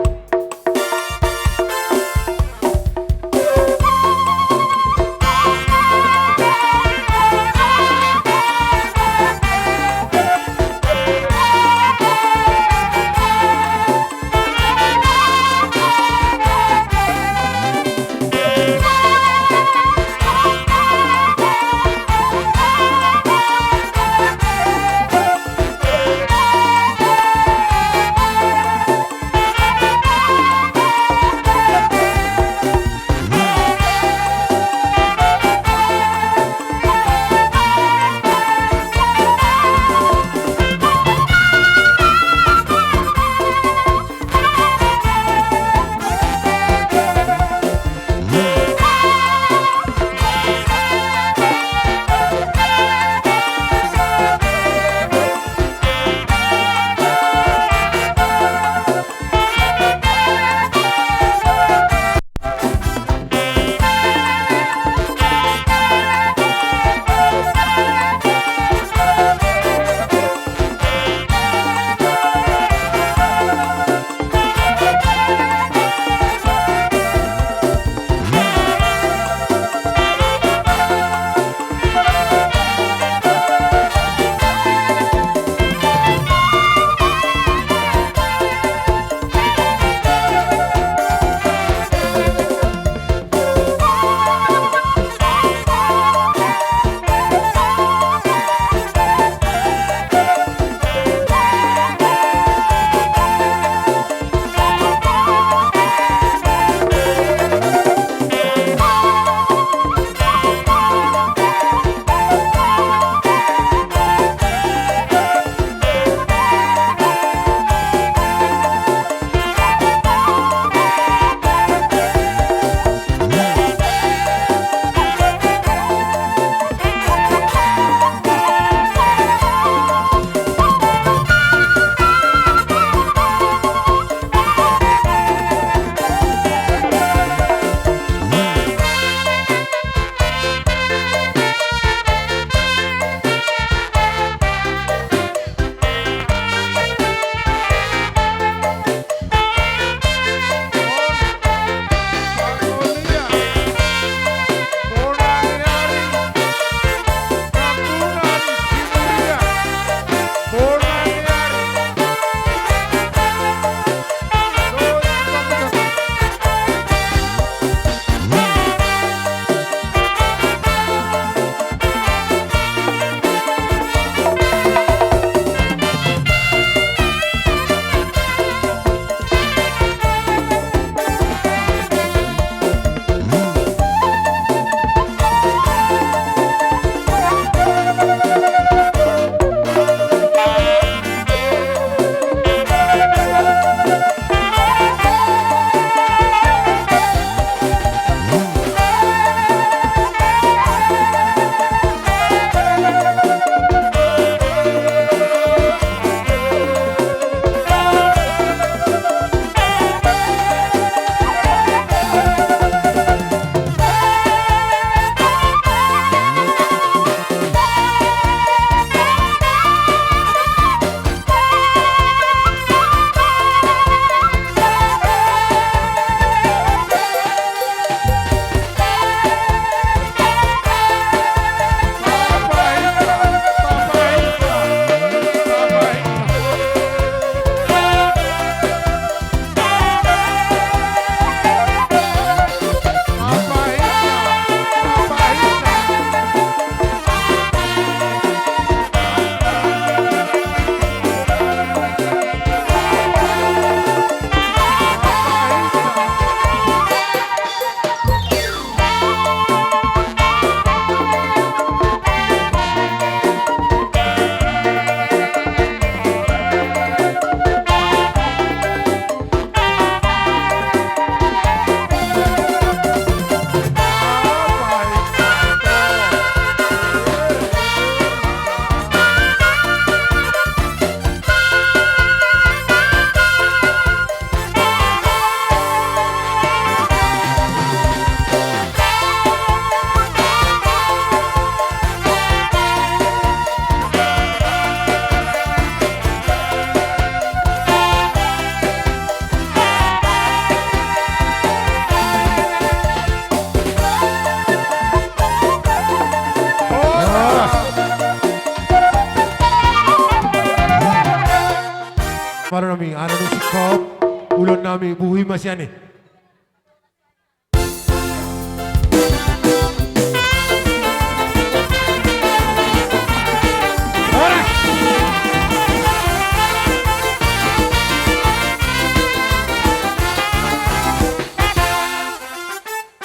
[SPEAKER 20] ulon nami buhi masyane.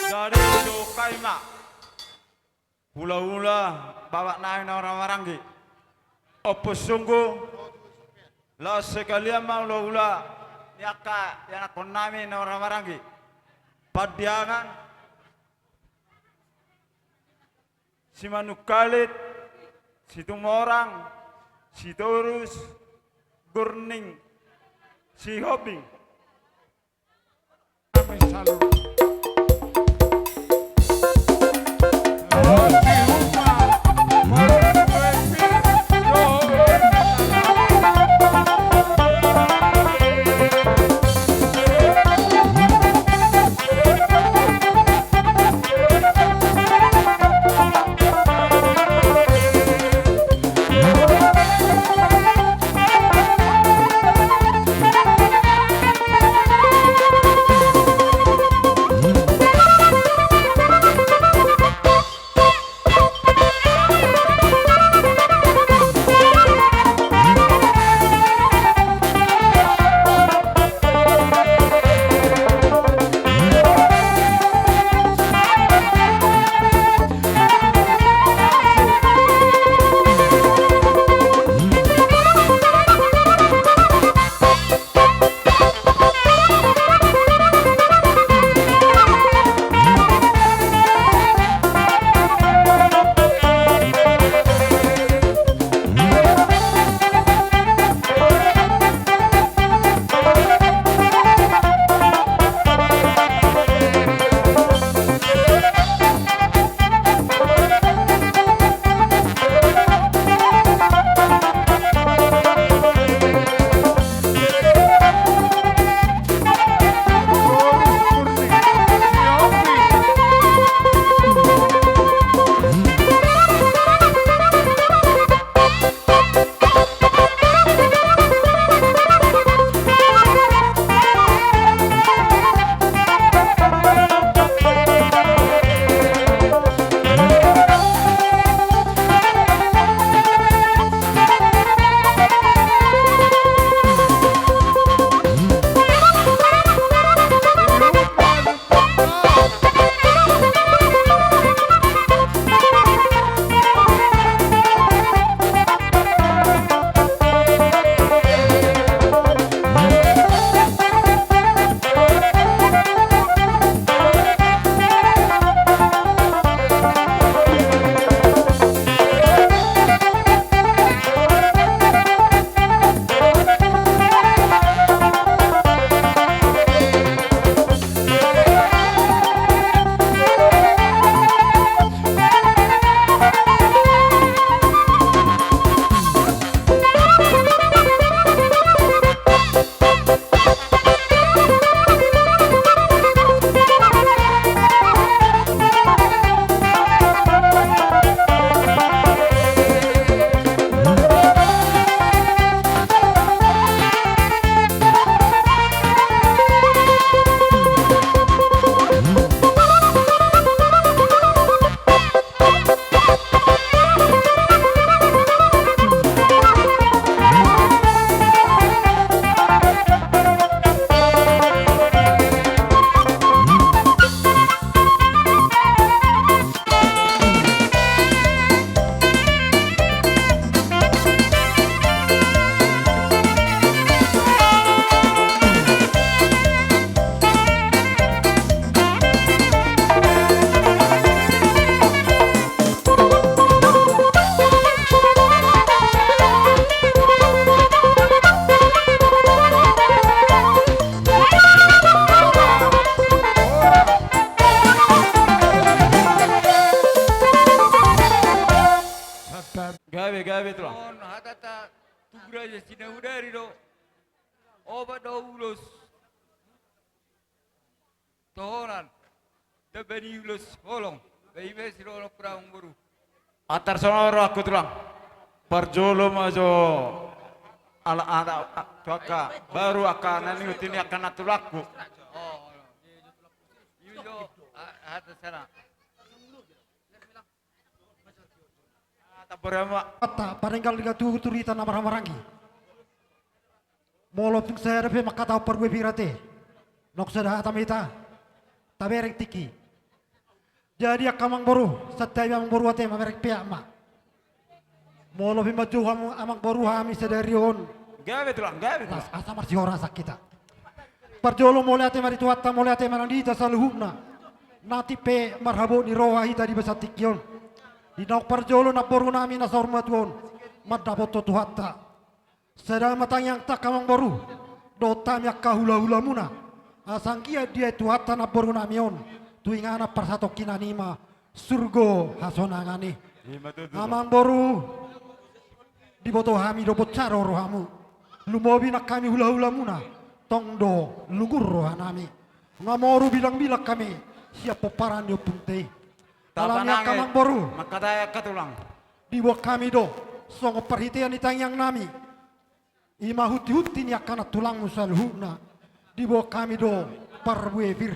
[SPEAKER 6] Dari Jokai mak, hula-hula bawa naik orang Marangi. Apa sungguh lah sekalian mau hula niaka yang aku nami orang Marangi. Padiangan si Manukalit, si Tumorang, si Torus, Gurning, si Hobing.
[SPEAKER 1] Kami salut.
[SPEAKER 6] gawe tuh. On hatata tugraja sina udari do. Obat do ulus. Tohonan. Tabani ulus holong. Baime siro praung buru.
[SPEAKER 16] Atar sonoro aku tulang. Parjolo majo
[SPEAKER 6] ala cuaka baru akan nani utini akan atulaku.
[SPEAKER 2] Kata parenggal liga tu turita na maramarangi. Molo tung saya repe makata perwe pirate. Nok sada tamita. Taberek tiki. Jadi akamang boru, satay amang boru ate mamerek pia ma. Molo maju amang boru hami sedarion.
[SPEAKER 6] Gawe tulang, gawe tulang.
[SPEAKER 2] Asa marsi ora sakita. Parjolo mole ate mari tuatta mole ate manandita saluhuna. Nati pe marhabo ni roha hita di besatikyon. Di nauk parjolo na boru nami na sormatuon. Madapot to tuhatta. Sedang matang yang tak kamang boru. Dota miak kahula-hula muna. Asangkia dia tuhatta na boru namion. Tuingana persato kinanima. Surgo hasonangani. Amang boru. Di boto hami do bocaro rohamu. Lumobi nak kami hula-hula muna. Tongdo lugur rohanami. Ngamoru bilang-bilang kami. Siap peparan yo punte. Alamnya kamang boru.
[SPEAKER 6] Makataya katulang.
[SPEAKER 2] Di bawah kami do. Songo perhitian di tangyang nami. Ima huti-huti ni akana tulang musalhuna. Di bawah kami do. Parwevir.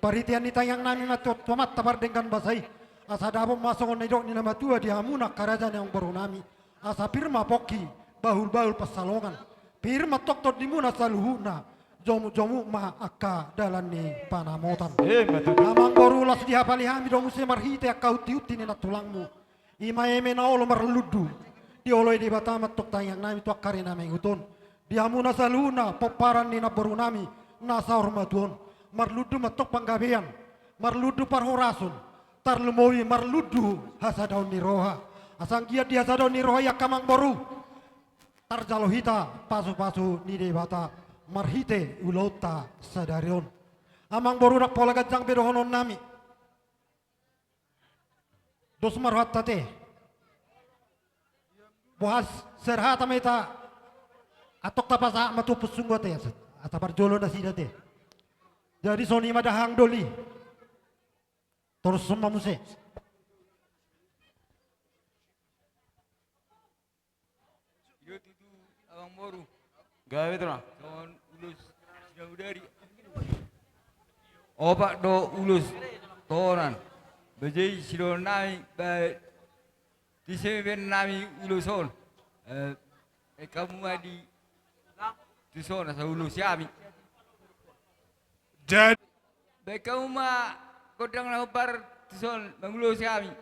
[SPEAKER 2] Perhitian di tangyang nami matot tomat tabar dengan basai. Asa dabong masongon nidok ni nama tua di hamuna kerajaan yang baru nami. Asa pirma poki. Bahul-bahul pasalongan. Pirma tok-tok di muna saluhuna. Jomu-jomu ma akka dalan ni panamotan. Amang boru las dihapali hami domu se marhite akka uti-uti ni na tulangmu. Ima eme na olo marludu. Di olo di batamat tok tayang nami tu akkari na menguton. Di hamuna saluna poparan ni na boru nami na saur matuon. Marludu matok panggabean. Marludu parhorasun. Tarlumowi marludu hasadaun ni roha. Asang gia di hasadaun ni roha ya kamang boru. Tarjalo hita pasu-pasu ni debata. Marhite ulota sadarion. Amang boru nak pola gajang bedohonon nami. Dos marhat tate. Bohas serhata meta. Atok tapasa matu pusunggo te. Atapar jolo na sidate. Jadi soni madahang doli. Terus semua muse.
[SPEAKER 6] Abang boru. Gawe tulang. Tahun ulus sudah udari. Opak do ulus toran. Bejai silo nami baik. Di sini nami uluson. Kamu adi. Di sana saya ulus yami.
[SPEAKER 1] Jadi.
[SPEAKER 6] Baik kamu mah kodang lapar di sana mengulus yami.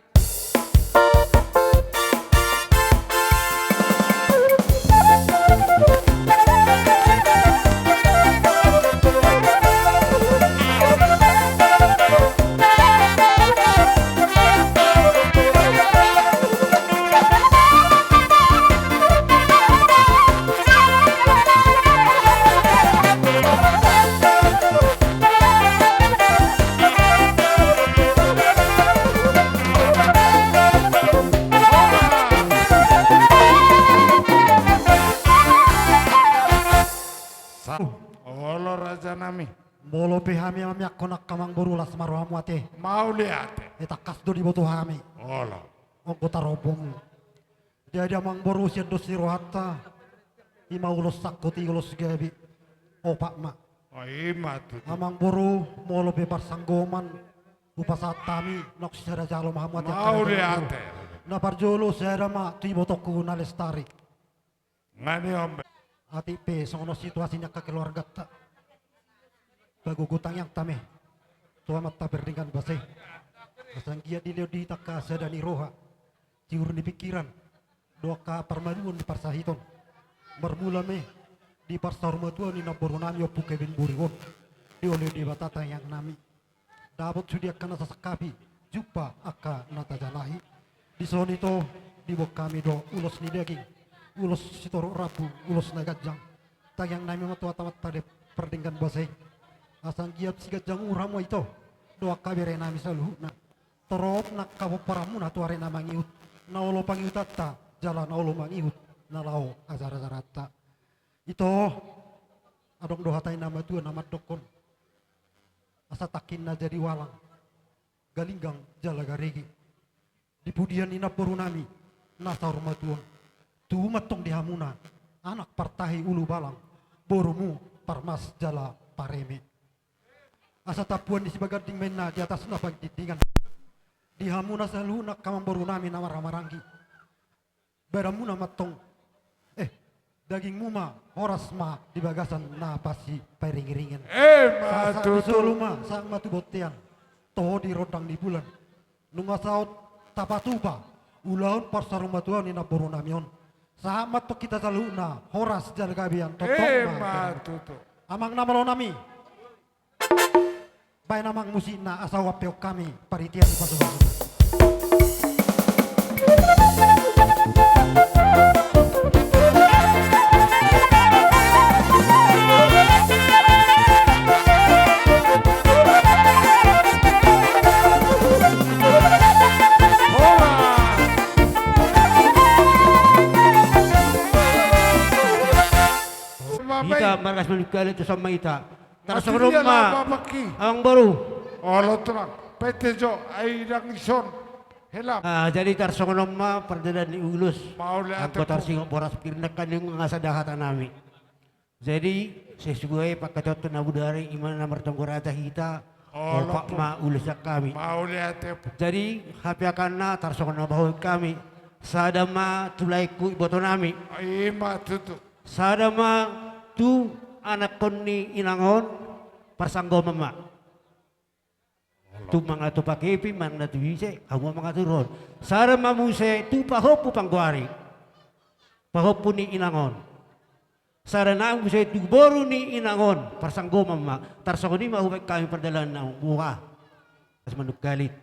[SPEAKER 1] Olo raja nami.
[SPEAKER 2] Molo pehami ami akonak kamang boru las marohamu ate.
[SPEAKER 1] Mau lihat.
[SPEAKER 2] Eta kasdo di boto hami.
[SPEAKER 1] Olo.
[SPEAKER 2] Ongko tarobong. Dia amang boru siendo sirohata. Ima ulos sakoti ulos gabi. Opak ma.
[SPEAKER 1] Oh ima tu.
[SPEAKER 2] Amang boru molo bebar sanggoman. Upasatami nok sera jalo mahamu ate.
[SPEAKER 1] Mau lihat.
[SPEAKER 2] Na parjolo sera ma tu botoku na lestari.
[SPEAKER 1] Ngani ombe.
[SPEAKER 2] Ati pe songono situasinya ke keluarga tak. Bagugutang yang tame. Tua mata berdingkan basih. Asanggia di leo di taka sedani roha. Ciur di pikiran. Doa ka permaduan di parsahiton. Bermula me. Di parsahormatuan ni naboru nami opu kebin buriwon. Di oleh di batata yang nami. Dapat sudia kana sasakapi. Jupa aka nata jalahi. Di sonito di bok kami do ulos ni daging. Ulos sitoro rabu, ulos nagajang. Tayang nami matuatamat tade perdingkan basay. Asang giap si gajang uramo ito. Doa kabere nami saluhuna. Torop nak kaboparamu na tuare na mangiut. Naulo pangiutata, jalan naulo mangiut. Nalao azara-zarata. Ito, adong doha tay nama tua nama dokon. Asa takin na jadi walang. Galinggang jalagarigi. Di pudian ina poru nami. Nasa rumah tuan. Tu matong di hamuna. anak partahi ulu balang, borumu parmas jala pareme. Asa tapuan di sibagading mena di atas na pagtitingan. Di hamuna sa lunak kamang boru namin na maramarangi. Beramuna matong, daging muma, oras ma di bagasan na pasi pairing-ringen. Sa matubotian, toho di rodang di bulan. Nunga saot tapatuba, ulaon parsarumatuan ni na boru namion. Sa matok kita sa luna, horas jalgabian, totong ma. Amang namalo nami. Bay namang musina asawa peok kami paritian di pasukan.
[SPEAKER 18] Kita markas menikali itu sama kita. Terus rumah, ang baru.
[SPEAKER 1] Olo terang, petejo airang ison, helam.
[SPEAKER 18] Jadi tarsong rumah perdedan di ulus.
[SPEAKER 1] Maulai
[SPEAKER 18] Angko tarsing boras pirnakan yung ngasadahatan namin. Jadi sesuai pagkatot na budari iman na martanggurata hita. Opak ma ulusak kami. Jadi hapiakan na tarsong na bahoy kami. Sadama tulay ku iboto nami.
[SPEAKER 1] Ima tutu.
[SPEAKER 18] Sadama tu anak kon ni inangon parsanggo mama. Tu mga tu pakipi man na tuwise, amo mga turon. Sara mamuse tu pahopo pangguari. Pahopo ni inangon. Sara na muse tu boru ni inangon parsanggo mama. Tarsanggo ni mahubay kami perdalan na buka. Kas manugalit.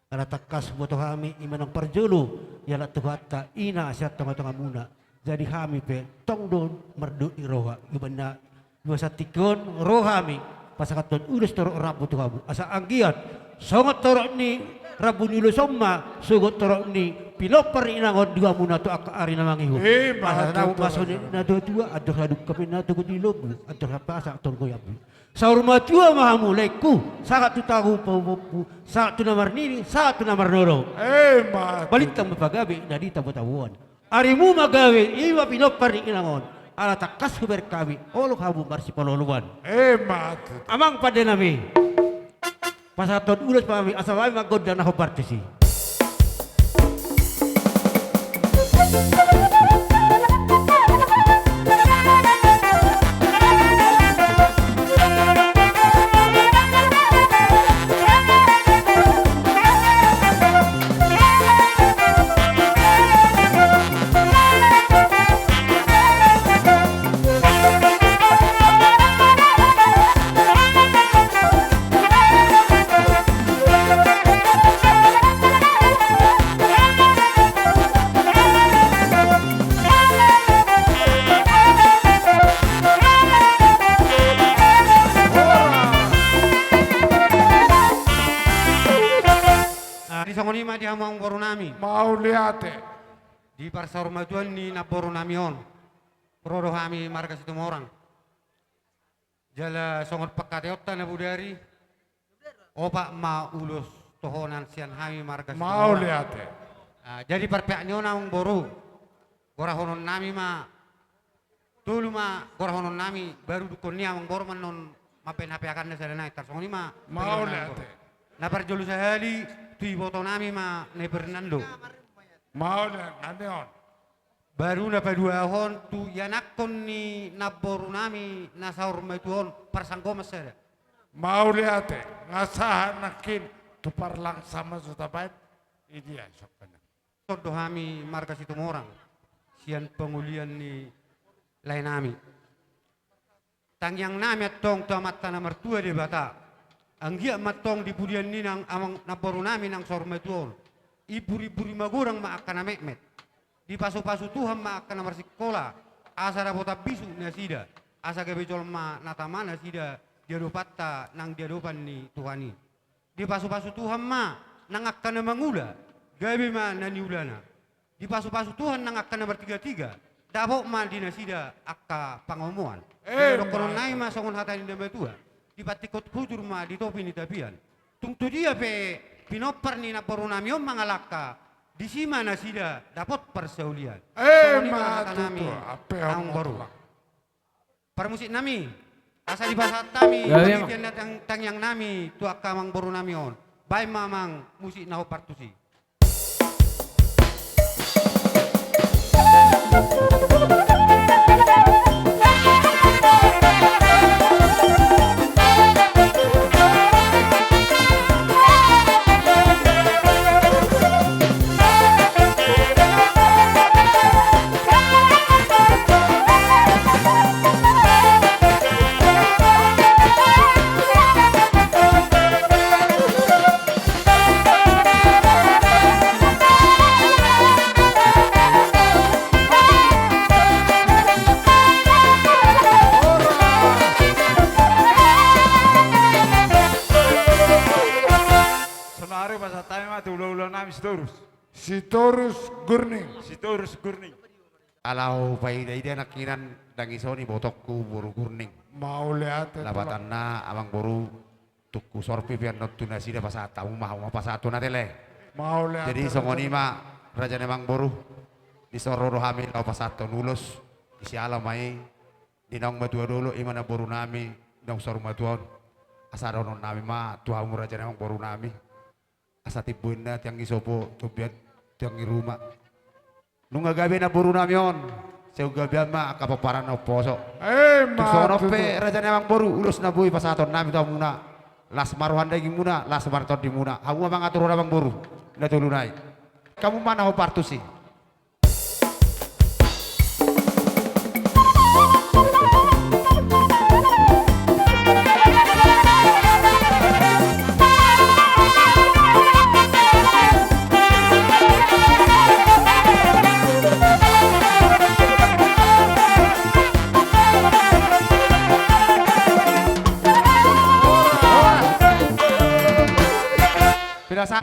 [SPEAKER 18] Aratakas boto kami iman ang parjulu. Yala tuhata ina siya tanga-tanga muna. Jadi kami pe tong don merdu di roha iban na dua satikon rohami pasakaton ulus toro rabu tu kamu asa anggiat songot toro ni rabu ni somma sugot toro ni pilopar inangon dua muna tu ak ari na mangihu pasal na dua adoh aduk kami na tu di lobu adoh apa asa ton ko yabu saur matua mahamu leku sangat tu tahu paupu sangat tu namar nini sangat tu namar noro balik tambah pagabi dari tabu-tabuan Arimu magawe iwa pinopar ni inangon ala takas kuber kami olo kamu marsi paloluan amang pada nami pasaton ulas pami asawai magod dan ako partisi
[SPEAKER 3] Songonima di hamang boru nami.
[SPEAKER 1] Mau lihat
[SPEAKER 3] di parsar majuan ni naboru nami on. Prodo kami markas itu orang. Jala songot pakateota na budari. Opak ma ulus tohonan sian kami markas.
[SPEAKER 1] Mau lihat.
[SPEAKER 3] Jadi perpeknya namang boru. Gorahonon nami ma. Dulu ma gorahonon nami baru dukun ni amang boru manon mapen hape akan na sana tarsongonima.
[SPEAKER 1] Mau lihat.
[SPEAKER 3] Napar jolu sehali tu iboto nami ma ne Fernando.
[SPEAKER 1] Mau nanti on.
[SPEAKER 3] Baru na dua hon tu yanakon ni naboru nami nasaur maituon parsanggo masada.
[SPEAKER 1] Mau lihat ngasah nakin tu parlang sama sudah baik. Ini ya sopan.
[SPEAKER 3] Todo kami markas itu orang. Sian pengulian ni lain nami. Tangyang nami atong tamat tanah mertua di bata. Anggia matong di budian ni nang amang naboru nami nang sormetuon. Iburi-buri magurang maakana mekmet. Di pasu-pasu Tuhan maakana marsikola. Asara bota bisu nasida. Asa kebecol ma natamana sida dia dopatta nang dia dopan ni Tuhani. Di pasu-pasu Tuhan ma nang akana mangula. Gabi ma nani ulana. Di pasu-pasu Tuhan nang akana bertiga-tiga. Dabok ma di nasida akka pangomuan. Dokonon nai ma songon hatani dama tua. Di patikot kutur ma di topi ni tapian. Tungtu dia pe pinopar ni naboru nami on mangalaka
[SPEAKER 6] Di si mana sida dapat persaulian.
[SPEAKER 1] Matutu, apa yang
[SPEAKER 6] baru. Permusik nami, asa di bahasa tami,
[SPEAKER 15] Ya, ya,
[SPEAKER 6] bagian tang yang nami, tua kamang baru nami on. Bay mamang musik naho partusi.
[SPEAKER 16] Sonare bahasa tayo mah ulo-ulo nami
[SPEAKER 1] Sitorus Gurning.
[SPEAKER 16] Sitorus Gurning.
[SPEAKER 13] Alau pai dai dia nakinan dangi soni botokku buru gurning.
[SPEAKER 1] Mau lihat
[SPEAKER 13] Labatan na amang boru tuku sorpi pian notuna sida pasata umah pasatu na tele.
[SPEAKER 1] Mau lihat.
[SPEAKER 13] Jadi songoni ma raja nemang boru di sororo hamil lau pasato nulus isi alam mai dinong matua dulu imana boru nami dong soru matuan asaronon nami ma tuamu raja nemang boru nami asa tibunda tiang isopo tubiat tiang rumah nunga gabi na boru nami on seu gabi ma kapaparan na poso sono pe raja nemang boru ulus na bui pasaton nami tuamu na las maruhan daging muna las marton di muna hamu mangatur orang boru na tulunai kamu mana ho partusi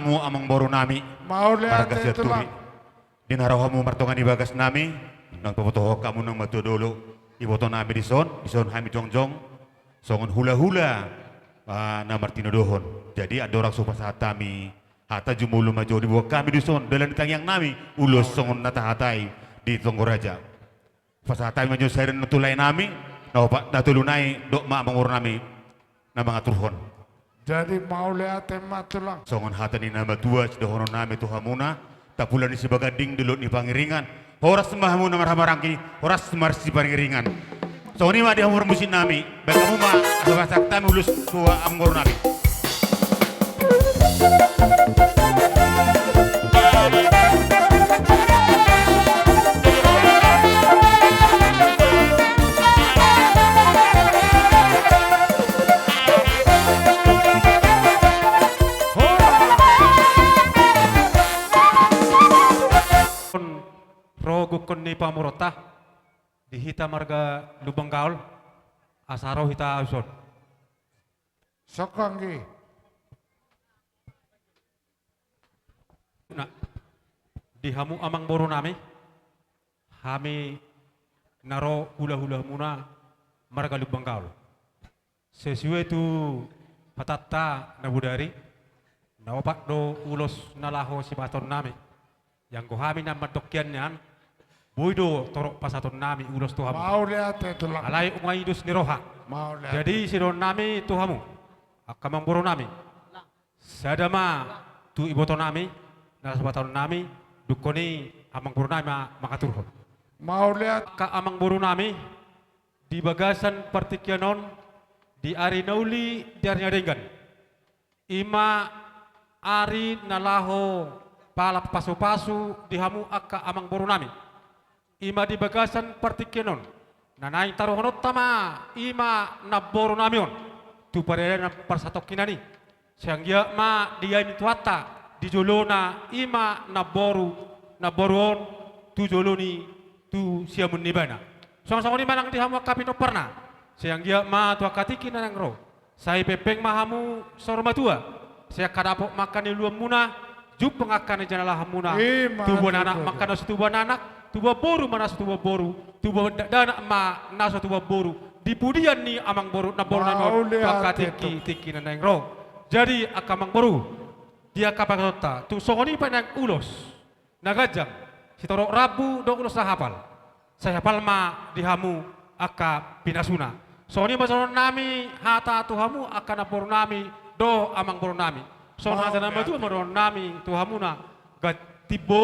[SPEAKER 14] Mu amang boru nami.
[SPEAKER 1] Mau lihat itu lah.
[SPEAKER 14] Dinarawamu martongan di bagas nami. Nang papotoho kamu nang matu dulu. Iboto nami di son hami jongjong. Songon hula-hula. Na martino dohon. Jadi ada orang sopa saat kami. Hata jumulu maju di bawah kami di son. Dalam kang yang nami. Ulos songon nata hatai di Tonggoraja. Pas hatai maju sairen natulai nami. Natulunai dok ma mangur nami. Na mga turhon.
[SPEAKER 1] Jadi mau lihat tema tulang.
[SPEAKER 14] Songon hata ni nama tua sudah hono nami tuhamuna tapulan ni si bagading dulot ni pangiringan horas semahamu namar hamarangki horas semar si pangiringan songon ni ma di hamur musin nami bagamu ma babasak tami ulus tua amgor nami
[SPEAKER 6] Rogukon ni pamurota di hita marga lubang gaul asaro hita auson.
[SPEAKER 1] Sokanggi.
[SPEAKER 6] Nah, di hamu amang boru nami, hami naro hula-hula muna marga lubang gaul. Sesuai tu patata nabudari, nawapak do ulos nalaho si baton nami. Yang kami nama dokyannya, buido torok pasaton nami ulos tuhamu.
[SPEAKER 1] Mau lihat itu lah.
[SPEAKER 6] Alai umai idus niroha.
[SPEAKER 1] Mau lihat.
[SPEAKER 6] Jadi sidon nami tuhamu, akamang boro nami. Sadama tu iboto nami, nasabaton nami, dukoni amang boro nami makaturhon.
[SPEAKER 1] Mau lihat.
[SPEAKER 6] Ka amang boro nami di bagasan partikyanon di ari nauli diarnya dengan. Ima ari nalaho palap pasu-pasu dihamu akka amang boru nami ima di bagasan partikkenon nanaing taruhonot tama ima naboru namion tu pareda na parsatok kinani sianggia ma dia ini tuata di jolona ima naboruon tu joloni tu siamun nibana sama-sama ni manang dihamu kapino perna sianggia ma tu akatiki nanang ro sai pepeng mahamu sormatua saya kadapok makan di luar muna Jup pengakan janalah hamuna, tubuh anak makan nasi tubuh anak, tubuh boru mana tubuh boru, tubuh dana ma nasi tubuh boru, di pudian ni amang boru na boru na pakat tiki na nengro. Jadi akamang boru dia kapakota, tu songoni panang ulos,
[SPEAKER 16] nagajang si torok rabu do ulo sa hapal. Saya hapal ma dihamu aka pinasuna. Soni masaron nami hata tuhamu aka napor nami do amang poro nami. So hata nama tu maron nami tuhamu na tibo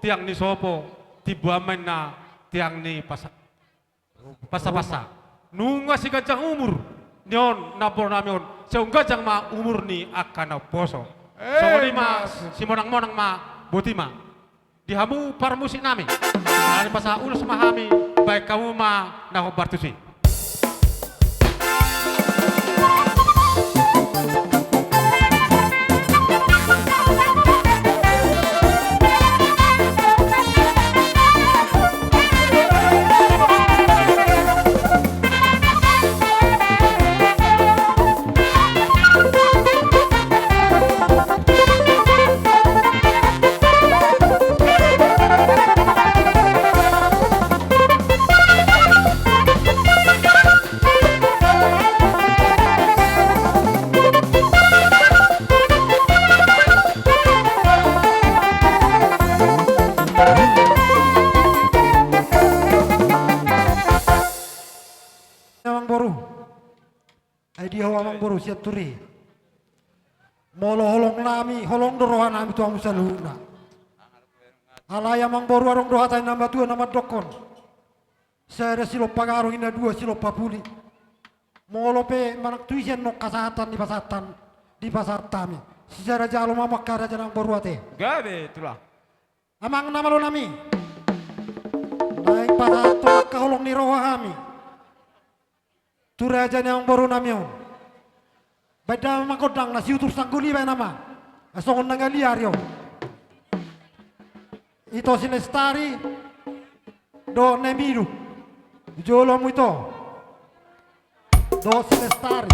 [SPEAKER 16] tiang ni sopo tibo aman na tiang ni pasa. Nunga si gajang umur nyon napor nami on. Siung gajang ma umur ni aka na poso. So ma si monang ma botima. Dihamu para musik nami. Nari pasa ulos mahami baik kamu ma nahobartusi.
[SPEAKER 20] Siat turi molo holong nami holong dorohan nami tuang musaluna alaya mang boru arong dohatai nama tua nama dokon saya silo pagarong ina dua silo papuli molo pe manak tuisian nok kasatan di pasar tami secara jalo mama kara janang boru ate
[SPEAKER 16] gabe itulah
[SPEAKER 20] amang nama lo nami naik pasar tolak ka holong ni rohami tura aja yang boru nami on beda makodang nasi utur sangguli ba nama asongon nangali aryo ito sinestari do nemiru jolo mu ito do sinestari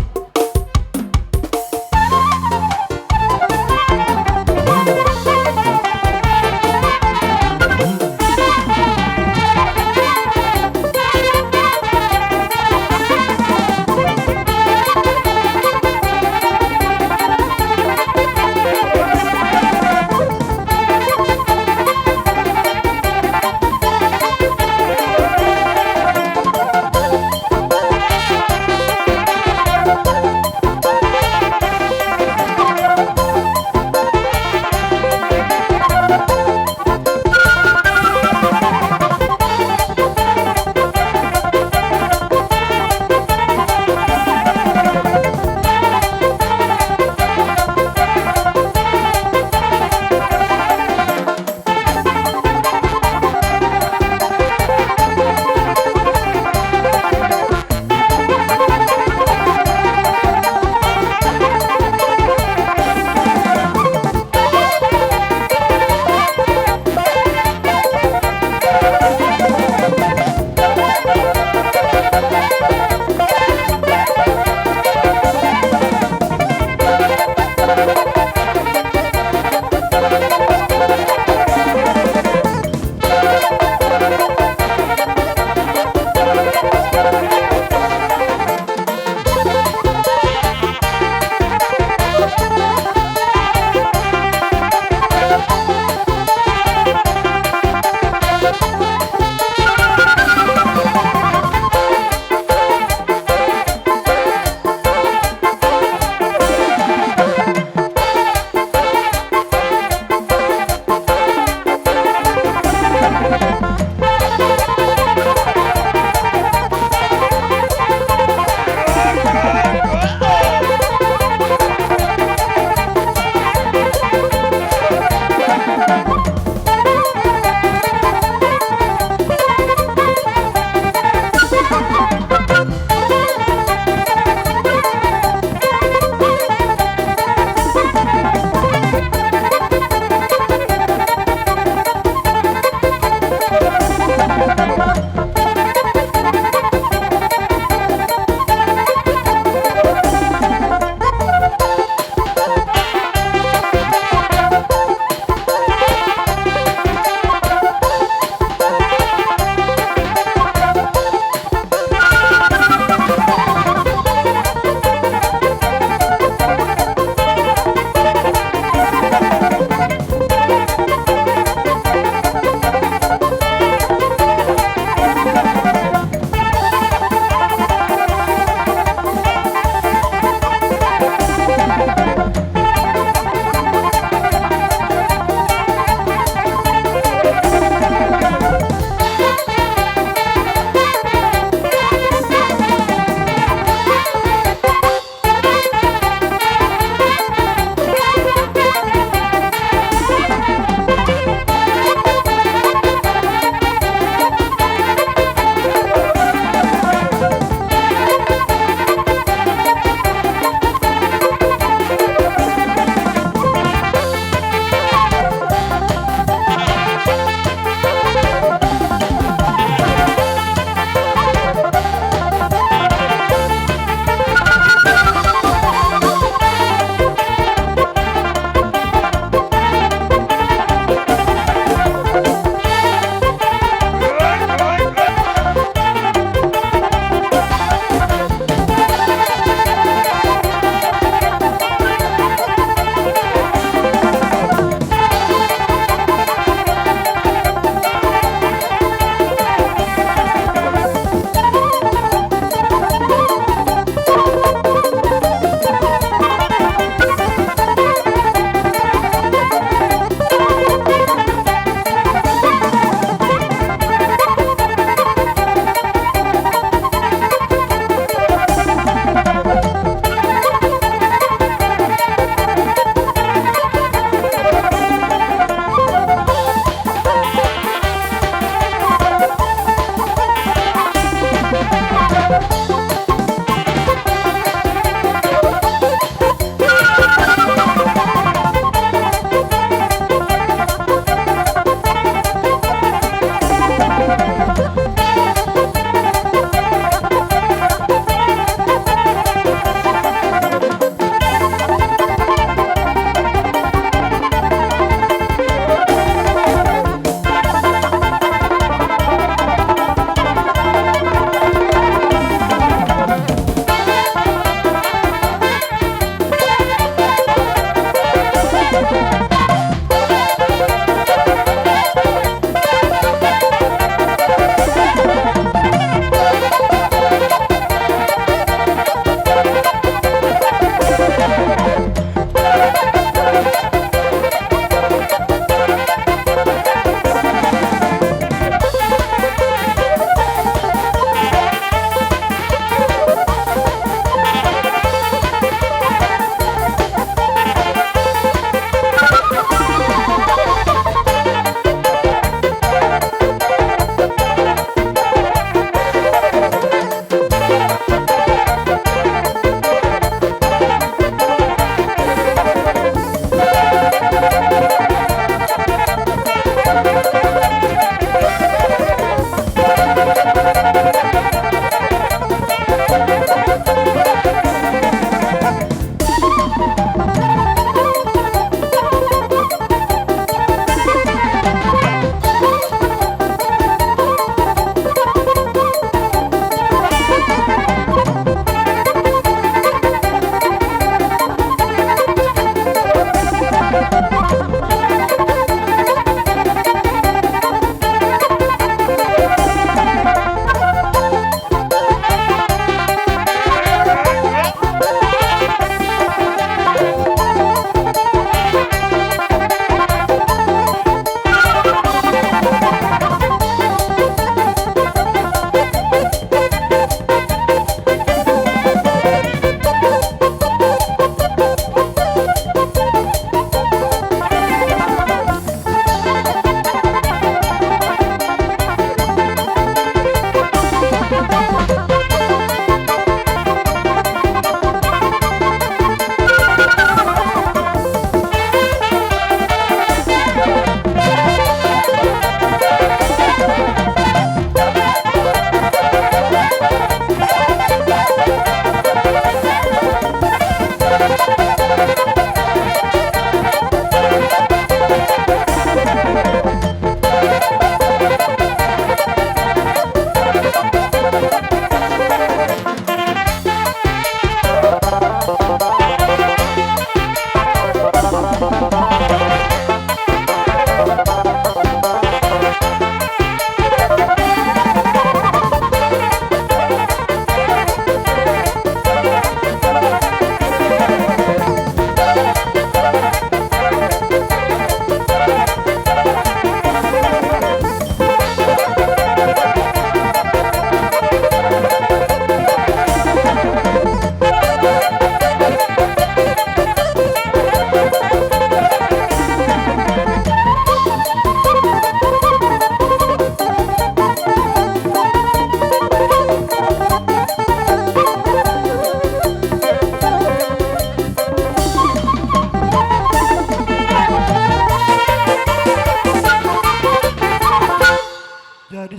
[SPEAKER 20] jadi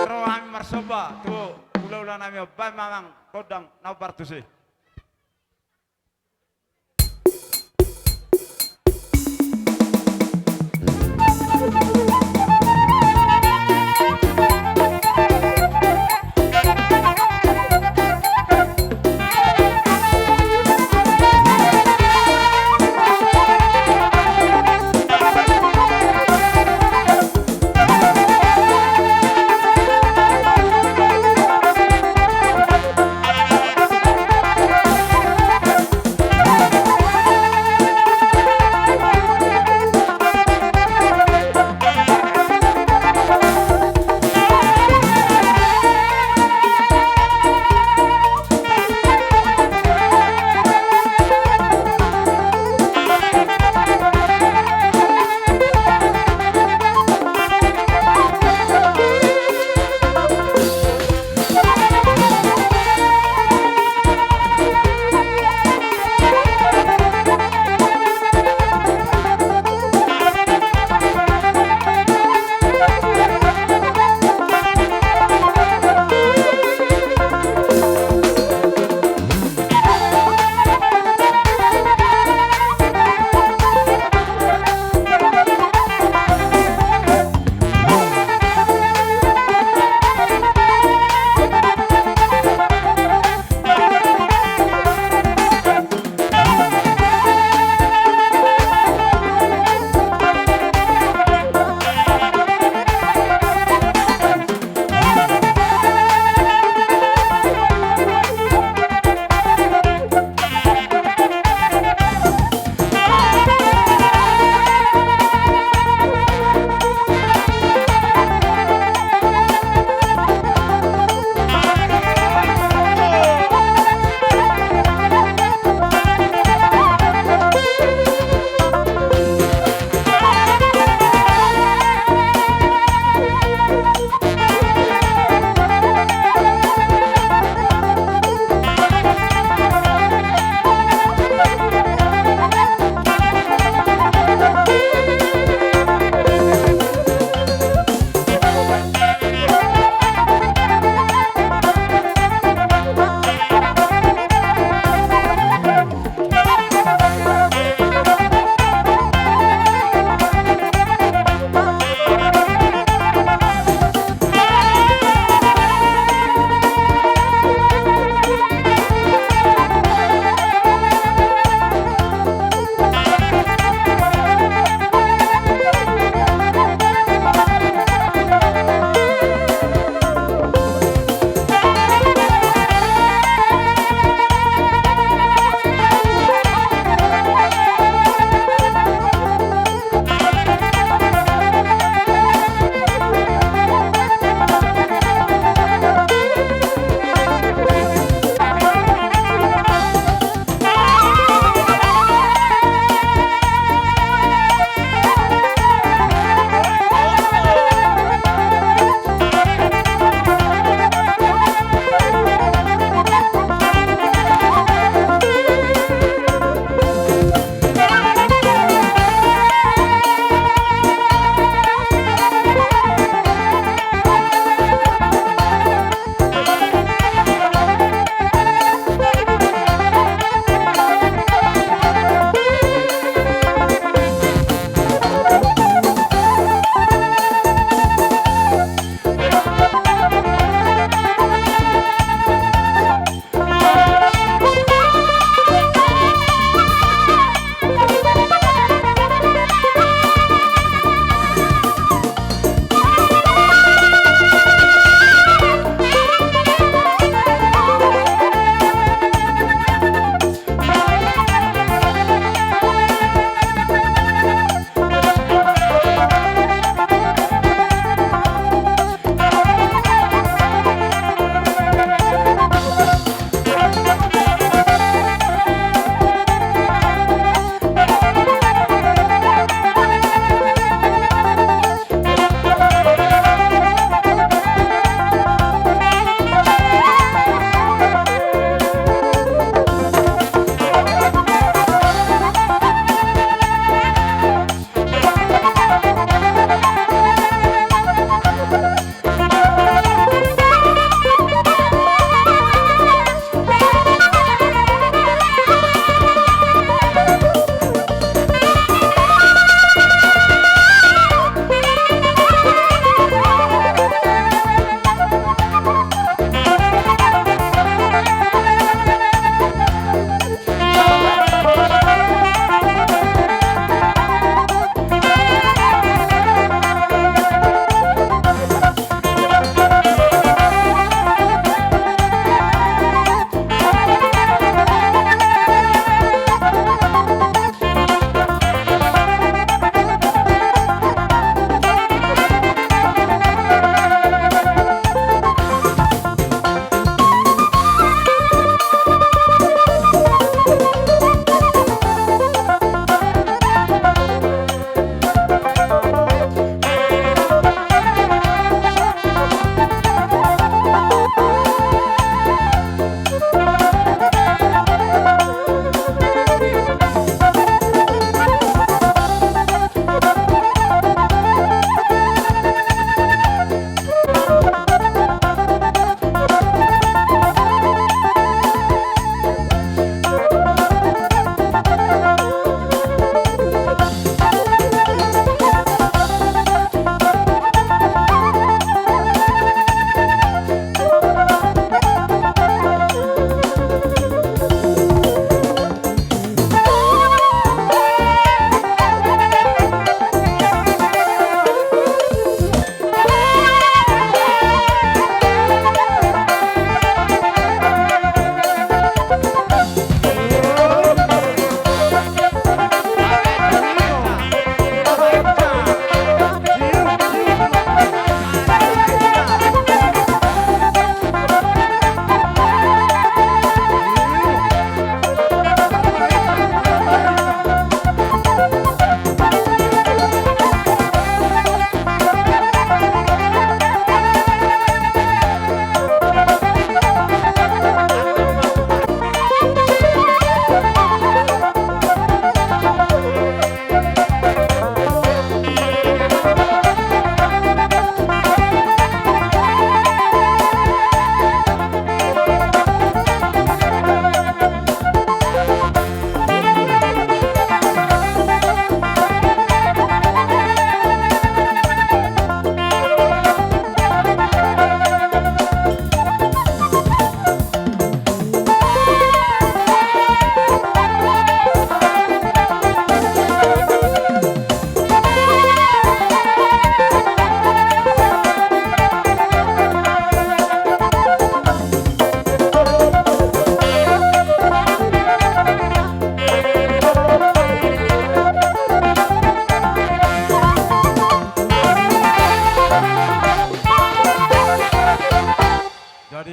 [SPEAKER 6] Rohami marsoba tu ulah-ulah nami bay mamang kodang nau partusi.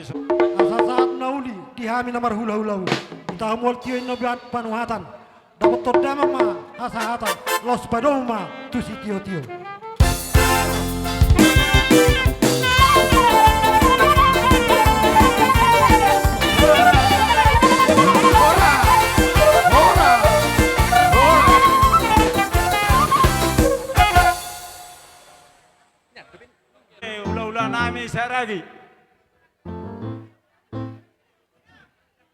[SPEAKER 20] Asa saat nauli dihami namar hula-hula. Kita mual tio inobian panuhatan. Dapat tordama ma asa hatan. Los padoma tu si tio-tio.
[SPEAKER 6] Ula-ula nami saragi.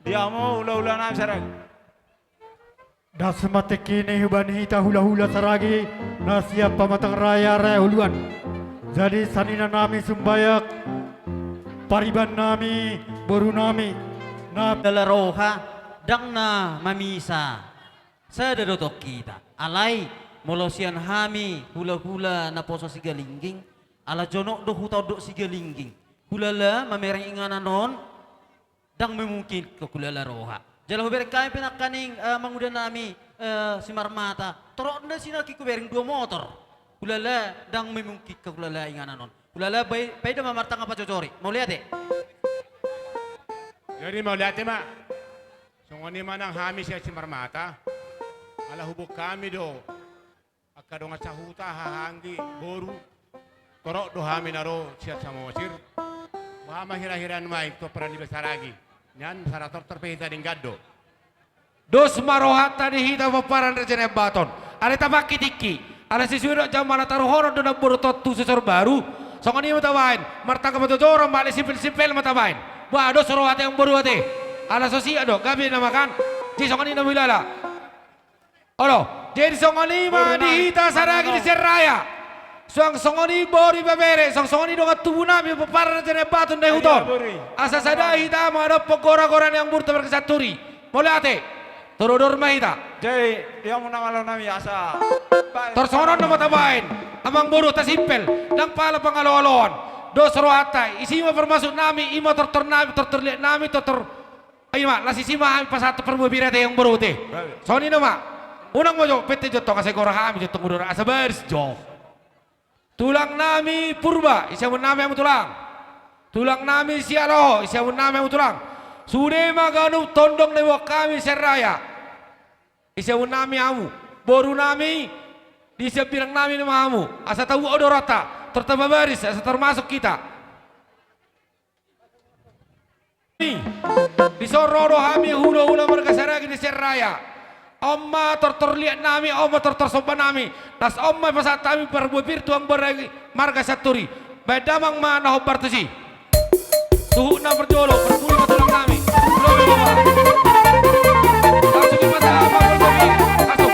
[SPEAKER 6] Dia mau ula-ula nami saragi.
[SPEAKER 3] Dah sematik kini hubani hita hula-hula saragi na siap pamatang raya huluan. Jadi sanina nami sumbayak pariban nami boru nami na
[SPEAKER 21] Dalaroha dang na mamisa sa dadotok kita. Alay molosian hami hula-hula na poso sigalingging ala jonok do hutaw do sigalingging. Hulala mamereng inganan non dang memungkin ke hulala roha. Jalan huber kami pinakaning mangudan nami si Marmata. Torok na sinaki ko bering 2 motor. Hulala dang memungkin ke hulala inganan non. Hulala bay da mamartang apa cocori. Mau lihat eh?
[SPEAKER 16] Jadi mau lihat ma. Sungoni manang hami siya si Marmata. Ala hubuk kami do. Akadong at sahuta hahanggi boru. Torok do hami naro siya sa mosir. Wah mahira-hiran mai to peran di besaragi. Nyan sarator terpehita ding gaddo.
[SPEAKER 7] Dos marohata dihita paparan rejene baton. Ada tabak kitiki. Ada sisuiro jam mana taruhoron do naburu totu sesor baru. Songoni matawain. Martang kapatodoro mali sipil-sipil matawain. Wah dos rohate yang baru hati. Ala sosia do gabi namakan. Di songoni namilala. Olo, jadi songoni ma dihita saragi di seraya. Songoni bori babere, songoni do tubuh nami paparan rejene baton deh hutor. Asa sada hita ada pegora-goran yang burta berkesaturi. Boleh ate. Torodor mahita.
[SPEAKER 6] Jadi dia mau nama nami asa.
[SPEAKER 7] Tersoron nama tabain. Amang buru tasimpel. Nang pala pangalo-aloan. Dos rohata. Isi ma bermasuk nami. Ima nami. Terlihat nami. Ima. Lasisima kami pasatu permubirate yang buru te. Soni nama. Unang mo jo. Pete jo tonga segora kami. Jo tunggu asa bers jo. Tulang nami purba. Isyamun nami yang tulang. Tulang nami sialoho. Isyamun nami yang tulang. Sudah maganu tondong lewa kami seraya. Isyamun nami amu. Boru nami. Di sepirang nami nama amu. Asa tahu odorata. Tertambah baris. Asa termasuk kita. Di sororo kami hula-hula mereka seragi di seraya. Oma terlihat nami. Oma tersopan nami. Tas oma pasat kami berbubir tuang beragi. Marga saturi. Bedamang mana hobar tusi. Suhu na berjolo. Berpuli matulang nami. Langsung di masalah apa berbubir. Masuk.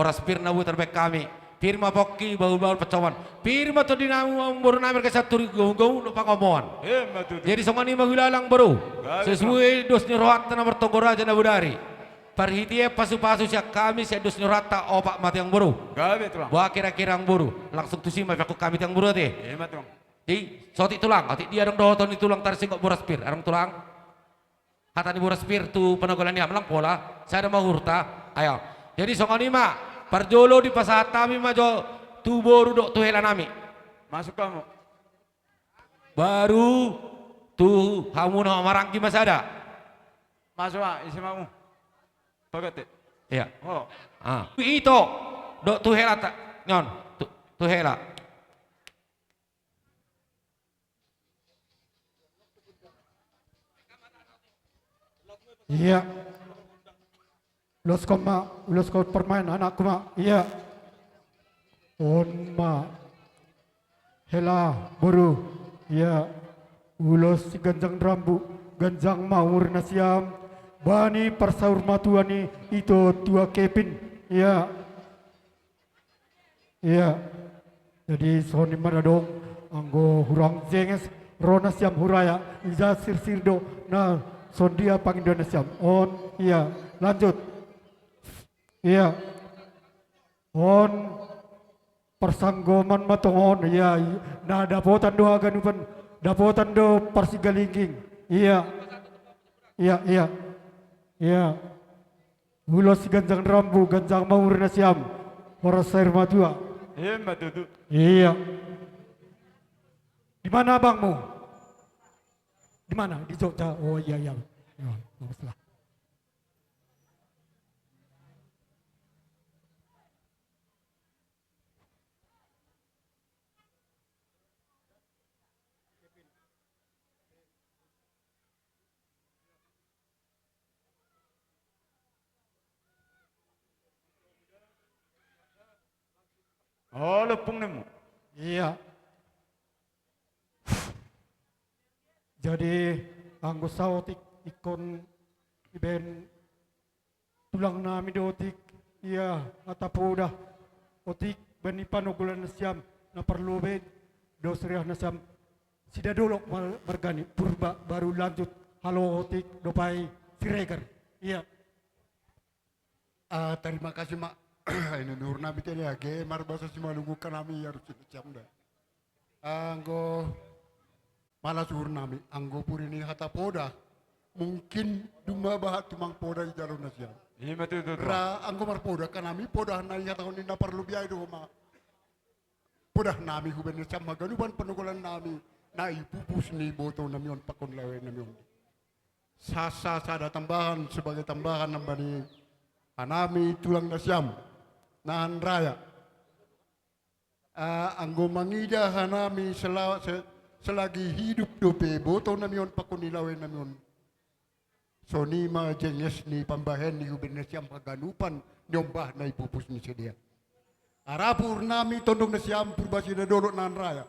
[SPEAKER 7] boras pir na butar bek kami. Firma pokki bau-bau pecawan. Firma to dinamu baru namir ke satu gau lupa ngomongan. Jadi songani mahilalang baru. Sesuai dos nyurat na bertogoraja na budari. Parhitie pasu-pasu siak kami siak dos nyurat ta opak mati yang baru. Buah kira-kira yang baru. Langsung tu sima aku kami yang baru teh. Di soti tulang, ati dia dong doton itu tulang tarik singkok boras pir. Arang tulang. Kata ni boras pir tu penagolan dia melang pola. Saya ada mau hurta. Ayo. Jadi songani ma parjolo di pasatami majo tu boru dok tu hela nami.
[SPEAKER 16] Masuk kamu.
[SPEAKER 7] Baru tu kamu no marangki masih ada.
[SPEAKER 16] Masuk isi mamu. Pakai.
[SPEAKER 7] Iya.
[SPEAKER 16] Oh.
[SPEAKER 7] Ah. Itu dok tu hela tak nyon tu hela.
[SPEAKER 20] Iya. Los kau permain anakku ma. Iya. On ma. Hela buru. Iya. Ulos si ganjang rambu. Ganjang maur nasiam. Bani persaur matuani itu tua kepin. Iya. Iya. Jadi soni mana dong. Anggo hurang jenges. Rona siam huraya. Iza sir-sirdo. Nah. Sondia pang Indonesia. On. Iya. Lanjut. Iya. On persanggoman matongon. Iya. Nah dapotan do aganupan. Dapotan do Persigalingking. Iya. Iya. Iya. Iya. Ulos ganjang rambu. Ganjang maur nasiam. Horas air matua.
[SPEAKER 16] Iya matutu.
[SPEAKER 20] Iya. Di mana abangmu? Di mana? Di Jogja. Oh iya iya. Ya, baguslah.
[SPEAKER 16] Oh, lepung nemu.
[SPEAKER 20] Iya. Jadi anggo saotik ikon iben tulang nami dotik. Iya, atapo dah otik bani panogulan nasiam na perlu ben dosriah nasiam sida dolok margani purba baru lanjut halo otik dopai siregar. Iya.
[SPEAKER 3] Terima kasih mak. Ini nur nabi tadi age marbasa si malungu kanami harus dicam dah. Anggo malas nur nami anggo purini hata poda mungkin duma bahat tumang poda di jalur nasiam.
[SPEAKER 16] Iya betul betul.
[SPEAKER 3] Ra anggo mar poda kanami poda nai hata koni na perlu biaya do ma. Poda nami huben nasiam maganuban penugulan nami nai pupus ni boto nami on pakon lewe nami on. Sasa sada tambahan sebagai tambahan nambani anami tulang nasiam. Nahan raya. Anggo mangida hanami selagi hidup dope boto namion pakunilawe namion. Sonima jenges ni pambahen ni huben nasiam paganupan nyombah na ipupus ni sedia. Arapur nami tondong nasiam purbasi na dolok nahan raya.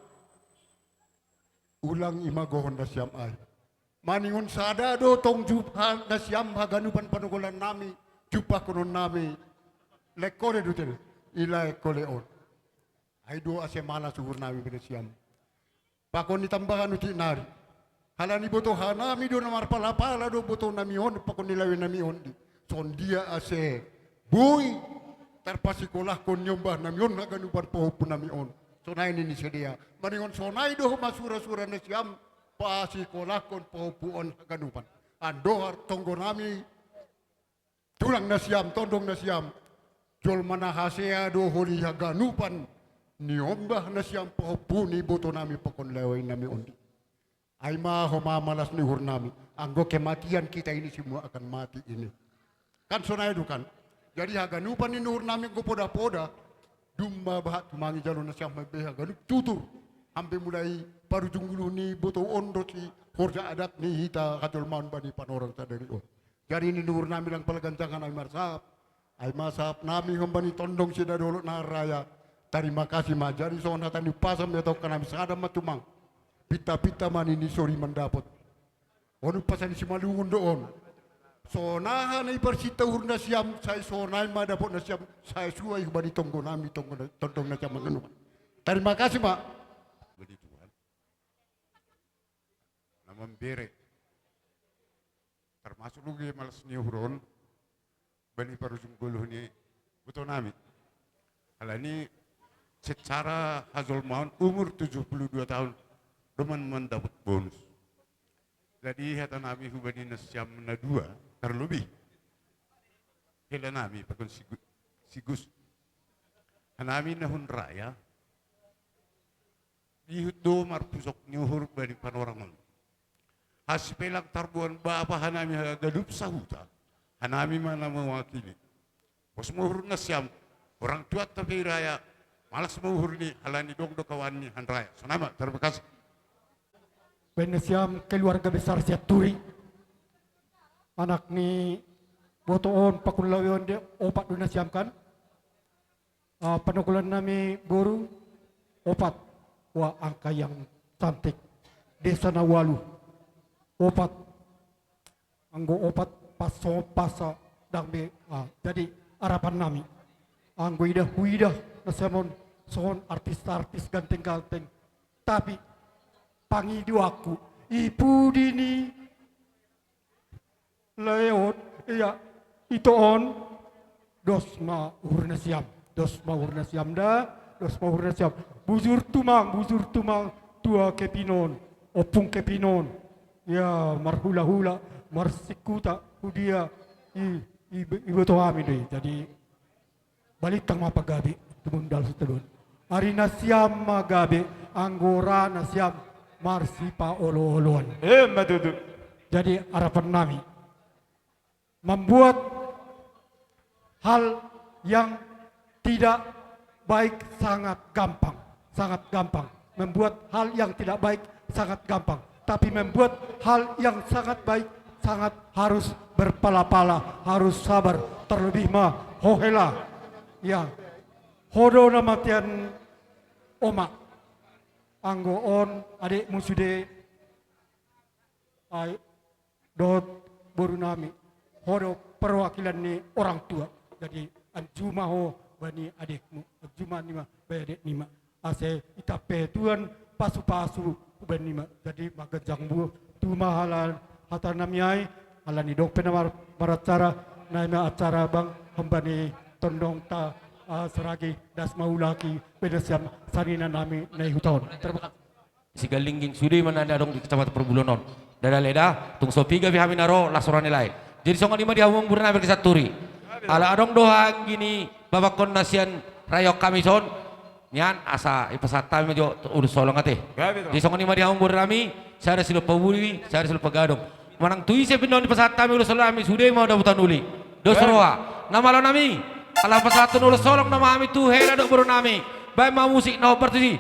[SPEAKER 3] Ulang imagohon nasiam ay. Maningon sada do tong jubha nasiam haganupan panugulan nami. Jubah konon nami. Lekore dutel ila ekole on. Aido ase mala suhur nawi benesiam. Pakon ditambahan uti nari. Halani boto hanami do namar pala do boto nami on pakon nilawi nami on di. Son dia ase bui terpasikolah kon nyombah nami on haganupan pohon nami on. Sonai ini sedia. Maringon sonai do masura-sura nesiam pasikolah kon pohon haganupan. Andohar tonggo nami tulang nasiam tondong nasiam. Jol mana hasea do holi haganupan niombah nasiam pohopuni boto nami pakon lewai nami ondi. Aima homa malas ni hur nami. Anggo kematian kita ini semua akan mati ini. Kan sonai itu kan. Jadi haganupan ni hur nami go poda-poda. Dumma bahat tumangi jalur nasiam mebe haganup tutur. Sampai mulai baru junggulu ni boto ondo si horja adat ni hita kajol maun bani panorang sadari on. Jadi ini hur nami lang palagancangan ay marsap. Ay masap nami hambani tondong sida dolo na raya. Terima kasih ma. Jadi soon hatan di pasam ya tau kanami sada matumang. Pita-pita man ini sorry mendapat. Onu pasan si malungun doon. Sonahan iparsita urna siam saya sonai ma dapat na siam saya suai bani tonggo nami tonggo na siam manganu. Terima kasih Pak.
[SPEAKER 1] Beri Tuhan. Nama bere. Termasuk juga malas niuron. Bani parujung guluh ni betul nami. Hal ini secara hazul maun umur 72 tahun deman mendapat bonus. Jadi hata nami hubani nasyam na dua terlebih. Hela nami pakon sigus. Nami nahun raya. Ihut do marpusok nyuhur bani panorangon. Haspelang tarbuan bapa hanami gadup sahuta. Hanami mana mewakili. Bos muhur nasyam orang tua tapi raya malas muhur ni halani dong do kawan ni han raya. Sonama terima kasih.
[SPEAKER 20] Benesiam keluarga besar Siaturi. Anak ni botoon pakunlawion dia opat duna siamkan. Penukulan nami guru opat. Wah angka yang cantik. Desa Nawalu. Opat. Anggo opat paso pasa dangbe. Jadi harapan nami. Anggo idah huidah nasamon sohon artis-artis ganteng-ganteng. Tapi pangidu aku ibu dini leot iya itu on dosma urna siam buzur tumang tua kepinon opung kepinon ya marhula-hula marsikuta hudia ibu tohami deh jadi balik tang mapagabi tumundal setedun ari nasiam magabe anggora nasiam marsipa olo-oloan. Jadi harapan nami membuat hal yang tidak baik sangat gampang. Membuat hal yang tidak baik sangat gampang. Tapi membuat hal yang sangat baik sangat harus berpala-pala, harus sabar. Terlebih mah hohela. Ya, hodo namatian oma. Anggo on adik musude ay dot borunami hodo perwakilan ni orang tua jadi anjuma ho bani adikmu anjuma nima bani nima ase itape tuan pasu-pasu bani nima jadi magajang bu tu mahalan hata namiai alani dok penamar baracara naima acara bang hambani tondong ta seragi das maulaki pedasiam sanina nami nai huton. Terima kasih.
[SPEAKER 7] Sigalingging sudi mananda dong di kecamatan Perbulonon. Dada leda tung sopiga vi haminaro lasoran nilai. Jadi songan lima dia umum burna berkisat turi. Ala adong doang gini babakon nasian rayok kami son. Nyan asa ipasata mejo urus solong ate. Jadi songan lima dia umum burna mi saya silu pabuli saya silu pagadong. Manang tui se pindon di pasata mi urus solong mi sude mau dabutan uli. Dosroa nama lo nami. Alam pasatun ulos solong nama kami tuh hela dok baru nami. Baik mau musik no bertusi.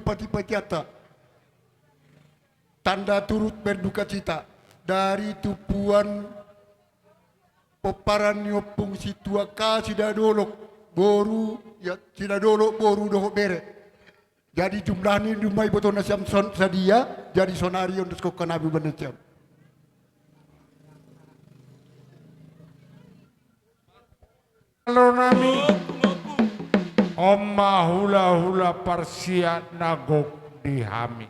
[SPEAKER 20] pati-pati ata. Tanda turut berduka cita dari tupuan peparan nyopung si tua ka sidadolok boru ya sidadolok boru dohok bere. Jadi jumlah ini dumai botona siam son sadia jadi sonarion terus kok nabi beneciam.
[SPEAKER 1] Kalau nami Oma hula-hula parsia nagok dihami.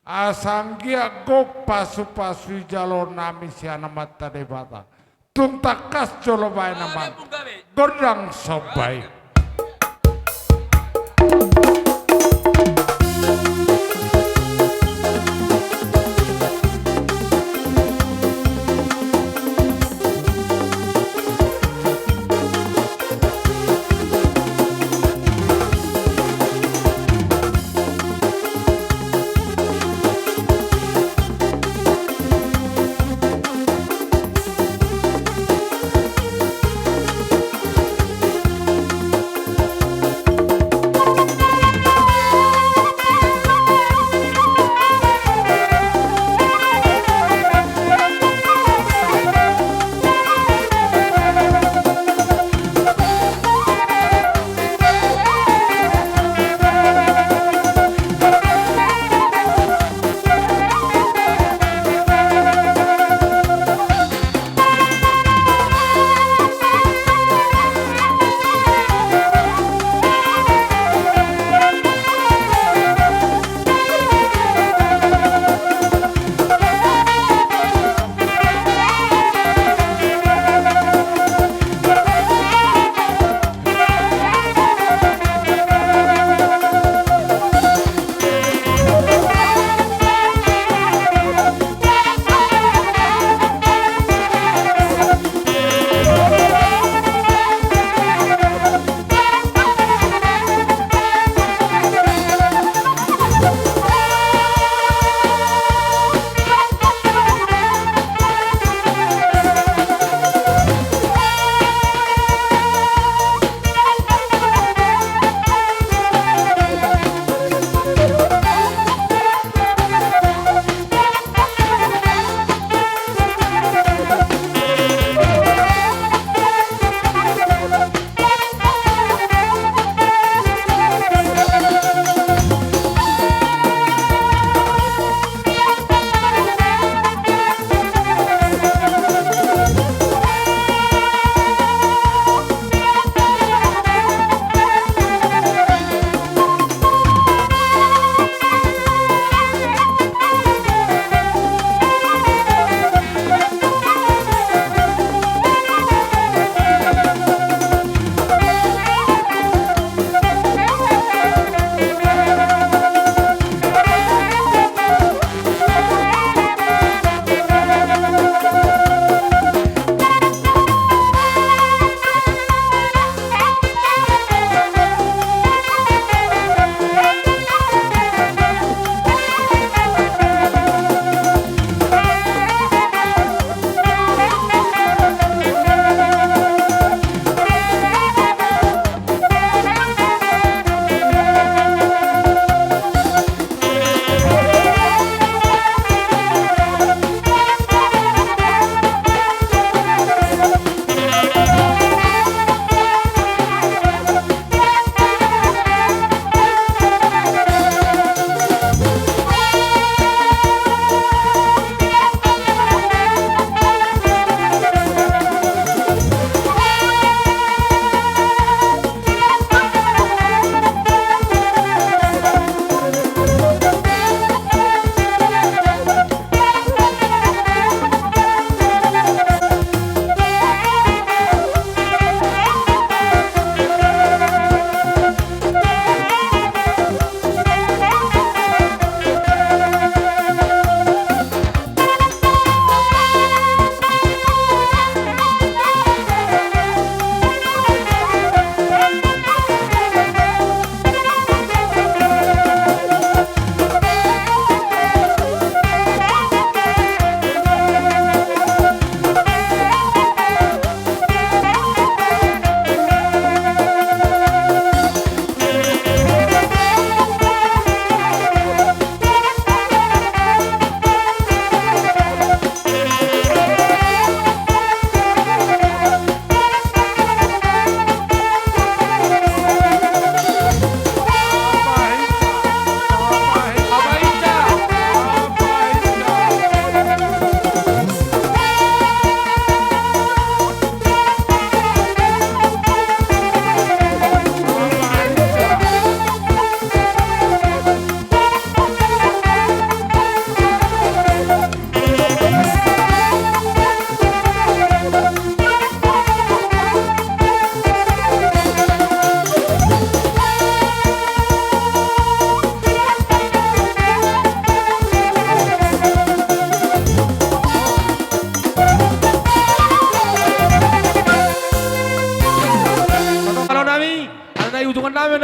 [SPEAKER 1] Asanggia gok pasu-pasu jalo nami siana mata debata. Tuntakas jolo bay naman. Godang sobay.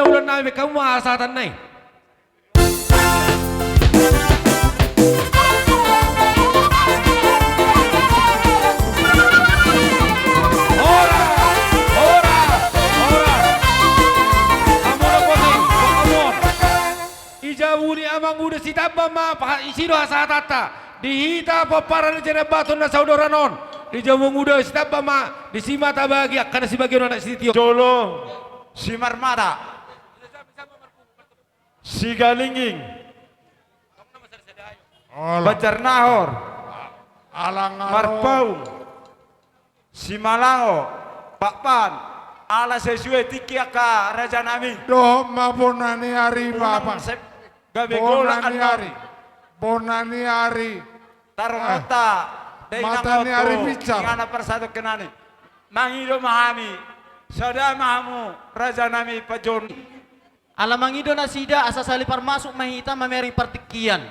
[SPEAKER 14] ulan namin kamu asatan na eh. Ijabuni amang udah si tabba ma isido asatata dihita paparan jana baton na saudara non di jawung udah si tabba ma di simata bahagia karena si bagian anak si tio
[SPEAKER 6] Jolo, si Marmara, si Galinging, Bajar Nahor, Marpaung, si Malango, Pak Pan, ala sesuai tikiaka Raja Nami.
[SPEAKER 1] Doh mabonani hari bapak.
[SPEAKER 6] Bonani
[SPEAKER 1] hari. Bonani hari.
[SPEAKER 6] Tarongota.
[SPEAKER 1] Matani hari bicar.
[SPEAKER 6] Ingana persatu kenani. Mangido mahami. Sada mahamu. Raja Nami Pajon.
[SPEAKER 21] Alamangido na sida asa salipar masuk mahita mameri partikian.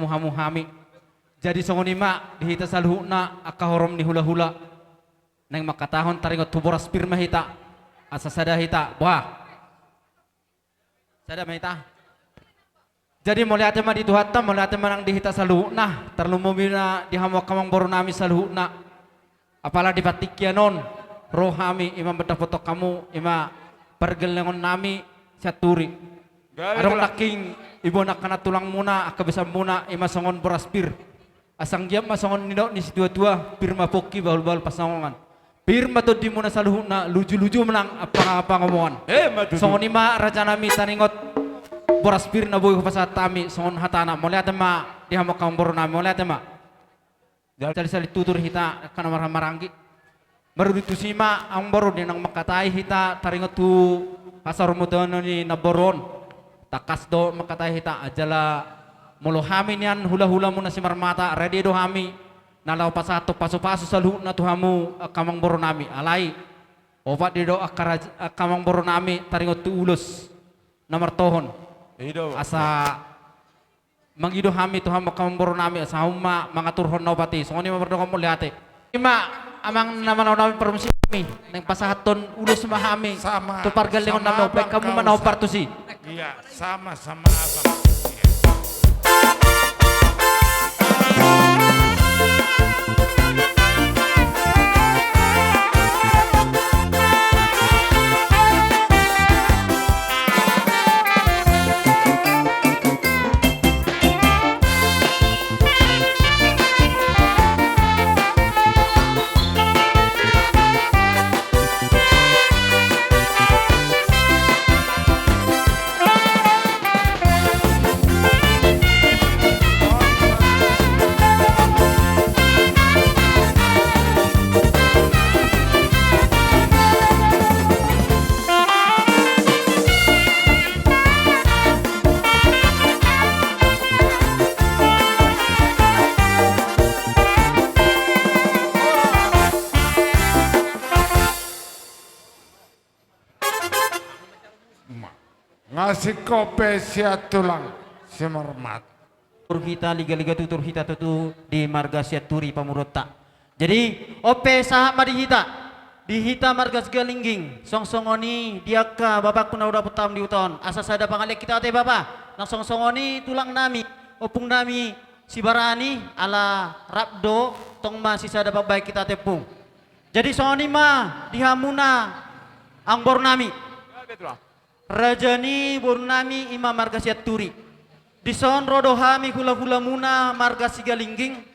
[SPEAKER 4] hamu hami. Jadi songonima dihita saluhuna akahorom ni hula-hula. Nang makatahon taringot tuboras pirma hita. Asa sada hita. Wah. Sada mahita. Jadi mulai ate ma dituhatta mulai ate manang dihita saluhuna. Terlumumina dihamu kamang boru nami saluhuna. Apalah dipatikyanon. Rohami ima bedah foto kamu ima pergelengon nami syaturi. Adong laking ibu nak kana tulang muna akabisa muna ima songon boraspir. Asang jam masongon nino ni si tua-tua pirma poki bahul-bahul pasangongan. Pirma to di muna saluhuna luju-luju menang apa-apa ngomongan. Songon ima raja nami taningot boraspir na boy pasat tami songon hatana. Mulai atema dihamak kang boro nami mulai atema. Sali tutur hita kana marang-maranggi. Baru ditusima ang boro di nang makatai hita taringot tu pasar mudono ni naboron. Takas do makatai hita ajala mulu hami nian hula-hula muna si marmata ready do hami nalaw pasato paso-paso sa luhut na tuhamu kamang boro nami alay obat di do kamang boro nami taringot tu ulos na martohon asa mangido hami tuhamu kamang boro nami asa huma mga turhon na obati so ni mabardo kamo liate ima amang naman namin permisi kami nang pasahaton ulos mahami
[SPEAKER 1] sama
[SPEAKER 4] tu pargalingon namin opek kamu manawpar tu si
[SPEAKER 1] iya sama-sama abang. Ngasih kopi siat tulang si mermat.
[SPEAKER 21] Turhita liga-liga tutur hita tutu di marga siaturi pamurota. Jadi ope sahak dihita marga segalingging song-songoni diaka bapak kuna udah putam di uton asa sada pangalek kita ate bapak nang song-songoni tulang nami opung nami si barani ala rabdo tong ma si sada bapak kita tepung. Jadi songoni ma dihamuna ang bor nami. Rajani Burnami Imam Marga Siaturi Dison Rodohami hula-hula muna Marga Sigalingging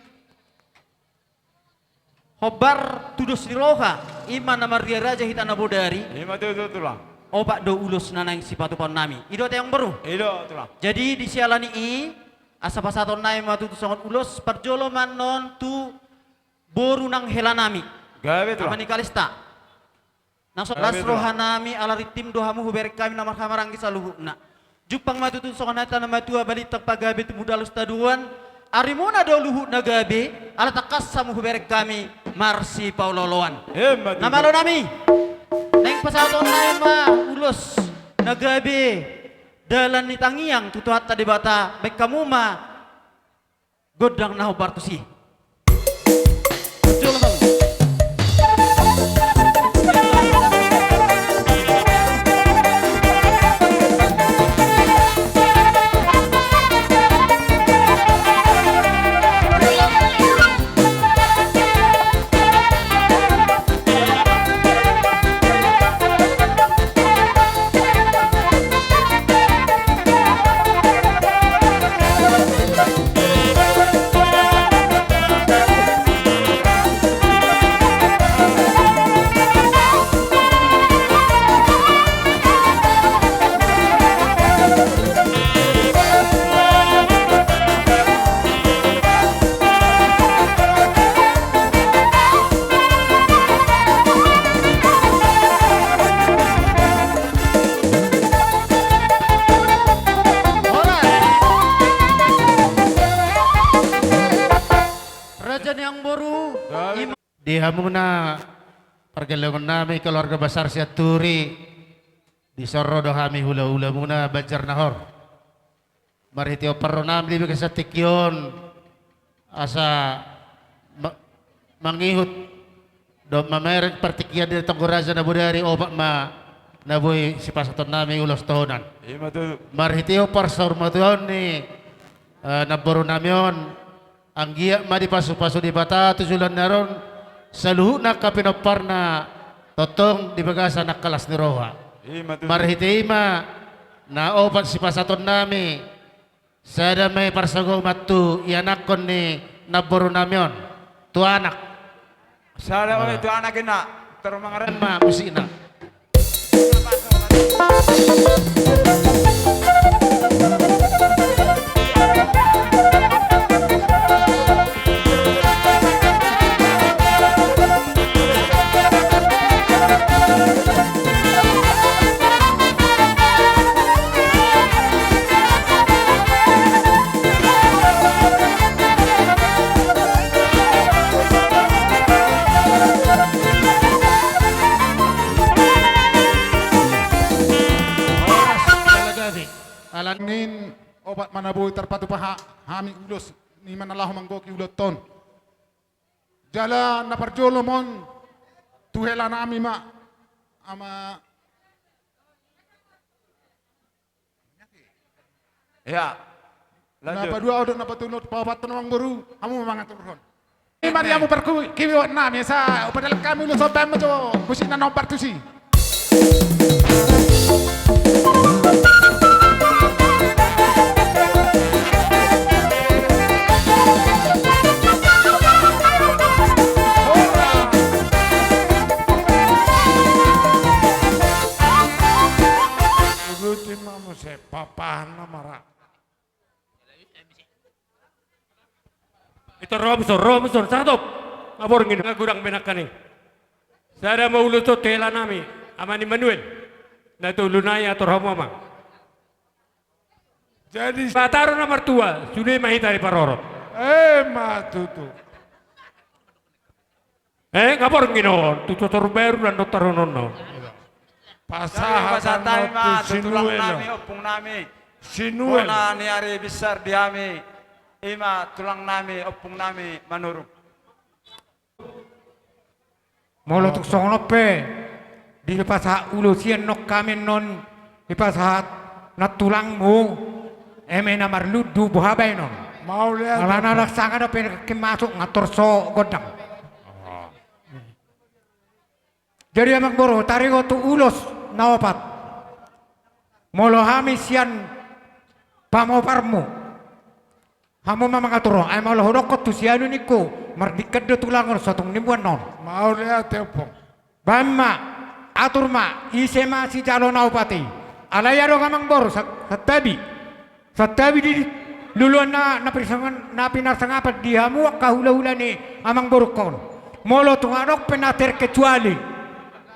[SPEAKER 21] Hobar Tudus Diroha Iman Namardia Raja Hitana Bodari
[SPEAKER 16] Ima tulang
[SPEAKER 21] Opak do ulus nanang sipatu pon nami Ido te yang baru
[SPEAKER 16] Ido tulang
[SPEAKER 21] Jadi di sialani i asa pasaton nai matu tu songot ulus parjolo manon tu boru nang helanami
[SPEAKER 16] gawe tulang
[SPEAKER 21] Amani kalista Nang las rohanami ala ritim dohamu huber kami namar hamaranggi saluhuna. Jupang matutun sokanata nama tua balik pagabe tu mudalus taduan. Arimuna do luhut nagabe ala takas samu huber kami marsi pauloloan. Nama lo nami. Neng pasaton naim ma ulus nagabe dalan ni tangiang tutuhat tadi bata baik kamu ma godang nahu bartusi.
[SPEAKER 3] Dihamuna pergelangan nami keluarga besar Siaturi di Sorodo kami hula-hula muna Banjar Nahor.
[SPEAKER 5] Maritio Paronam di sa tikyon asa mangihut do mamerek partikian di Tanggoraza na budari opak ma naboy si pasaton nami ulos tahunan. Maritio Parsor matuon ni naboro namyon ang giya ma di paso-paso di bata tujulan naron sa luhu na kapinopar na totong di bagasa nakalas ni Roha. Marhiti ma na opat si pasaton nami sada may parsago matu ianakon ni naboro namyon tu anak
[SPEAKER 22] sada may tu anak ina termangaran
[SPEAKER 5] ma musina
[SPEAKER 1] alangin obat manaboy terpatu paha hami ulos ni manalah manggoki uloton jala na parjolo mon tuhela nami ma ama
[SPEAKER 22] ya
[SPEAKER 1] na padua odok na patulot pabat namang baru kamu memang aturhon ni mariamu perku kiwi nami sa padahal kami ulos obam jo busi na nomor tusi
[SPEAKER 15] Itu Robinson, satu. Ngabor ngin ngagurang benakan ni. Sada mauluto tela nami, amani Manuel. Na itu lunaya atur hamama. Jadi pataro nomor 2, sudah mahita di parorot.
[SPEAKER 1] matutu.
[SPEAKER 15] Ngabor ngino, tutu baru dan dokter nono.
[SPEAKER 22] Pasahatan ma tulang nami opung nami.
[SPEAKER 1] Sinuel.
[SPEAKER 22] Bona ni ari besar diami. Ima tulang nami opung nami manurung.
[SPEAKER 11] Molo tuk songono pe di pasah ulu sian nok kami non di pasah nat tulangmu na marludu buhabay non.
[SPEAKER 1] Mau lihat.
[SPEAKER 11] Malah nak sangat apa masuk ngatur so godang. Jadi amak boro tarigo tu ulos nawapat. Molo hami sian pamoparmu. Hamu mama katuro, ay mau hodokot tu sianu niku, merdikad do tulangon satong nibuan non.
[SPEAKER 1] Mau lihat tepung.
[SPEAKER 11] Bama, atur ma, isema si jalo naupati. Alayaro kamang bor, satabi di luluan na pinarsangapat di hamu kahula-hula ni amang borukon. Molo tunganok penater kecuali,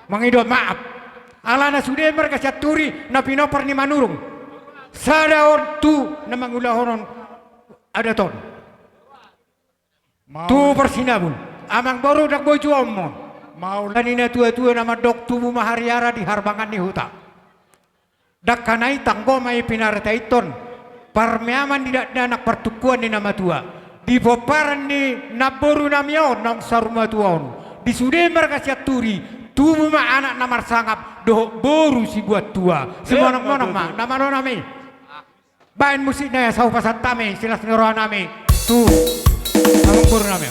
[SPEAKER 11] mangidot maaf. Alana sudah mereka syaturi na pinopar ni manurung. Sada ortu na mangulahonon ada ton. Tu persinabun. Amang baru dak boju omon. Mau lanina tua-tua nama dok tubuh mahariara di harbangan ni huta. Dak kanai tanggo mai pinareta iton. Parmeaman tidak anak pertukuan ni nama tua. Di poparan ni naboru namion nang saruma tuon. Di sude mereka siaturi tubuh ma anak namar sangap doh boru si buat tua. Semonong-monong ma nama nami. Bain musik na sa upasan tami, silas nirohan nami. Tu, amang puro namin.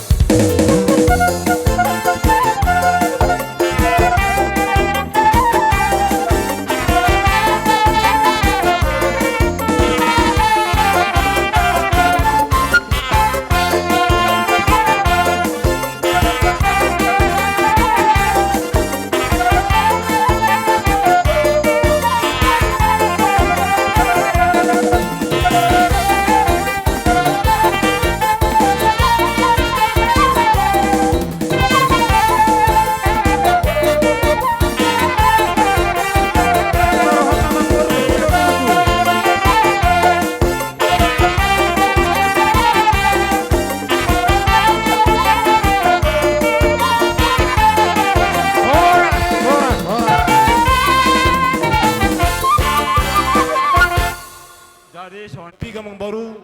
[SPEAKER 2] amang baru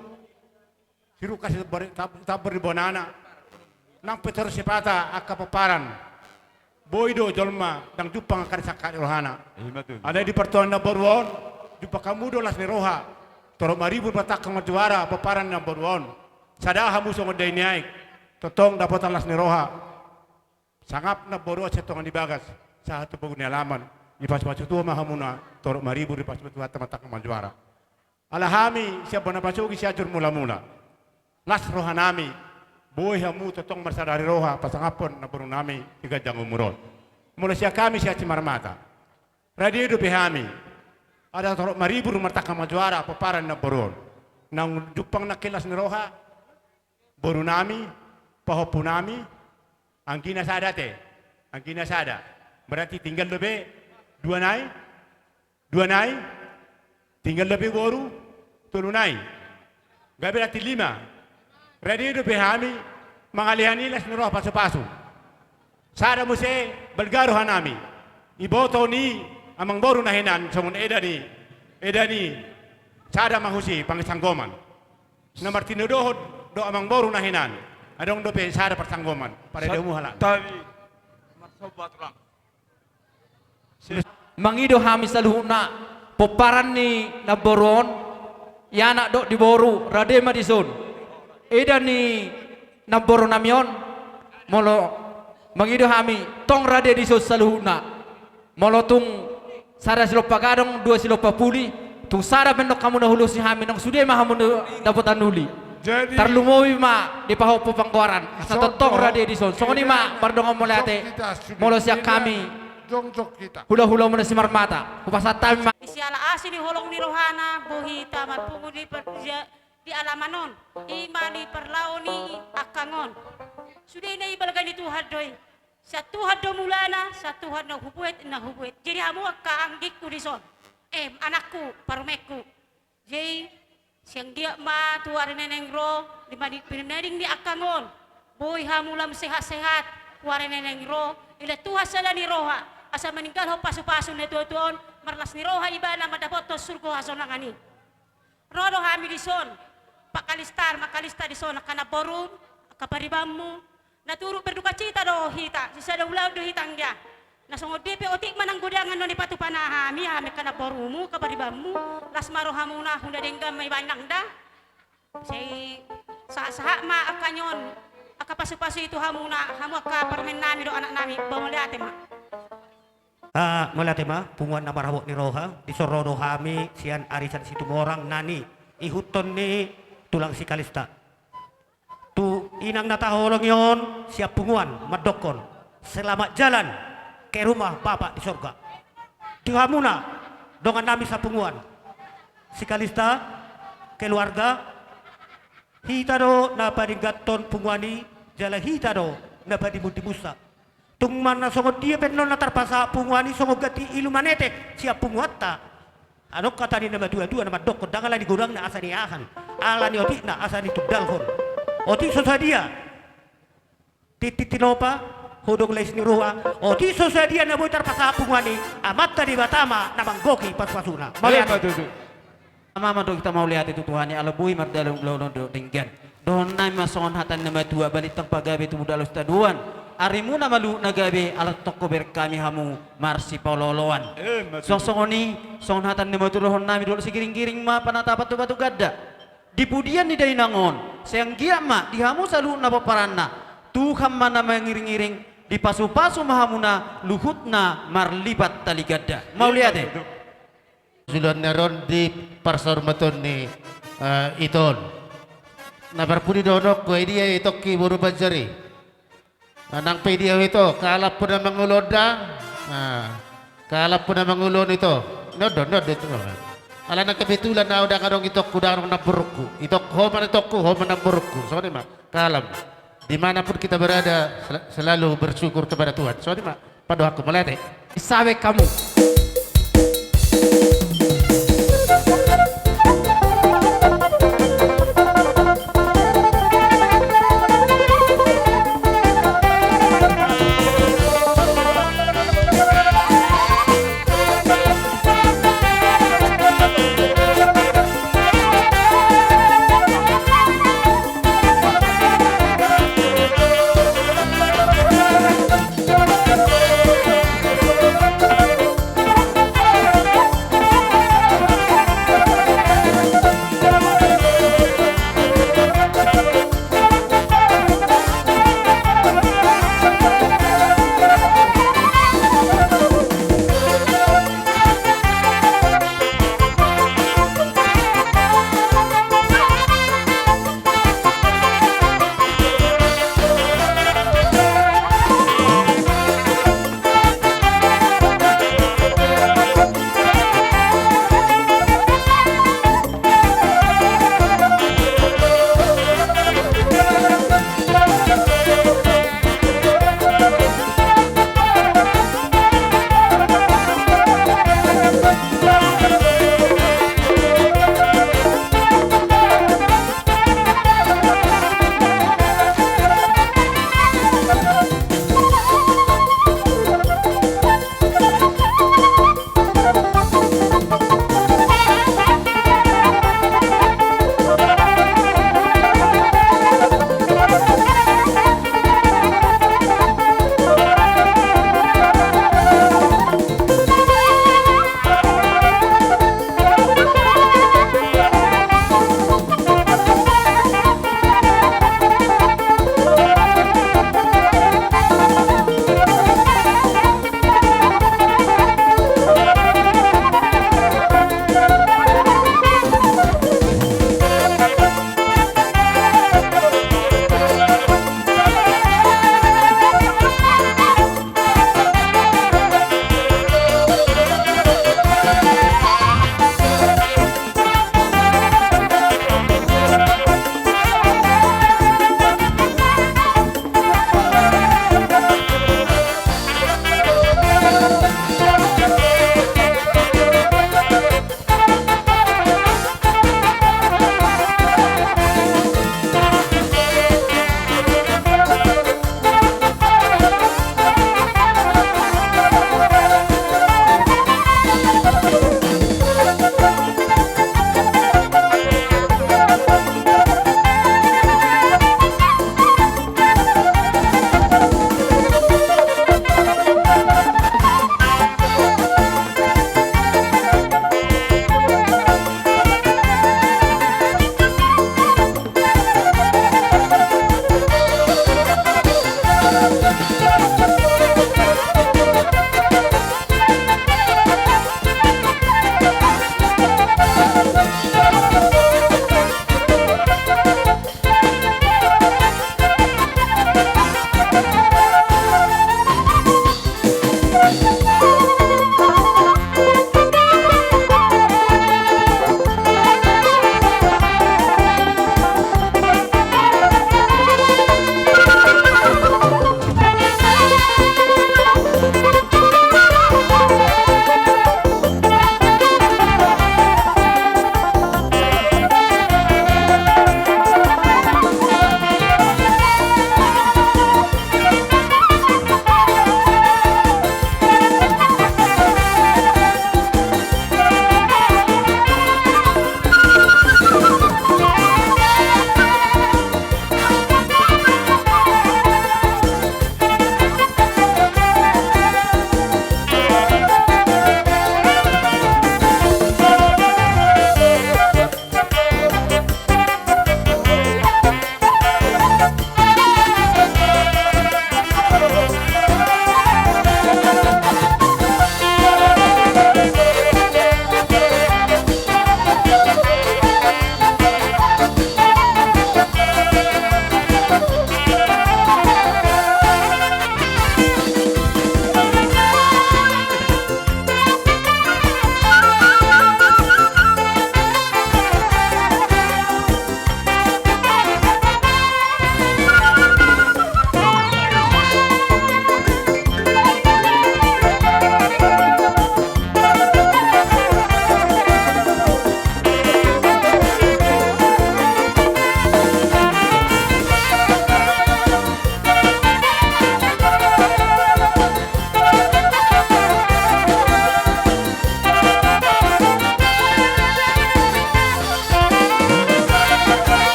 [SPEAKER 2] hiru kasih tabur di bonana nang petor sepata akka paparan boydo jolma dang jupang akan sakari rohana ada di pertuan na boruon jupa kamudo las ni roha toro maribu batak kang juara paparan na boruon sada hamu songo day niaik totong dapatan las ni roha sangap na boruo setong di bagas sa hatu paguni alaman ipas-pasu tua mahamuna toro maribu di pas-pasu mata kang juara alahami siapa na pasugi siajur mula-mula las roha nami boy hamu totong marsadari roha pasangapon na burung nami tiga jangu murol mula siya kami siya cimarmata radio do behami ada torok maribur martaka majuara paparan na burun nang jupang nakilas ni roha burung nami pahopu nami anggina sada anggina sada berarti tinggal lebih dua nai tinggal lebih boru tulu nai gak berarti 5 radio do behami mangalihani las ni roha pasu-pasu sada muse belgaru hanami iboto ni amang boru nahinan songon edani sada mahusi pangsanggoman na martino do amang boru nahinan adong do pe sada persanggoman pada demu hala
[SPEAKER 14] tabi marsobat lang
[SPEAKER 4] mangido hami saluhuna poparan ni naboron yana do di boru rade madison edani naboron namion molo mangido hami tong rade di saluhuna molo tung sara silopa gadong 2 silopa puli tung sara bendok kamu nahulu si hami nang sude ma hamu dapotan nuli tarlumowi ma di pahopo panggoran sa totong rade di songoni ma bardong mo late molo siya kami hula-hula mo na si marmata kupasatami ma
[SPEAKER 8] isiala asini holong ni rohana bohita matpungu di alamanon imani perlaoni akangon sudah ini ibalagay ni Tuhan doy sa Tuhan do mulana sa Tuhan na hubuet jadi hamu kaanggik ku dison anakku parumeku jadi siang dia ma tuari neneng ro di madi pineneng di akangon boy hamu lam sehat-sehat tuari neneng ro ila Tuhan sala ni roha asa meninggal ho pasu-pasu na tuon marlas ni roha ibana madapot to surgo hasonangani rodo hami dison makalista dison kana borum kaparibamu naturo berduka cita do hita sisa do ulaw do hitang dia nasongod depe otik manang gudangan no ni patu panahami hami kana borumu kaparibamu las marohamu na hunda denggam may banang da say saha ma akanyon akapasu-pasu itu hamu aka permen nami do anak nami bawaliate ma
[SPEAKER 18] Mulate ma punguan na marabot ni roha disorodo hami sian arisan situ morang nani ihuton ni tulang si kalista tu inang nataholong yon siap punguan madokon selamat jalan ke rumah bapak di surga tihamuna dongan nami sa punguan si kalista keluarga hitado na paringgaton punguani jala hitado na padimudi musa tung mana songo dia benon na tarpasa punguani songo gati ilumanete siap punguatta anok kata ni nama dua nama dokon dangala di gurang na asani ahan ala ni oti na asani tudalhon oti sosadia titinopa hodong les ni roha oti sosadia na boy tarpasa punguani amatta di batama na manggoki pas-pasuna
[SPEAKER 4] mama do kita mau lihat itu Tuhan ya ala boy mardalong glono do dinggan don na masongon hatan nama 2 balitang pagabe tu budalos taduan arimuna malu nagabe alat toko berkami hamu marsi pololoan songoni songon hatan ni matulohon nami dulu sigiring-giring ma panata batu-batu gadda di pudian ni dari nangon sayang gia ma di hamu salu na paparanna Tuhan mana mengiring-iring di pasu-pasu mahamuna luhutna marlibat tali gadda mau lihat
[SPEAKER 5] sudah neron di parsor meton ni iton na parpudi donok ko dia itoki buru banjari nang pedia itu kalap pun menguloda kalap pun mengulon itu nodon itu ala nang kebetulan na udah kadong itok kuda nang burukku itok homan itokku homan nang burukku soalnya mak kalam dimanapun kita berada selalu bersyukur kepada Tuhan soalnya mak pada aku melete
[SPEAKER 4] isawe kamu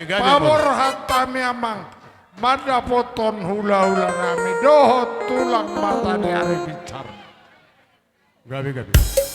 [SPEAKER 13] gabi
[SPEAKER 1] pabor hatami amang mada poton hula-hula nami doho tulang mata di hari bicara.
[SPEAKER 2] Gabi.
[SPEAKER 9] Thank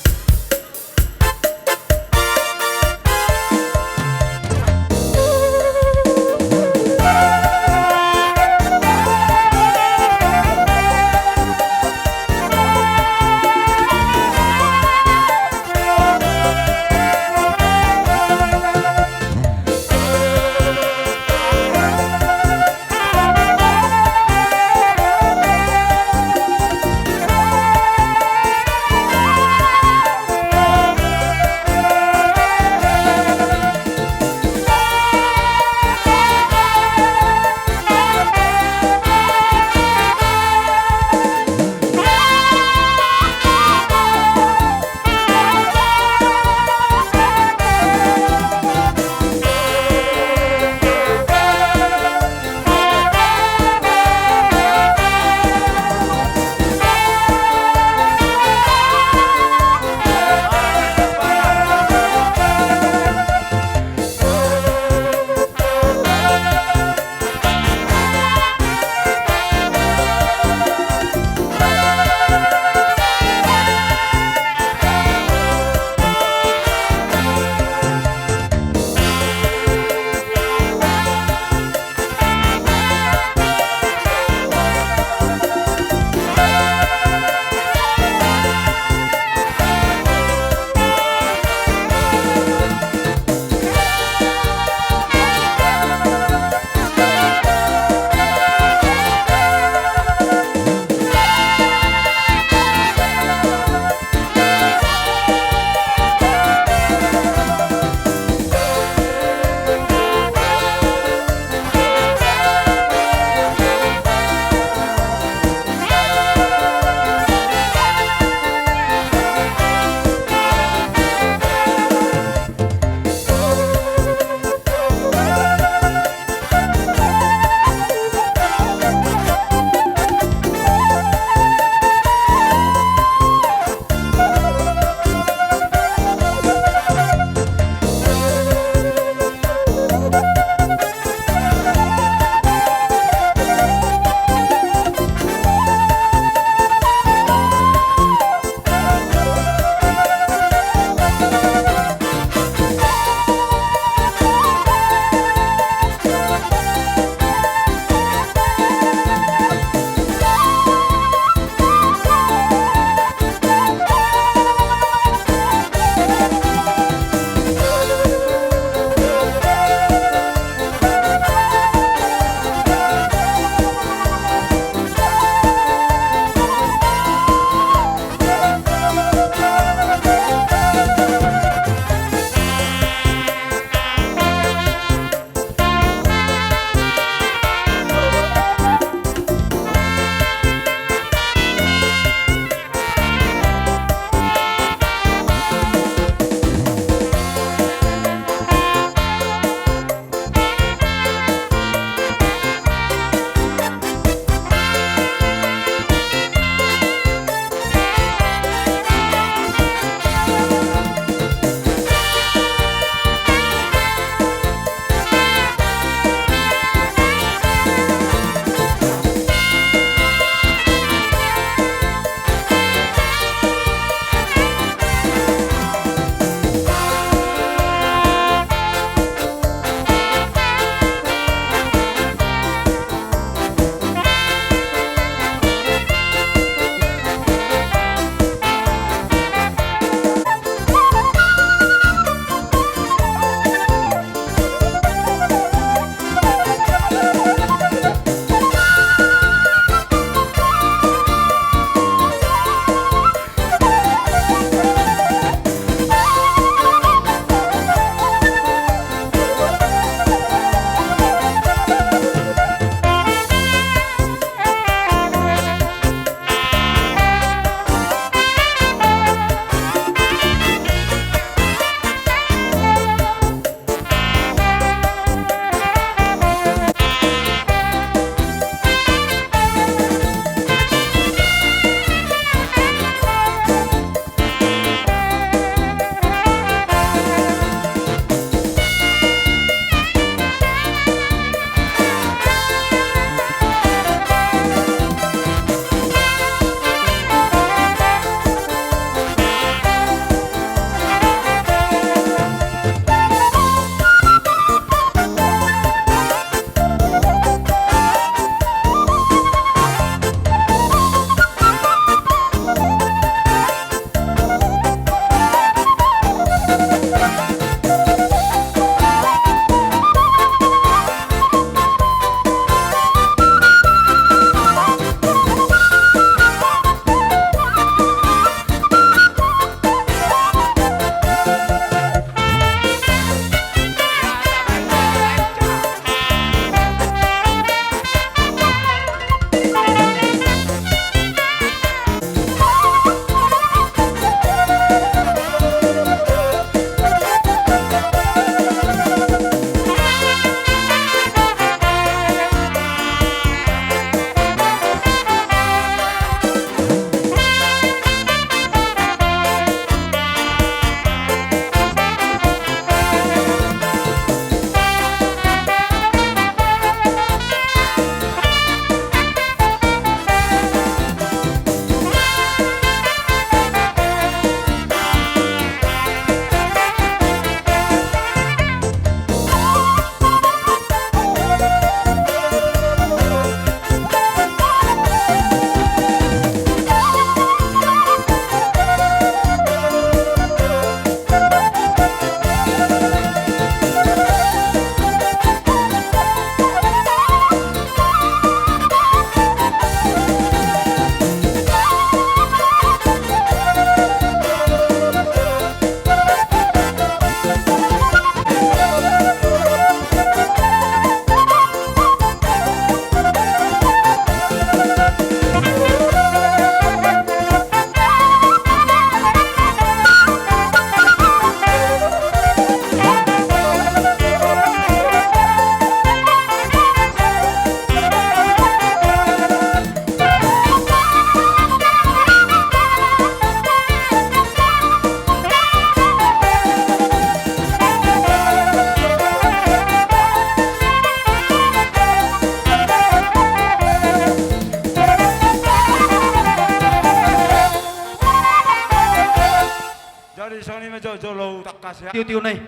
[SPEAKER 6] nasihat.
[SPEAKER 4] Tiu-tiu nih.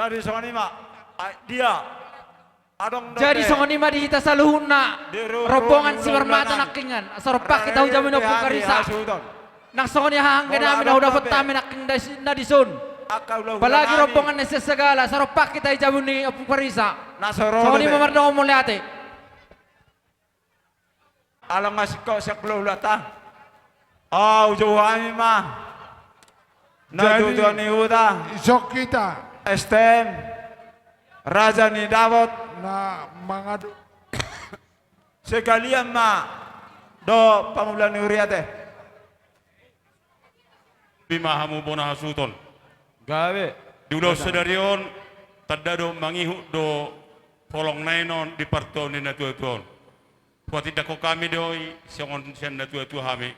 [SPEAKER 6] Jadi songon ima dia adong
[SPEAKER 4] Jadi songon ima di hita saluhuna rombongan si bermata nakingan sorpak kita ujamin opo karisa nak songon ya hangga namin na udah petami naking na disun palagi rombongan nesa segala sorpak kita ujamin ni opo karisa songon ima mardong muliate
[SPEAKER 6] alam ngasih kau sepuluh lata ujuhami mah na tujuan ni huta
[SPEAKER 1] isok kita
[SPEAKER 6] Estem Raja ni Dawot
[SPEAKER 1] na mangadu
[SPEAKER 6] sekalian ma do pamulan ni Uriate
[SPEAKER 7] Bimahamu bona hasuton
[SPEAKER 6] gawe
[SPEAKER 7] diulau sedarion tadado mangihu do polong nainon di parton ni natuatuan puati dako kami doi siongon sian natuatu hami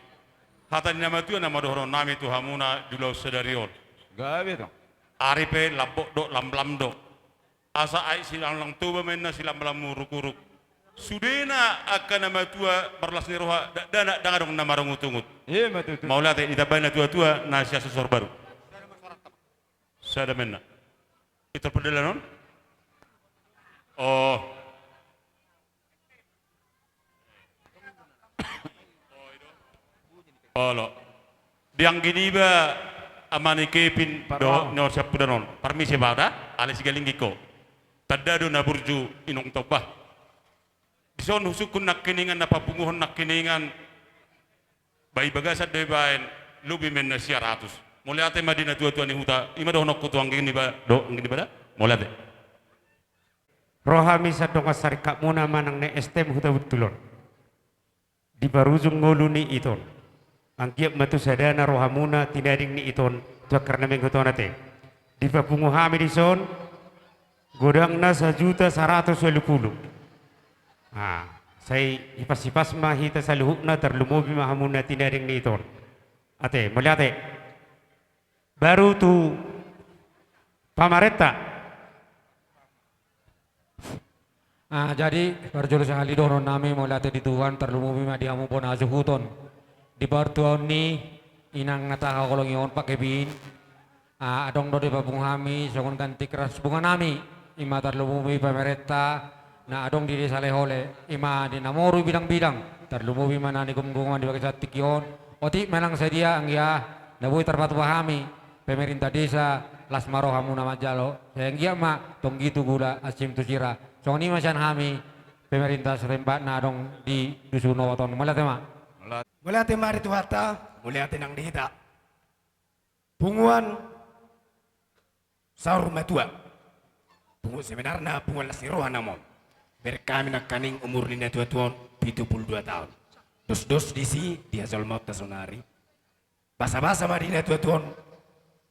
[SPEAKER 7] hatan nama tu nama dohron nami tu hamuna diulau sedarion
[SPEAKER 6] gawe dong
[SPEAKER 7] Aripe labok do lam do asa ai silang lang tuba menna silang lamu rukuruk sudena akan nama tua berlas ni roha dana dangadong nama rungutungut maulate itabana tua nasia susor baru sada menna itu perdelan non oh lo diang gini ba amani kepin do nor sapudanon permisi bada ali sigalingiko tadado na burju inong tobah bison husukun nak kiningan na papunguhon nak kiningan bayi bagasat doy bain lubi men na siaratus mulai ate madina tua ni huta ima do nok kutuang gini ba do ngini bada mulai ate
[SPEAKER 16] rohami sadonga sarika muna manang ne estem huta butulon di barujung ngoluni iton angkiap matu sadana rohamuna tinaring ni iton tua karena menghutonate di papungu hami di son godangna 1.120.000 saya ipas mah hita saluhukna terlumubi mahamuna tinaring ni iton ate meliate baru tu pamareta
[SPEAKER 15] jadi perjuru sekali doron nami meliate di Tuhan terlumubi madiamu bona azuhuton di bartuan ni inang nataka kolong iyon pakebin adong do di babung hami songon ganti keras bunga nami ima terlumubi pemerintah na adong di desa lehole ima di namoru bidang-bidang terlumubi mana ni gumgungan di bagai satik iyon oti menang sedia anggia nabui terpatu pahami pemerintah desa lasmaro hamu nama jalo sayang ma tong gitu gula asim tu sira songon ima sian hami pemerintah serempat na adong di dusun waton malah tema
[SPEAKER 2] Mulai ate mari tu hata, mulai ate nang dihita. Punguan saur matua. Pungu sebenarnya punguan lasirohan namon. Berkami nak kaning umur ni tua-tua 72 tahun. Dos disi dia zolmaut tasonari. Basa-basa mari tua-tua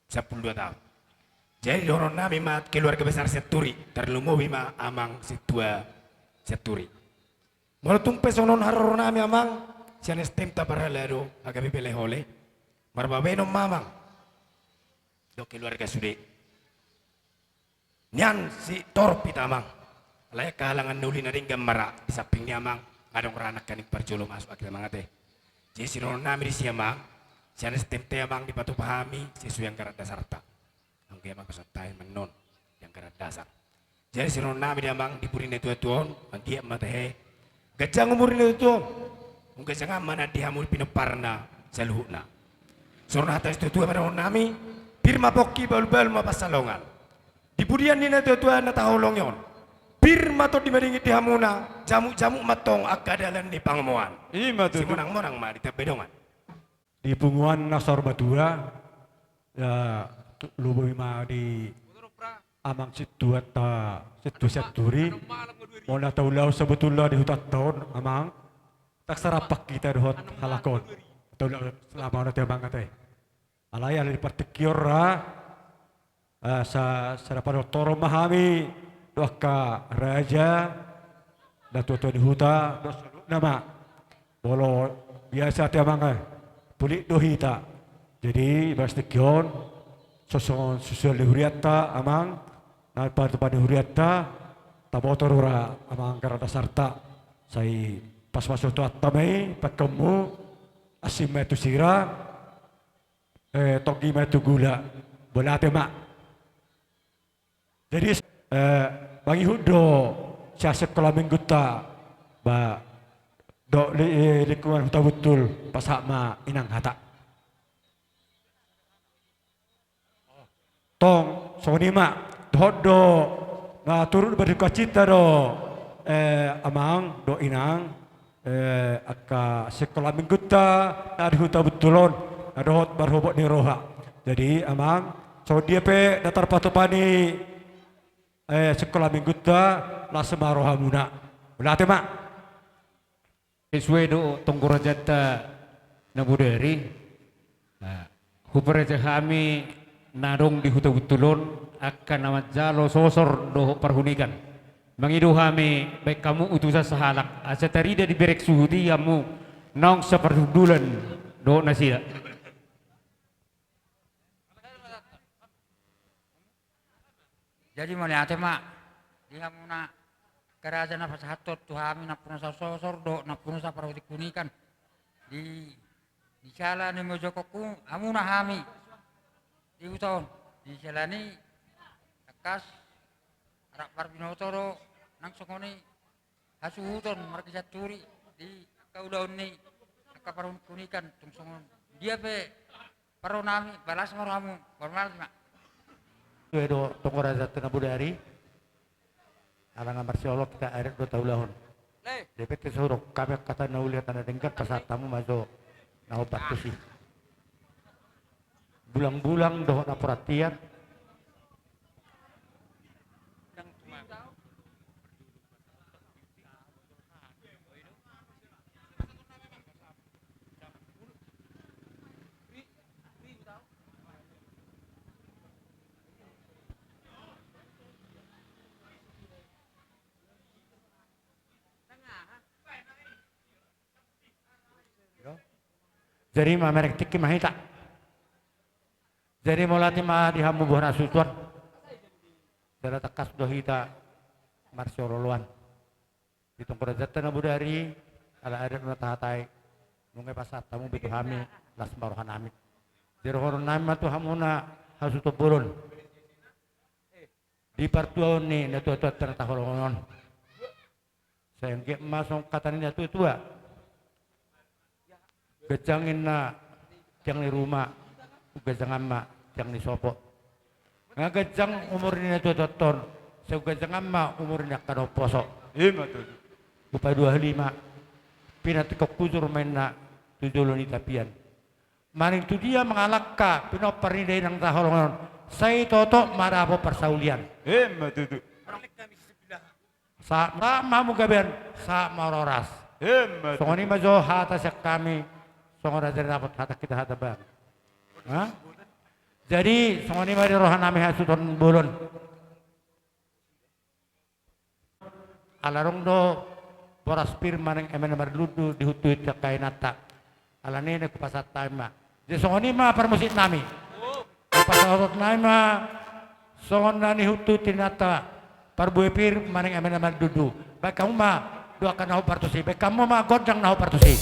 [SPEAKER 2] 12 tahun. Jadi doron nami mat keluarga besar Seturi, terlumu bima amang situa Seturi. Molotung pesonon haroro nami amang sian estemta para lado agabi pele hole marbabeno mamang do keluarga sude nyan si torpi tamang layak kahalangan nuli na ring gamara di samping ni amang adong ranak kaning parjolo masuk akil mangate jadi sinon nami di siamang sian estemta amang di batu pahami sesu yang karat dasar tak angke amang kesatain menon yang karat dasar jadi sinon nami di amang di purin tua-tuon antia matehe gajang umur tua mungkin jangan mana dihamul pinoparna saluhna. Sorna atas itu tua pada nami firma poki bal-bal ma pasalongan. Di budian nina tua na taholongyon. Firma to dimaringi dihamuna jamu-jamu matong akadalan di pangamuan.
[SPEAKER 16] Ima tu.
[SPEAKER 2] Simonang-monang ma di tebedongan.
[SPEAKER 16] Di punguan nasor batua ya lubu ma di amang situata Seturi. Mona taulau sebetulnya di hutan tahun amang tak serapak kita dohot halakon atau selama nanti bang kate alaya dari partikiora sa serapan toro mahami doaka raja datu di huta nama bolo biasa tiap bang pulik dohita
[SPEAKER 2] Jadi bastikyon sosong susul huriata amang na pada huriata tabotorura amang karada sarta sai pas masuk tu atamai pakemu asim metu sira togi metu gula bolate mak. Jadi bagi hudo sia sekolah minggu ta ba do lingkungan huta betul pasak ma inang hata. Tong sonima dodo na turun berduka cita do amang do inang akka sekolah minggu ta na huta betulon na dohot barhobot ni roha. Jadi amang so dia pe datar patupani sekolah minggu ta la semaroha muna. Belate mak.
[SPEAKER 11] Sesuai do Tongkorajata Nabudari. Hupereja kami narong di huta butulon akan amat jalo sosor do perhunikan. Mangidu kami baik kamu utusan sahalak asa tarida di berek suhudi kamu nong seperdulan do nasida.
[SPEAKER 9] Jadi mana ate mak dia muna kerajaan apa satu tuhami napuna sosor do napuna sa parwati kunikan di sala ni mojokoku amuna hami di uton di jalani akas arak parbinotoro nang songoni hasu uton marki saturi di kaudaun ni akaparun kunikan tung songon dia pe paronami balas maramu formal mak.
[SPEAKER 5] Do Tongkorajata Nabudari alangan marsiolog kita air 2 tahun. DPT suruh kami kata nauliat tanda dengkat pasal tamu masuk nau patusi. Bulang-bulang doh na perhatian. Jadi merek tiki mahita. Jadi molati ma dihamu buah nasutuan. Dala takas dohita marsioroluan. Di Tongkorajata Nabudari ala adat matahatai nungai pasat tamu bitu hami las marohan ami. Jadi horon nama tu hamuna hasutu burun. Di partuan ni natu ternyata horonon. Sayang ke masong kata ni natu tua. Gejangin na tiang ni rumah, gejangan ma tiang ni sopo. Nga gejang umur ni na 2 tahun, sa gejangan ma umur ni kano poso.
[SPEAKER 22] Ima tu.
[SPEAKER 5] Upay 25, pinatikok kujur main na tujulon ni tapian. Maring tu dia mengalak ka, pinoparinday ng taholongon. Say toto marapo persaulian.
[SPEAKER 22] Ima tu.
[SPEAKER 5] Sa mamu gabian, sa maroras.
[SPEAKER 22] Ima tu.
[SPEAKER 5] Songoni majo hata siya kami. Songon aja dapat hata kita hata bang. Jadi songoni mari rohan nami hasuton bulun. Alarong do boras pirman yang emen marludu dihutuit kain nata. Alane ne kupasat taima. Jadi songoni ma permusit nami. Kupasat naima songon nani hututin nata. Parbuai pir maneng emen marludu. Baik kamu ma doakan nahu partusi. Baik kamu ma godang nahu partusi.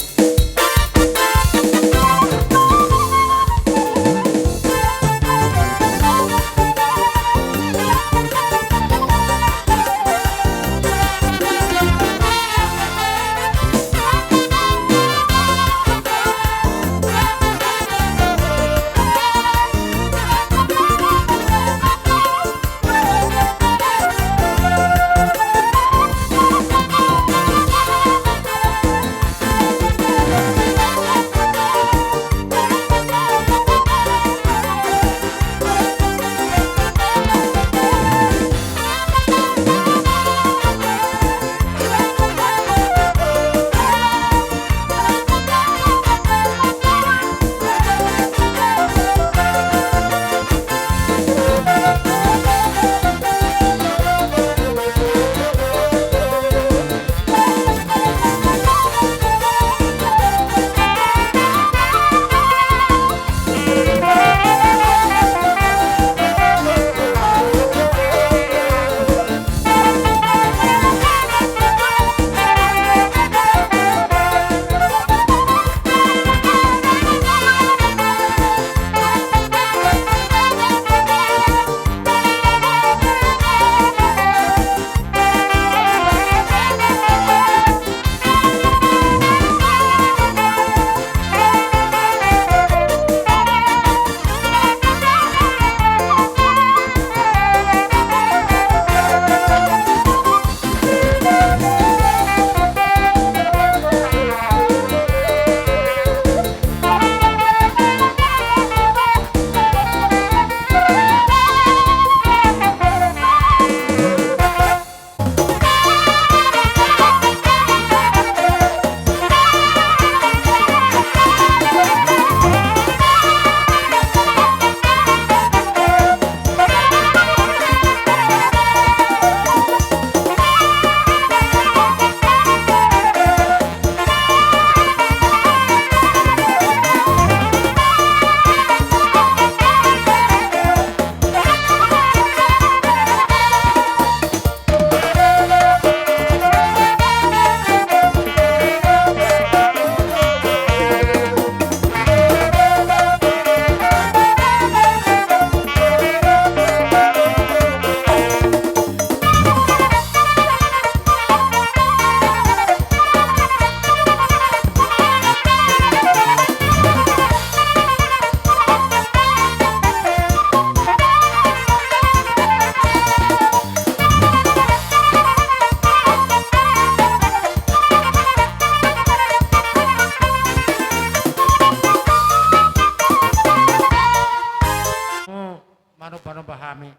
[SPEAKER 5] mano bahami.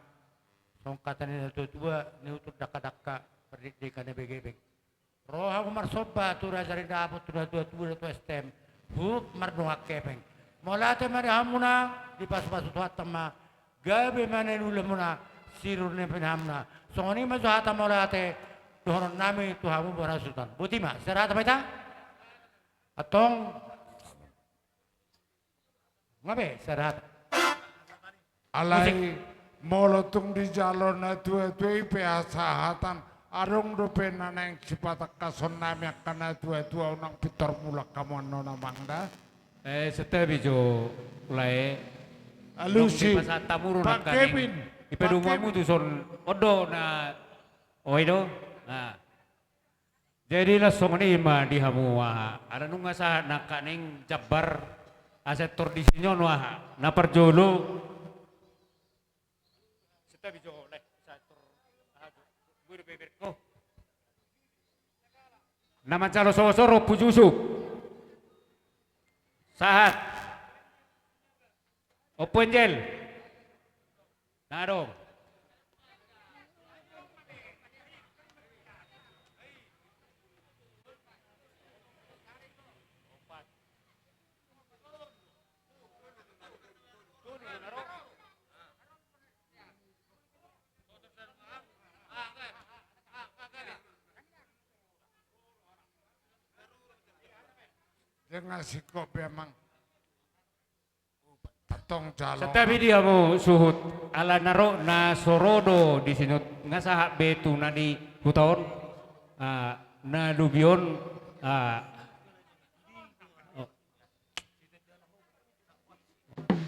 [SPEAKER 5] Songkatan ni tua ni utur daka pendidikan BGB. Roha umar soba tu raja rinda tu tua stem. Hup mardoa kepeng. Molate mari hamuna di pas-pas tuat tema. Gabe mana ulamuna sirur ne penhamna. Songoni maju hata molate Tuhan nami Tuhamu berasutan. Butima serat apa itu? Atong ngabe serat.
[SPEAKER 1] Alai molotung di jalur na tua-tua hatan arung dope naneng sifat kason nami akan tua-tua unang pitor mula kamu nona mangda.
[SPEAKER 16] Setabi jo ulai
[SPEAKER 1] Alusi
[SPEAKER 16] Pak Kevin ipedumamu tu son odo na oido. Nah. Jadi lah songni ima di hamua. Ada nunga sa nakaning jabar aset tor di sinyon wah na perjolo. Setabi jo leh sa tor gue beber ko. Nama calo soro pujusu. Sahat. Opo Angel. Naro.
[SPEAKER 1] Dengan sikap memang patong calon.
[SPEAKER 16] Setapi dia mau suhut ala naro na sorodo di sini ngasa betu na di huton na lubion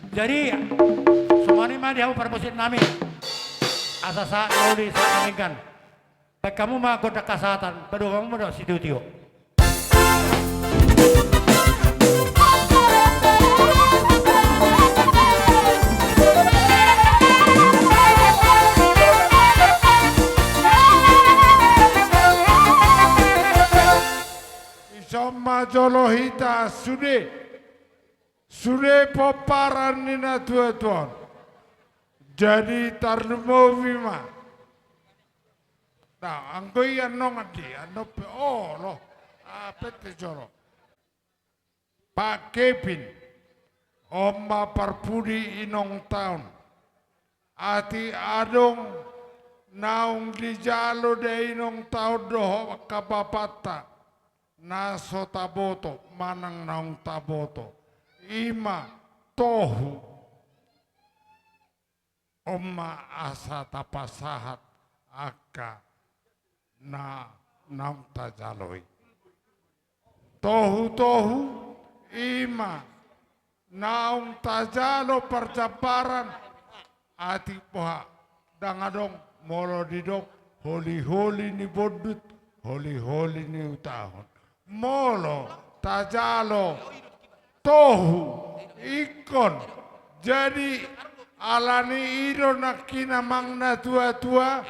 [SPEAKER 5] Jadi semua ini mah dia permusit nami. Asasa loli sa aminkan. Baik kamu mah kota kasatan, kedua kamu mah situ tio.
[SPEAKER 1] Isoma jolohita sude poparan nina tua-tuan. Jadi tarlumovi ma. Nah, angko iya nong adi, anope lo, pete jolo. Pak Kevin, Oma parpudi inong taon. Ati adong naung di jalo de inong taon doho kabapata. Naso taboto, manang naung taboto. Ima tohu. Oma asa tapasahat aka na naung tajaloi. Tohu ima naung tajalo perjabaran ati poha dangadong molo didok holi ni bodut holi ni utahon molo tajalo tohu ikon jadi alani iro nakina mangna tua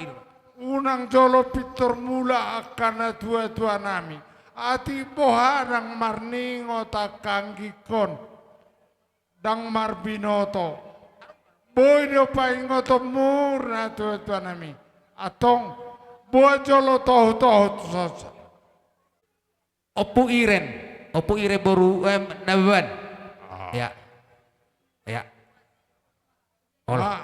[SPEAKER 1] unang jolo pitor mula akana tua nami ati boharang marningo takangikon dang marbinoto boy do paingoto murna tua nami atong bojolo toh sosa
[SPEAKER 7] Opo Iren boru naban ya olah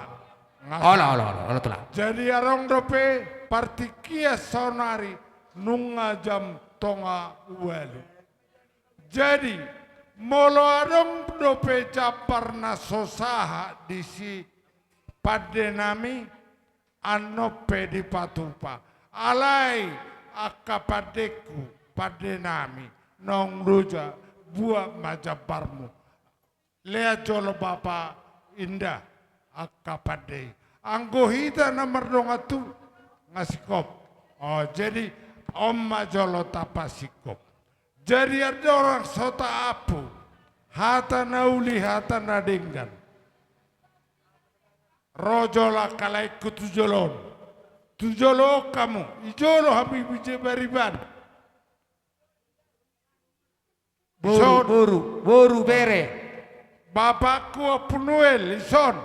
[SPEAKER 7] telah
[SPEAKER 1] jadi arong dope partikia sonari nunga jam tonga uelu. Jadi molo arong dope caparna sosaha disi pade nami anope di patupa. Alai akapadeku pade nami nong ruja buah majabarmu. Lihat jolo bapa indah akapade. Anggohita nomor dongatu ngasih kop. Oh jadi Oma jolo tapasikop. Jadi ada orang sota apu. Hata nauli hata nadinggan. Rojola kalai kutujolon. Tujolo kamu. Ijolo habibi jebariban.
[SPEAKER 7] Boru bere.
[SPEAKER 1] Bapakku Apunuel ison.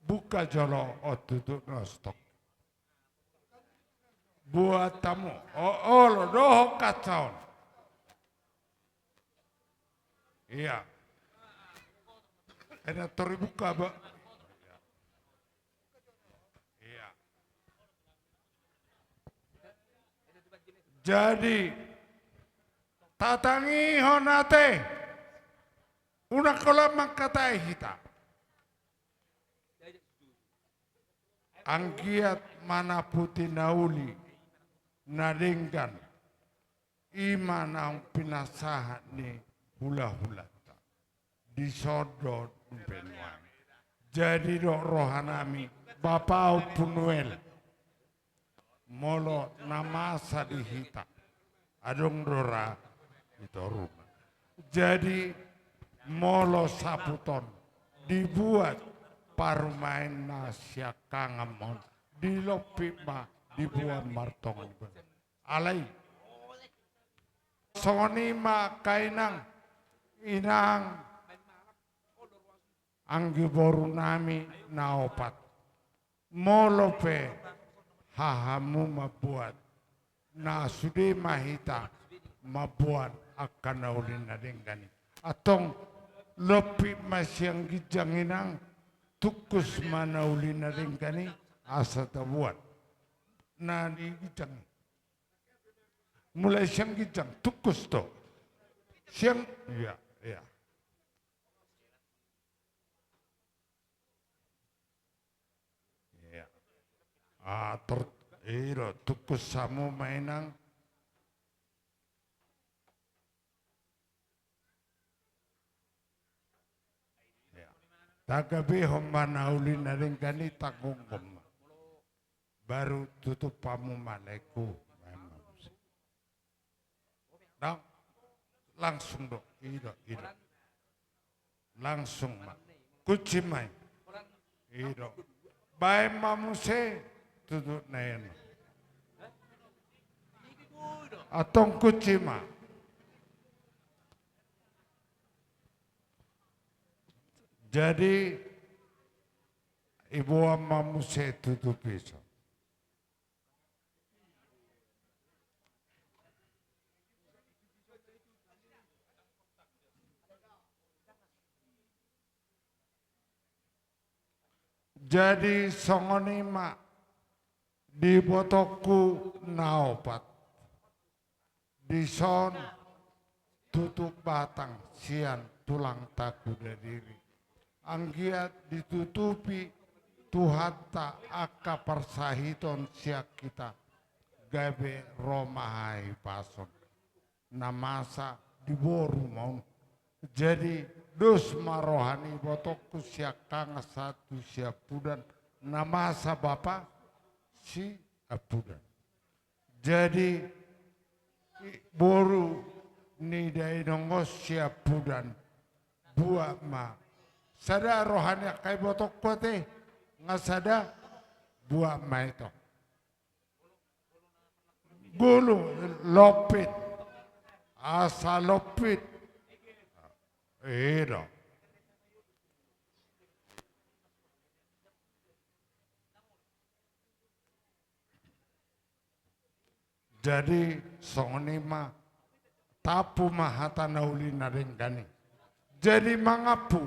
[SPEAKER 1] buka jolo otutu nostok. Buat tamu, lo doh kacau. Iya. Ada tori buka, Pak. Iya. Jadi tatangi honate una kola makatai hita. Angkiat mana putih nauli nadengkan iman ang pinasahan ni hula-hula disodot penuan. Jadi rohanami Bapak Punuel molo namasa dihita adong dora itu rumah. Jadi molo saputon dibuat parumain nasya kangamon di lopima dibuat martong alai sonima kainang inang anggi boru nami naopat molope hahamu mabuat na sude mahita mabuat akan naulin nadengkani atong lopi masyang gijang inang tukus manaulin nadengkani asa tabuat na di gijang mulai siyang gijang tukus to siyang ya tukus samu mainang tagabi homana ulin naring kani takung baru tutup pamu maleku langsung dok ida langsung mak kucimai ida bae mamuse tutup naen atong kucima jadi ibu mamuse tutup pisau. Jadi songonima di botoku naopat di son tutup batang sian tulang taku diri anggiat ditutupi Tuhan tak aka persahiton siak kita gabe romahai pason namasa diboru mau jadi dus marohani botokku siak kanga satu siap pudan namasa bapa si apudan jadi boru ni dai nongos siap pudan buat ma sada rohani kai botok kote ngasada buat ma itu gulu lopit asa lopit Ero. Jadi songonima tapu mahata nauli naringkani. Jadi mangapu.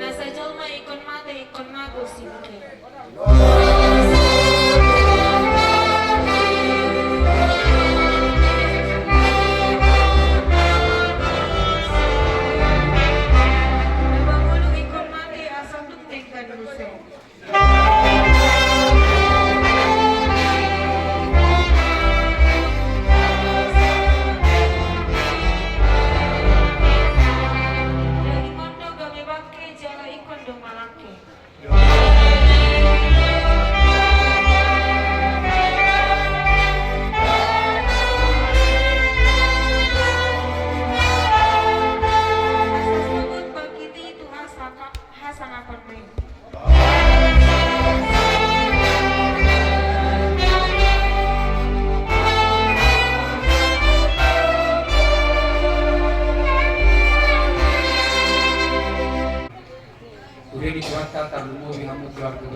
[SPEAKER 10] Nasa jolma ikon mate ikon mago si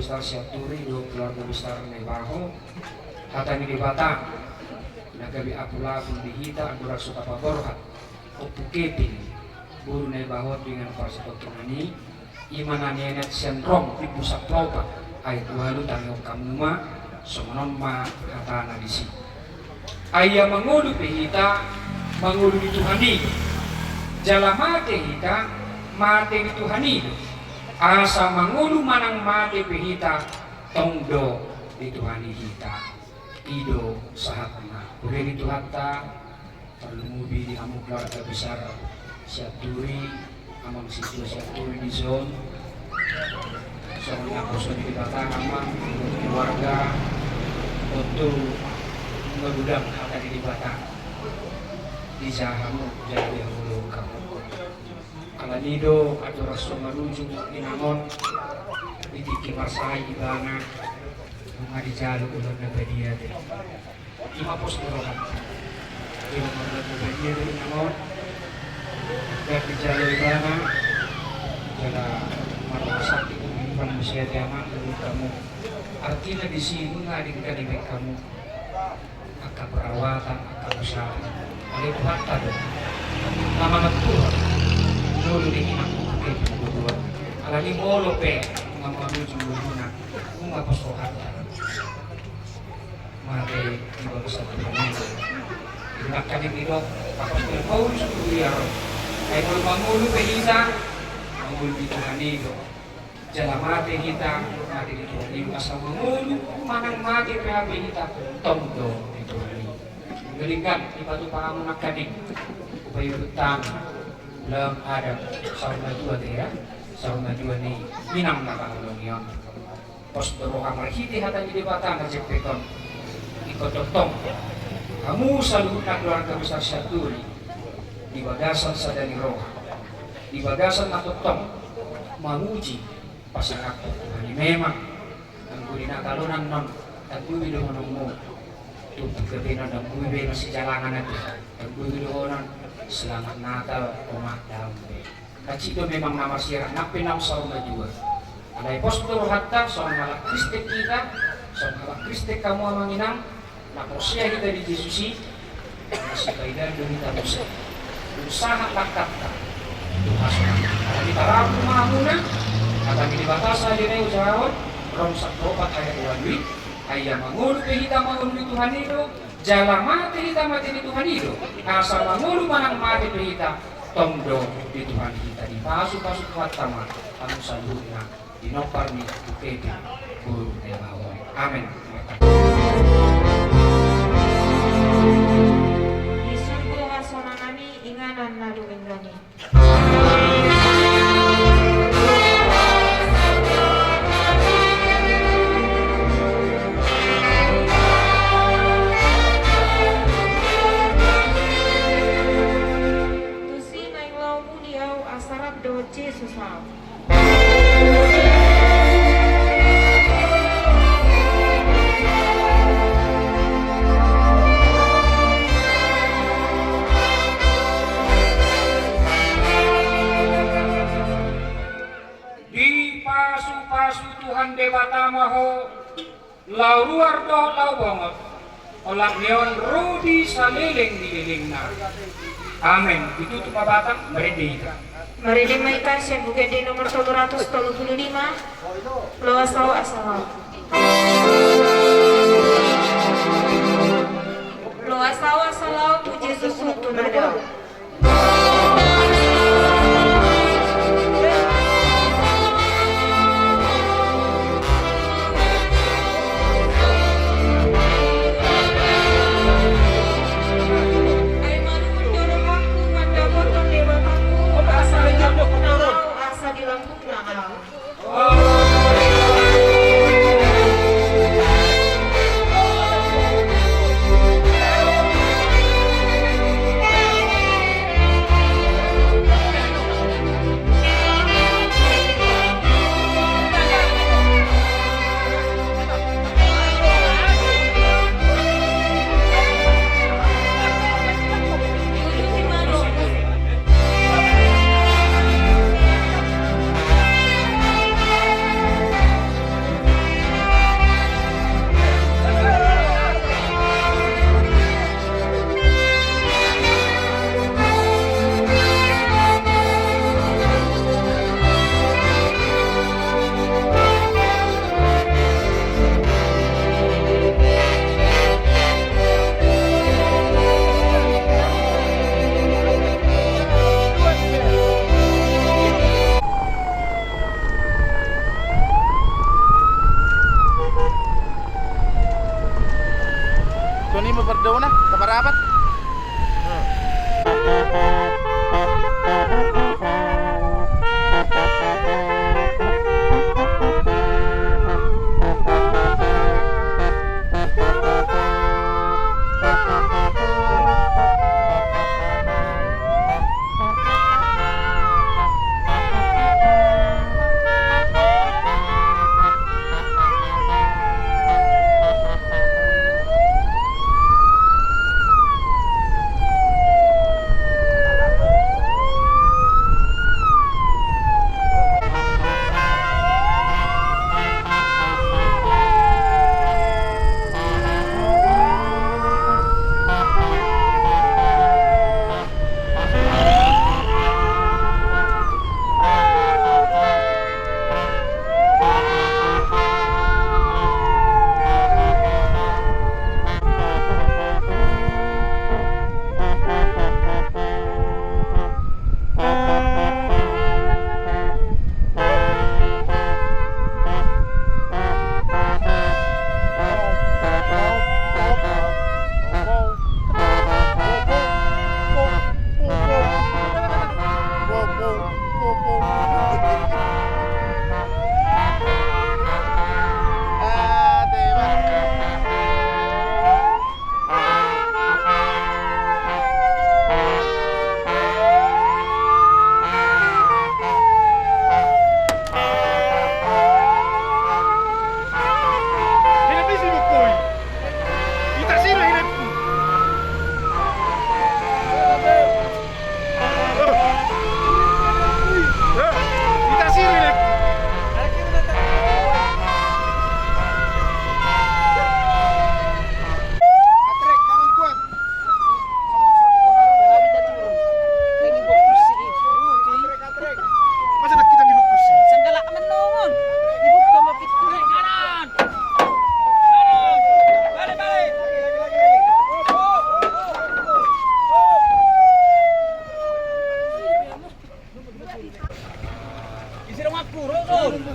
[SPEAKER 12] besar Siaturi, do keluarga besar Nebaho, hatani di Batang, nagabi apula pun dihita, agurak suka paborhat, opu keping, buru Nebaho dengan parsetok kinani, imana nenet senrong di pusat lopa, ay tuhalu tangyo kamuma, somonon ma hatana disi. Ayah mengulu pehita, mengulu di Tuhan itu, jala mate hita, mate di Tuhan itu. Asa mangulu manang mate pehita tongdo di Tuhan hita ido sahatna boleh di Tuhan ta perlu mubi di kamu keluarga besar Siaturi amang situ Siaturi di zon soalnya aku di Batang amang keluarga untuk ngegudang kata di Batang di Zahamu jadi hulu kamu Alanido atau rasul menuju inamon ditiki masai ibana bunga di jalu ular nabadia deh ima pos berokat ima ular nabadia deh inamon dan di jalu ibana jala marah sakit umpan musia diaman dulu kamu artinya di sini nggak dikadibek kamu akan perawatan akan usaha oleh Tuhan tadi nama Tuhan dulu di aku ke dua alani bolo pe ngamaru jumuna unga pasohat mare ibu satu minggu nak kali itu apa pun kau sudah ay kalau mangulu pe hita mangulu di Tuhan itu jala mate hita mate di Tuhan itu asal mangulu manang mate pe hita tomdo di Tuhan itu gelingkan ipatu pangamu nak kadik upaya utang belum ada sauna dua dia sauna dua ni minang nakangulong yon pos beroka marhiti hata di Batang ngajak peton ikut dotong kamu selalu keluarga besar Siaturi di bagasan sadani roha di bagasan natotong menguji pasangan ini memang ang gulina kalunan non ang guwi do monongmo tutup kebenan ang guwi masih jalangan itu ang guwi do selamat Natal umat damai. Kacito memang nama sirah napinam sauna jua. Alai postur hatta soal malah Kristek kita, soal malah Kristek kamu amanginam, nak prosia kita di Yesusi, masih kaidan demi tabusa. Usaha lakata, tuhasan. Kalau kita ragu mahuna, akan dibatasa di neu jawab, romsak topat ayat ulanwi, ayam mangulu kita mangulu di Tuhan itu. Jala mati kita mati di Tuhan itu asal mangulu manang mati kita tongdo di Tuhan kita di pasu-pasu kuatama anu saluna di nopar ni uketi buru Nebaho. Amin.
[SPEAKER 10] Di surga hasona nami inganan na lumindani. Jesus out.
[SPEAKER 12] Di pasu-pasu Tuhan Dewata Maho lau luar do lau banget olak neon rudi saliling di lilingna. Amin. Ditutup Batang berdiri.
[SPEAKER 10] Mari dimaikan siya bukit di nomor 735 Loas Lau Asalau Loas Lau Asalau puji susu tunada.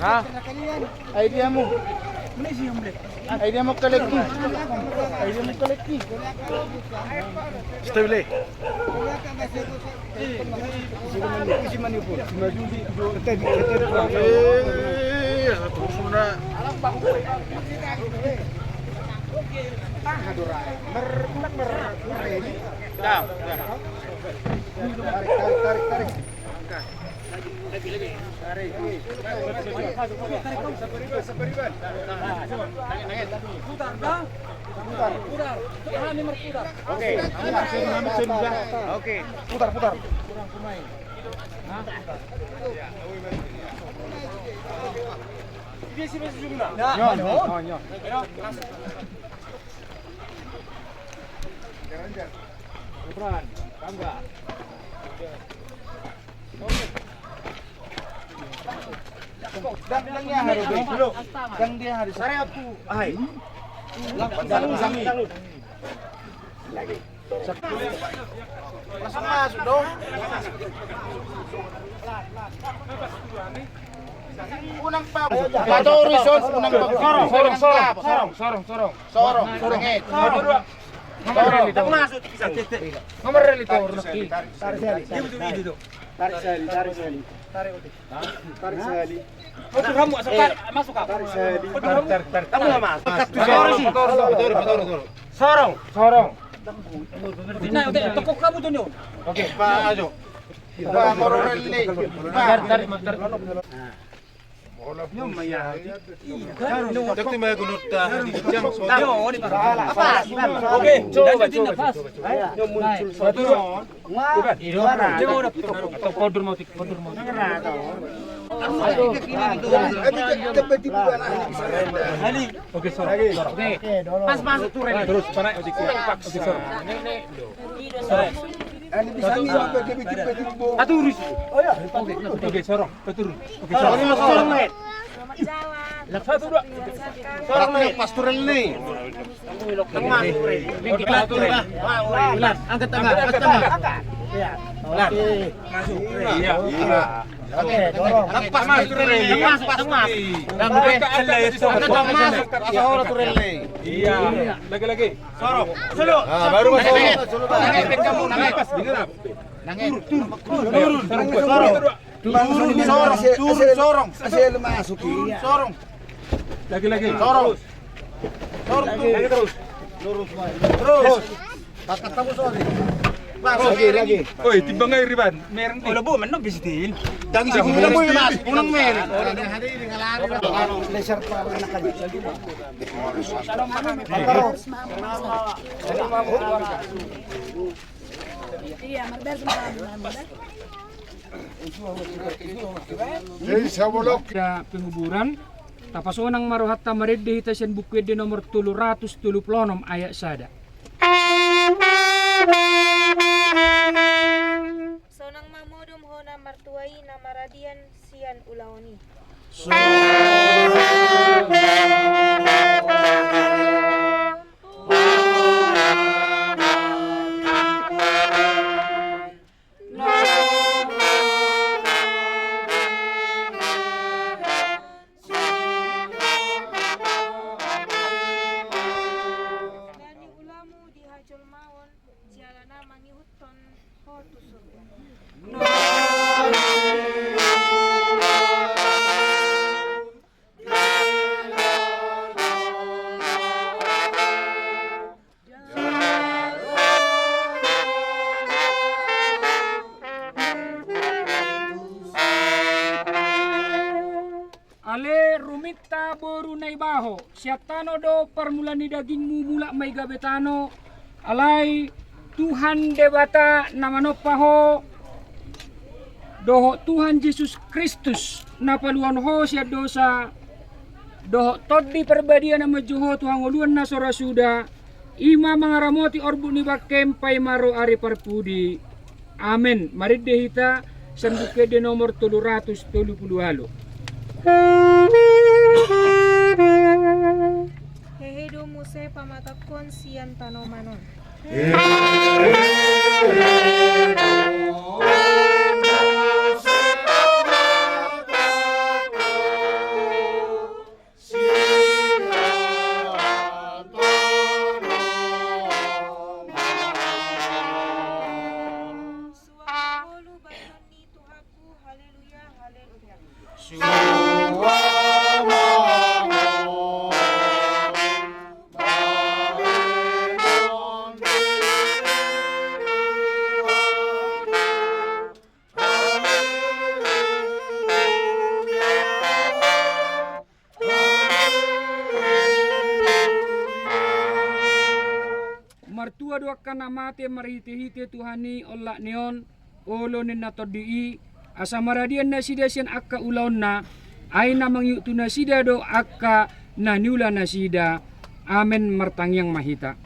[SPEAKER 3] Ha? Idea mo. Idea mo kaleki. Idea mo kaleki. Stable. Si mani po. Terus muna. Tarik. Oke, putar. Dan dia harus dulu. Dan dia harus. Sare aku. Hai. Sangi. Lagi. Langsung masuk dong. Unang pa. Bato horizon unang pa. Sorong. Sorong. Masuk bisa. Nomor relito. Tarik sekali. Tarik sekali. Kamu masuk apa? Tarik sekali. Kamu nggak masuk. Betul. Sorong. Nah, toko kamu tuh. Oke, Pak Ajo. Pak Morelli. Tarik. Olafnya maya. Dakti maya gunutta di jam soal. Apa? Oke, coba. Yang muncul satu. Atau kodur mau. Oke, sorry. Pas masuk tuh terus mana? Aturus. Oh ya. Oke, sorong. Betul. Oke, sorong. Sorong, Met. Satu dua. Sorong, Met. Pasturan nih. Tengah. Bulan. Angkat tengah. Iya. Oke. Masuk. Iya. Oke, dorong. Tengah. Dan mereka ada yang masuk ke asal turelle. Iya. Lagi. Sorong. Solo. Baru masuk. Sorong. Asal masuki. Sorong. Lagi. Sorong. Lagi terus. Terus. Ketemu sorry. Lagi. Oi, timbang air riban. Mereng. Oh, lebo menang bisitin. Dang si kuno mo mas, unang mereng. Orang yang hari ini ngalari. Leisure pa na kanya. Iya, marber
[SPEAKER 12] penguburan tapasonang maruhat tamarid di hitasan buku di nomor 376 ayat sada.
[SPEAKER 10] Sonang mamudum hona martuai namaradian sian ulaoni.
[SPEAKER 12] Ale rumita boru nai baho siatano do permulani dagingmu mula mai gabetano alai Tuhan debata namano paho doho Tuhan Yesus Kristus napaluan ho sia dosa doho toddi perbadian nama joho Tuhan ngoluan nasora suda ima mangaramoti orbu ni bakem pai maro ari parpudi amen mari dehita senduke de nomor 330
[SPEAKER 10] Hehedo muse pamatakon sian tanomanon.
[SPEAKER 12] doakan amate marhite-hite Tuhani olla neon olo na todii asa maradian na sida sian akka ulaon na ay namang yutu na sida do akka na niula na sida amen martangyang mahita.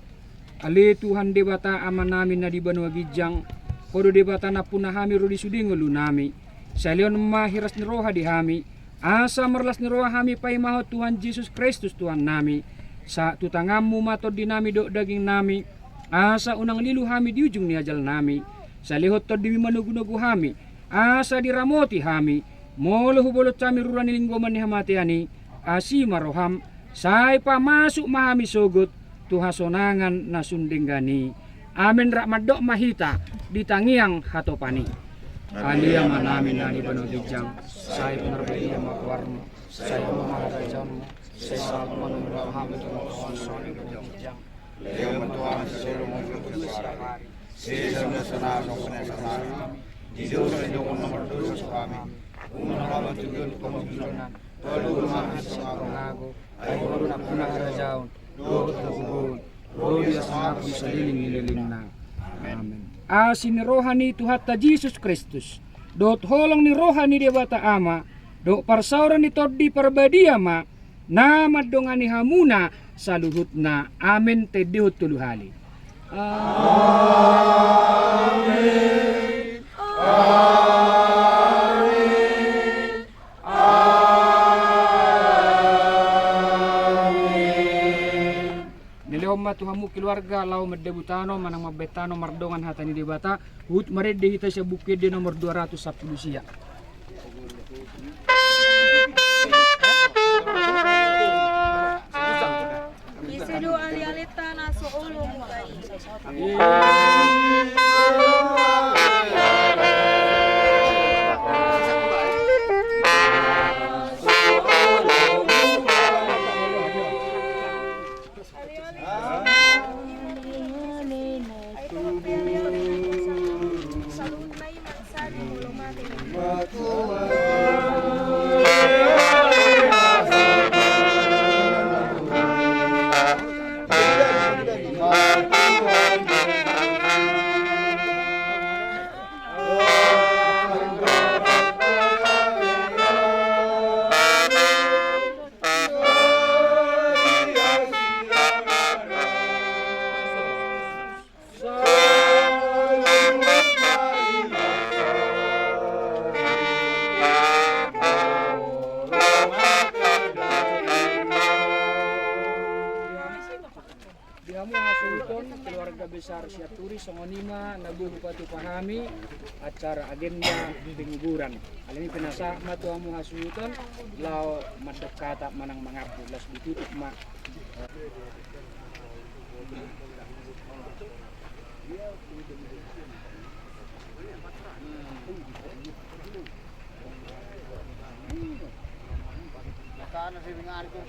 [SPEAKER 12] Ali Tuhan debata aman namin na di banua gijang kodo debata na punahami rodi sudingolo nami sa leon mahiras ni roha di hami asa marlas ni roha hami pay maho Tuhan Jesus Kristus Tuhan nami sa tutangamu matod di nami do daging nami asa unang lilu hami di ujung ni ajal nami sa lihot tod di manugunugu hami asa diramoti hami molo hubolot kami ruran nilinggoman ni hamatiani asi maroham say pamasuk mahami sogot tuhasonangan na sundinggani amin rak madok mahita di tangiang hatopani alia manamin na di banodijang say penerbaya makwarmo say maharajamu say salman raham soni banodijang leo matuan selo mongkudus sarahari say sana sana penasarami di dosa dokon nomor 2 kami umarawan tujuan pembunuhan lalu rumah sama pengaku ay baru nak punah rajaun dogot na kubun rodi asma pun seliling na amin asin rohani Tuhatta Jesus Kristus dot holong ni rohani debata ama do parsauran ni toddi parbadia ma nama dongani hamuna saluhutna amin tedihut tuluhali amin Nilehomma Tuhamu keluarga lau merdebutano manang mabetano mardongan hatani debata hut maredde hita sa bukid di nomor 210 sia.
[SPEAKER 10] Isidu ali-alita na suulo mo kay. Songonima nabuh bupati pahami acara agenda pengguguran. Alami penasa matuamu hasuton lao madok kata manang mangapu las ditutup ma. Karena sih dengar itu